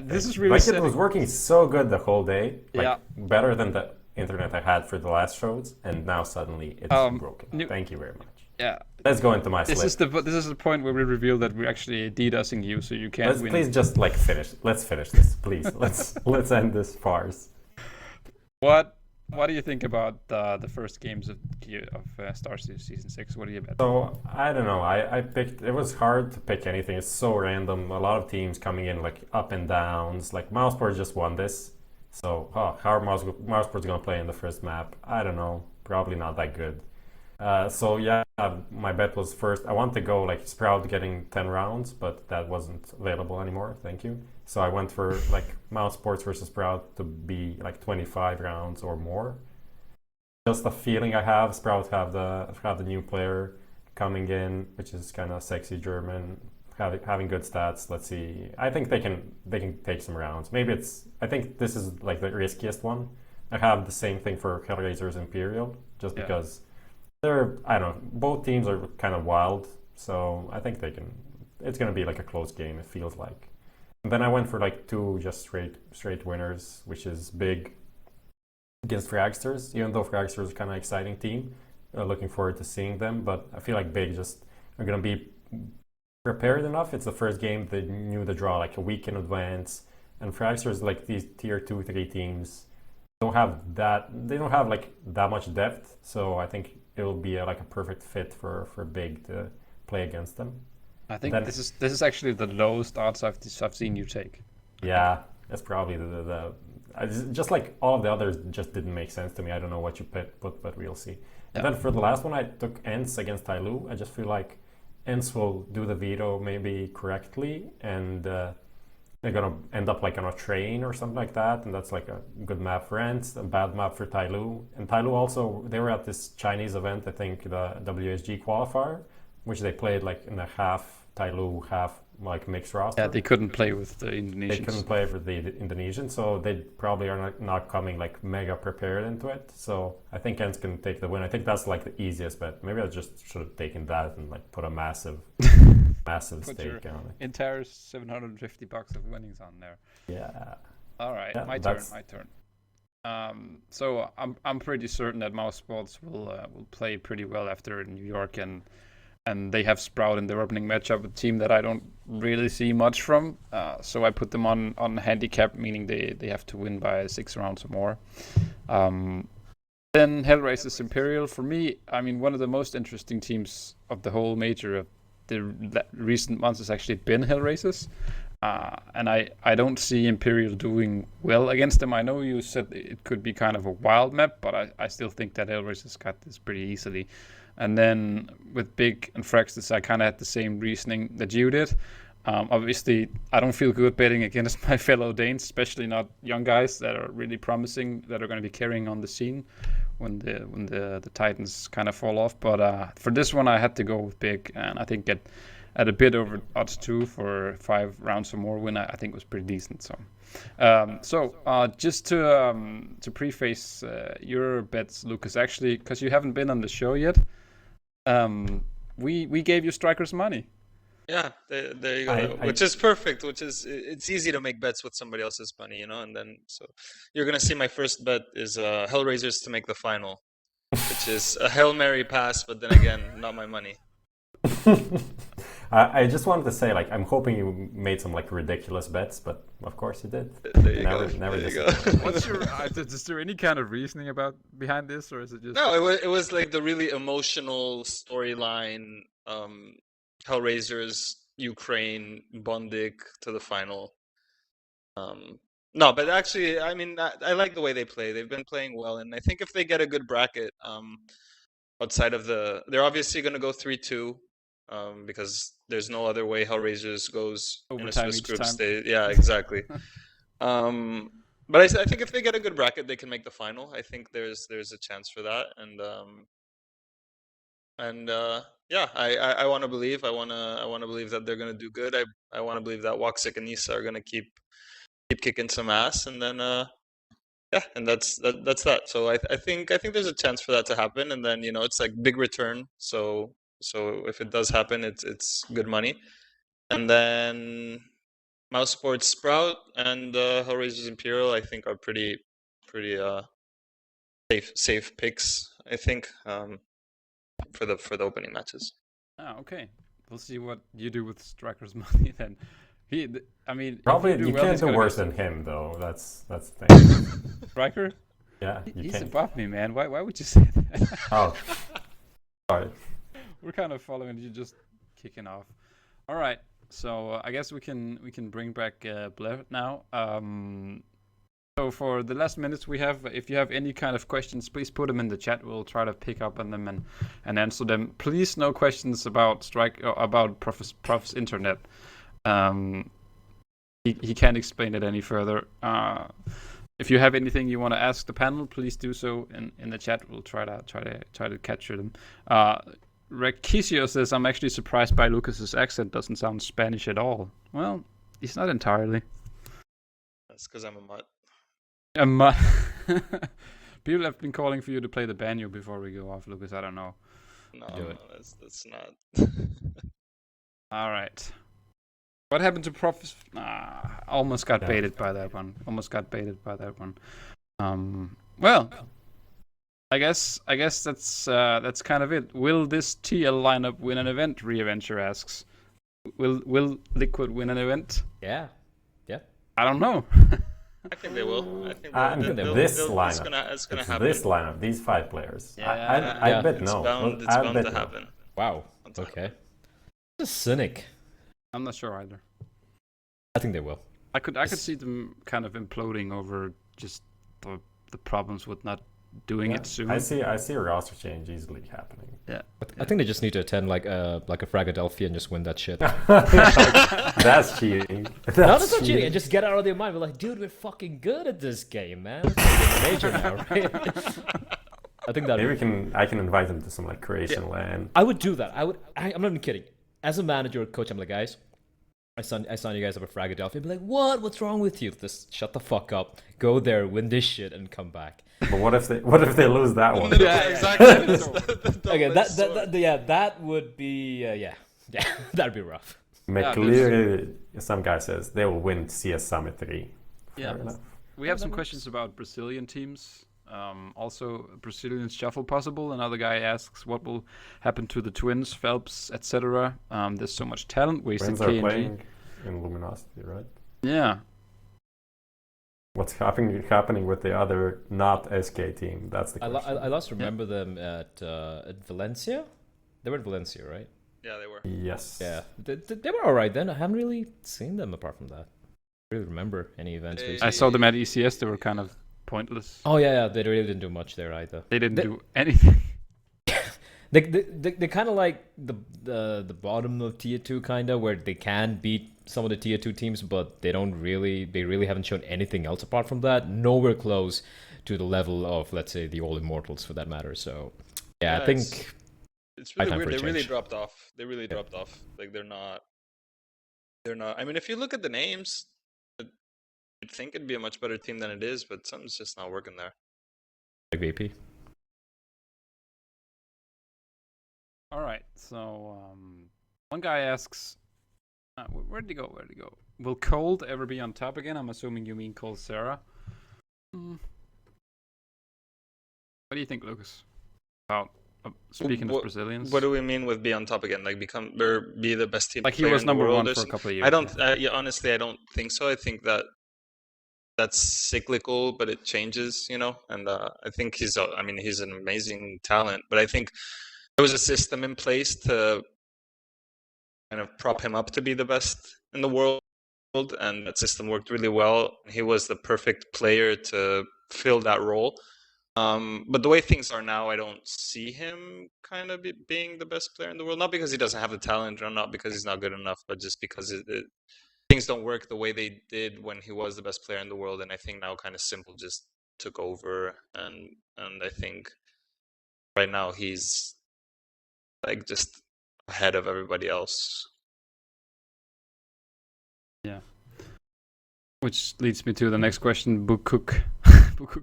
Speaker 3: This is really
Speaker 5: Like, it
Speaker 3: setting-
Speaker 5: was working so good the whole day. Like,
Speaker 3: Yeah.
Speaker 5: better than the internet I had for the last shows, and now suddenly it's broken. Thank you very much.
Speaker 3: Yeah,
Speaker 5: Let's go into my
Speaker 3: this
Speaker 5: slip.
Speaker 3: is the point where we reveal that we're actually DDoSing you, so you can't
Speaker 5: Let's
Speaker 3: win.
Speaker 5: please just like finish. Let's finish this, please. Let's end this farce.
Speaker 3: What do you think about the first games of Starseries Season 6? What do you bet?
Speaker 5: So I don't know. I picked. It was hard to pick anything. It's so random. A lot of teams coming in like up and downs. Like Mouseport just won this. So how are Mouseport's gonna play in the first map? I don't know. Probably not that good. So yeah, my bet was first. I want to go like Sprout getting 10 rounds, but that wasn't available anymore. Thank you. So I went for like Mousesports versus Sprout to be like 25 rounds or more. Just the feeling I have, Sprout have the new player coming in, which is kind of sexy German, having good stats. Let's see. I think they can take some rounds. Maybe I think this is like the riskiest one. I have the same thing for Hellraiser's Imperial, just because I don't know, both teams are kind of wild, so I think it's going to be like a close game, it feels like. And then I went for like 2 just straight winners, which is Big against Fragsters, even though Fragsters is kind of exciting team. Looking forward to seeing them, but I feel like Big just are going to be prepared enough. It's the first game they knew the draw like a week in advance, and Fragsters, like these tier 2, 3 teams, don't have like that much depth, so I think it'll be like a perfect fit for Big to play against them.
Speaker 3: I think this is actually the lowest odds I've seen you take.
Speaker 5: Yeah, that's probably just like all of the others just didn't make sense to me. I don't know what you put, but we'll see. And then for the last one, I took Ents against Tyloo. I just feel like Ents will do the veto maybe correctly, and they're gonna end up like on a train or something like that, and that's like a good map for Ents, a bad map for Tyloo. And Tyloo also, they were at this Chinese event, I think the WSG qualifier, which they played like in a half Tyloo, half like mixed roster.
Speaker 3: Yeah, they couldn't play with the
Speaker 5: They
Speaker 3: Indonesians.
Speaker 5: couldn't play for the Indonesians, so they probably are not coming like mega prepared into it. So I think Ents can take the win. I think that's like the easiest bet. Maybe I just should have taken that and like put a massive
Speaker 3: Put
Speaker 5: stake
Speaker 3: your
Speaker 5: on it.
Speaker 3: entire $750 of winnings on there.
Speaker 5: Yeah.
Speaker 3: All right,
Speaker 5: Yeah,
Speaker 3: my turn. So I'm pretty certain that Mouse Sports will play pretty well after New York, and they have Sprout in their opening matchup, a team that I don't really see much from. So I put them on handicap, meaning they have to win by 6 rounds or more. Then Hellraiser's Imperial. For me, I mean, one of the most interesting teams of the whole major of the recent months has actually been Hellraisers. And I don't see Imperial doing well against them. I know you said it could be kind of a wild map, but I still think that Hellraisers got this pretty easily. And then with Big and Fraxis, I kind of had the same reasoning that you did. Obviously, I don't feel good betting against my fellow Danes, especially not young guys that are really promising, that are going to be carrying on the scene when the Titans kind of fall off. But for this one, I had to go with Big, and I think at a bit over odds 2 for 5 rounds or more win, I think was pretty decent. So, just to preface your bets, Lucas, actually, because you haven't been on the show yet, we gave you Strikers money.
Speaker 6: Yeah, there you go. Which is perfect. It's easy to make bets with somebody else's money, you know. And then so you're gonna see my first bet is Hellraisers to make the final, which is a Hail Mary pass, but then again, not my money.
Speaker 5: I just wanted to say, like, I'm hoping you made some like ridiculous bets, but of course you did.
Speaker 6: There you
Speaker 5: Never
Speaker 6: there you go.
Speaker 3: What's your? Is there any kind of reasoning behind this, or is it just?
Speaker 6: No, it was like the really emotional storyline. Hellraisers, Ukraine, Bondik to the final. No, but actually, I mean, I like the way they play. They've been playing well, and I think if they get a good bracket, outside of they're obviously going to go 3-2, because there's no other way Hellraisers goes in a
Speaker 3: Overtime
Speaker 6: Swiss
Speaker 3: each
Speaker 6: group
Speaker 3: time.
Speaker 6: stage. Yeah, exactly. But I think if they get a good bracket, they can make the final. I think there's a chance for that, and yeah, I want to believe. I want to believe that they're gonna do good. I want to believe that Woxic and Nisa are gonna keep kicking some ass, and then yeah, and that's that. So I think there's a chance for that to happen, and then it's like big return. So if it does happen, it's good money, and then Mouse Sports Sprout and Hellraisers Imperial I think are pretty safe picks. I think for the opening matches.
Speaker 3: Oh, okay. We'll see what you do with Striker's money then. I mean,
Speaker 5: Probably
Speaker 3: if you,
Speaker 5: you
Speaker 3: well,
Speaker 5: can't
Speaker 3: he's
Speaker 5: do
Speaker 3: gonna
Speaker 5: worse
Speaker 3: go
Speaker 5: than him, though. That's the thing.
Speaker 3: Striker.
Speaker 5: Yeah, you
Speaker 3: He's
Speaker 5: can't.
Speaker 3: above me, man. Why would you say that?
Speaker 5: Oh, sorry.
Speaker 3: We're kind of following you, just kicking off. All right. So I guess we can bring back Bleh now. So for the last minutes we have, if you have any kind of questions, please put them in the chat. We'll try to pick up on them and answer them. Please, no questions about Prof's internet. He can't explain it any further. If you have anything you want to ask the panel, please do so in the chat. We'll try to capture them. Rekisio says, I'm actually surprised by Lucas's accent. Doesn't sound Spanish at all. Well, he's not entirely.
Speaker 6: That's because I'm a mutt.
Speaker 3: People have been calling for you to play the banjo before we go off, Lucas. I don't know.
Speaker 6: No, that's not.
Speaker 3: All right. What happened to Prof? Almost got baited by that one. Well, I guess that's kind of it. Will this TL lineup win an event? Reaventure asks. Will Liquid win an event?
Speaker 4: Yeah.
Speaker 3: I don't know.
Speaker 6: I think they will. I think
Speaker 5: this lineup.
Speaker 6: It's gonna happen.
Speaker 5: This lineup, these 5 players.
Speaker 3: Yeah.
Speaker 5: I bet
Speaker 6: it's
Speaker 5: no.
Speaker 6: Bound, it's
Speaker 5: I
Speaker 6: bound
Speaker 5: bet
Speaker 6: to
Speaker 5: no.
Speaker 6: happen.
Speaker 4: Wow. Okay. A cynic.
Speaker 3: I'm not sure either.
Speaker 4: I think they will.
Speaker 3: I could see them kind of imploding over just the problems with not doing it soon.
Speaker 5: I see a roster change easily happening.
Speaker 3: Yeah.
Speaker 4: I think they just need to attend like a Fragadelphia and just win that shit.
Speaker 5: That's cheating.
Speaker 4: No, that's not cheating. And just get out of their mind. We're like, dude, we're fucking good at this game, man. It's like major now, right? I think that
Speaker 5: Maybe I can invite them to some like Croatian land.
Speaker 4: I would do that. I'm not even kidding. As a manager or coach, I'm like, guys, I sign you guys up at Fragadelphia. Be like, what? What's wrong with you? Just shut the fuck up. Go there, win this shit, and come back.
Speaker 5: But what if they lose that one?
Speaker 6: Yeah, exactly.
Speaker 4: Okay, that would be that'd be rough.
Speaker 5: Clearly, some guy says they will win CS Summit 3.
Speaker 3: Yeah. We have some questions about Brazilian teams. Also, Brazilian shuffle possible. Another guy asks what will happen to the twins, Phelps, etc. There's so much talent wasted.
Speaker 5: Twins are playing in Luminosity, right?
Speaker 3: Yeah.
Speaker 5: What's happening with the other not SK team? That's the question.
Speaker 4: I last remember them at Valencia. They were at Valencia, right?
Speaker 6: Yeah, they were.
Speaker 5: Yes.
Speaker 4: Yeah, they were all right then. I haven't really seen them apart from that. I really remember any events.
Speaker 3: I saw them at ECS. They were kind of pointless.
Speaker 4: Oh yeah, they really didn't do much there either.
Speaker 3: They didn't do anything.
Speaker 4: They kind of like the bottom of tier 2 kind of, where they can beat some of the tier 2 teams, but they really haven't shown anything else apart from that. Nowhere close to the level of, let's say, the All Immortals for that matter. So yeah, I think
Speaker 6: it's really weird. They really dropped off. They really dropped off. Like they're not. I mean, if you look at the names, you'd think it'd be a much better team than it is, but something's just not working there.
Speaker 4: Like VP.
Speaker 3: All right. So one guy asks, where'd he go? Will Cold ever be on top again? I'm assuming you mean Cold Sarah. What do you think, Lucas? About speaking of Brazilians.
Speaker 6: What do we mean with be on top again? Like become or be the best team?
Speaker 3: Like he was number one for a couple of years.
Speaker 6: I don't. Honestly, I don't think so. I think that's cyclical, but it changes, you know. And I think he's an amazing talent, but I think there was a system in place to kind of prop him up to be the best in the world, and that system worked really well. He was the perfect player to fill that role. But the way things are now, I don't see him kind of being the best player in the world. Not because he doesn't have the talent, or not because he's not good enough, but just because things don't work the way they did when he was the best player in the world. And I think now kind of Simple just took over, and I think right now he's like just ahead of everybody else.
Speaker 3: Yeah. Which leads me to the next question. Bookcook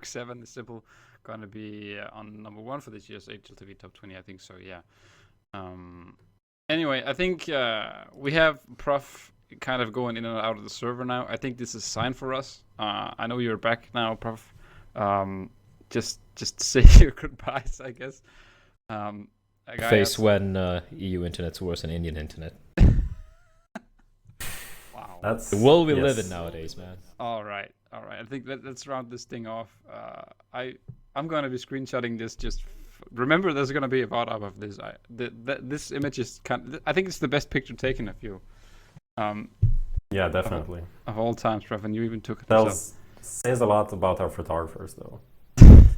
Speaker 3: 7 is Simple going to be on number 1 for this year's HLTV Top 20? I think so, yeah. Anyway, I think we have Prof kind of going in and out of the server now. I think this is a sign for us. I know you're back now, Prof. Just say your goodbyes, I guess.
Speaker 4: Face when EU internet's worse than Indian internet.
Speaker 3: Wow.
Speaker 5: That's
Speaker 4: the world we live in nowadays, man.
Speaker 3: All right. I think let's round this thing off. I'm going to be screenshotting this. Just remember, there's going to be a VOD up of this. This image is I think it's the best picture taken of you.
Speaker 5: Yeah, definitely.
Speaker 3: Of all times, Prof, and you even took it.
Speaker 5: Says a lot about our photographers, though.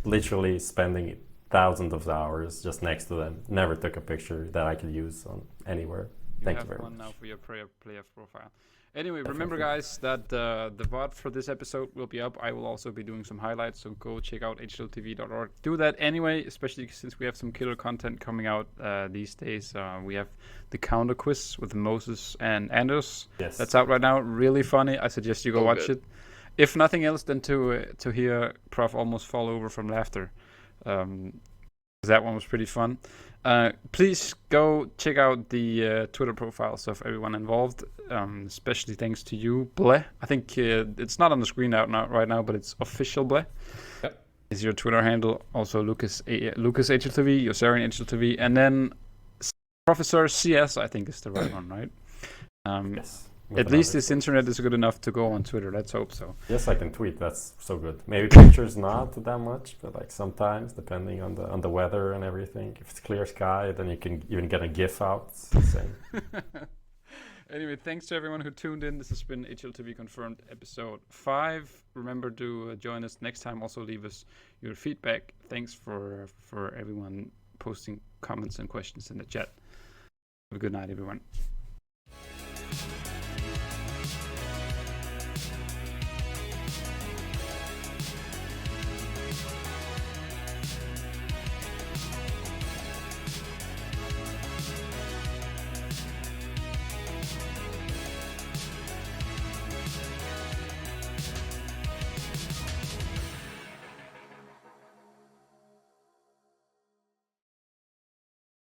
Speaker 5: Literally spending thousands of hours just next to them. Never took a picture that I could use on anywhere. Thank you very much.
Speaker 3: Now for your player profile. Anyway, remember, guys, that the VOD for this episode will be up. I will also be doing some highlights, so go check out HLTV.org. Do that anyway, especially since we have some killer content coming out these days. We have the counter quiz with Moses and Anders.
Speaker 5: Yes.
Speaker 3: That's out right now. Really funny. I suggest you go watch it. If nothing else, then to hear Prof almost fall over from laughter. That one was pretty fun. Please go check out the Twitter profiles of everyone involved, especially thanks to you, Bleh. I think it's not on the screen right now, but it's official Bleh.
Speaker 4: Yep.
Speaker 3: Is your Twitter handle. Also Lucas HLTV, Yossarian HLTV, and then Professeur CS, I think is the right one, right?
Speaker 5: Yes.
Speaker 3: At least this internet is good enough to go on Twitter. Let's hope so.
Speaker 5: Yes, I can tweet. That's so good. Maybe pictures not that much, but like sometimes, depending on the weather and everything. If it's clear sky, then you can even get a GIF out. It's insane.
Speaker 3: Anyway, thanks to everyone who tuned in. This has been HLTV Confirmed episode 5. Remember to join us next time. Also leave us your feedback. Thanks for everyone posting comments and questions in the chat. Have a good night, everyone.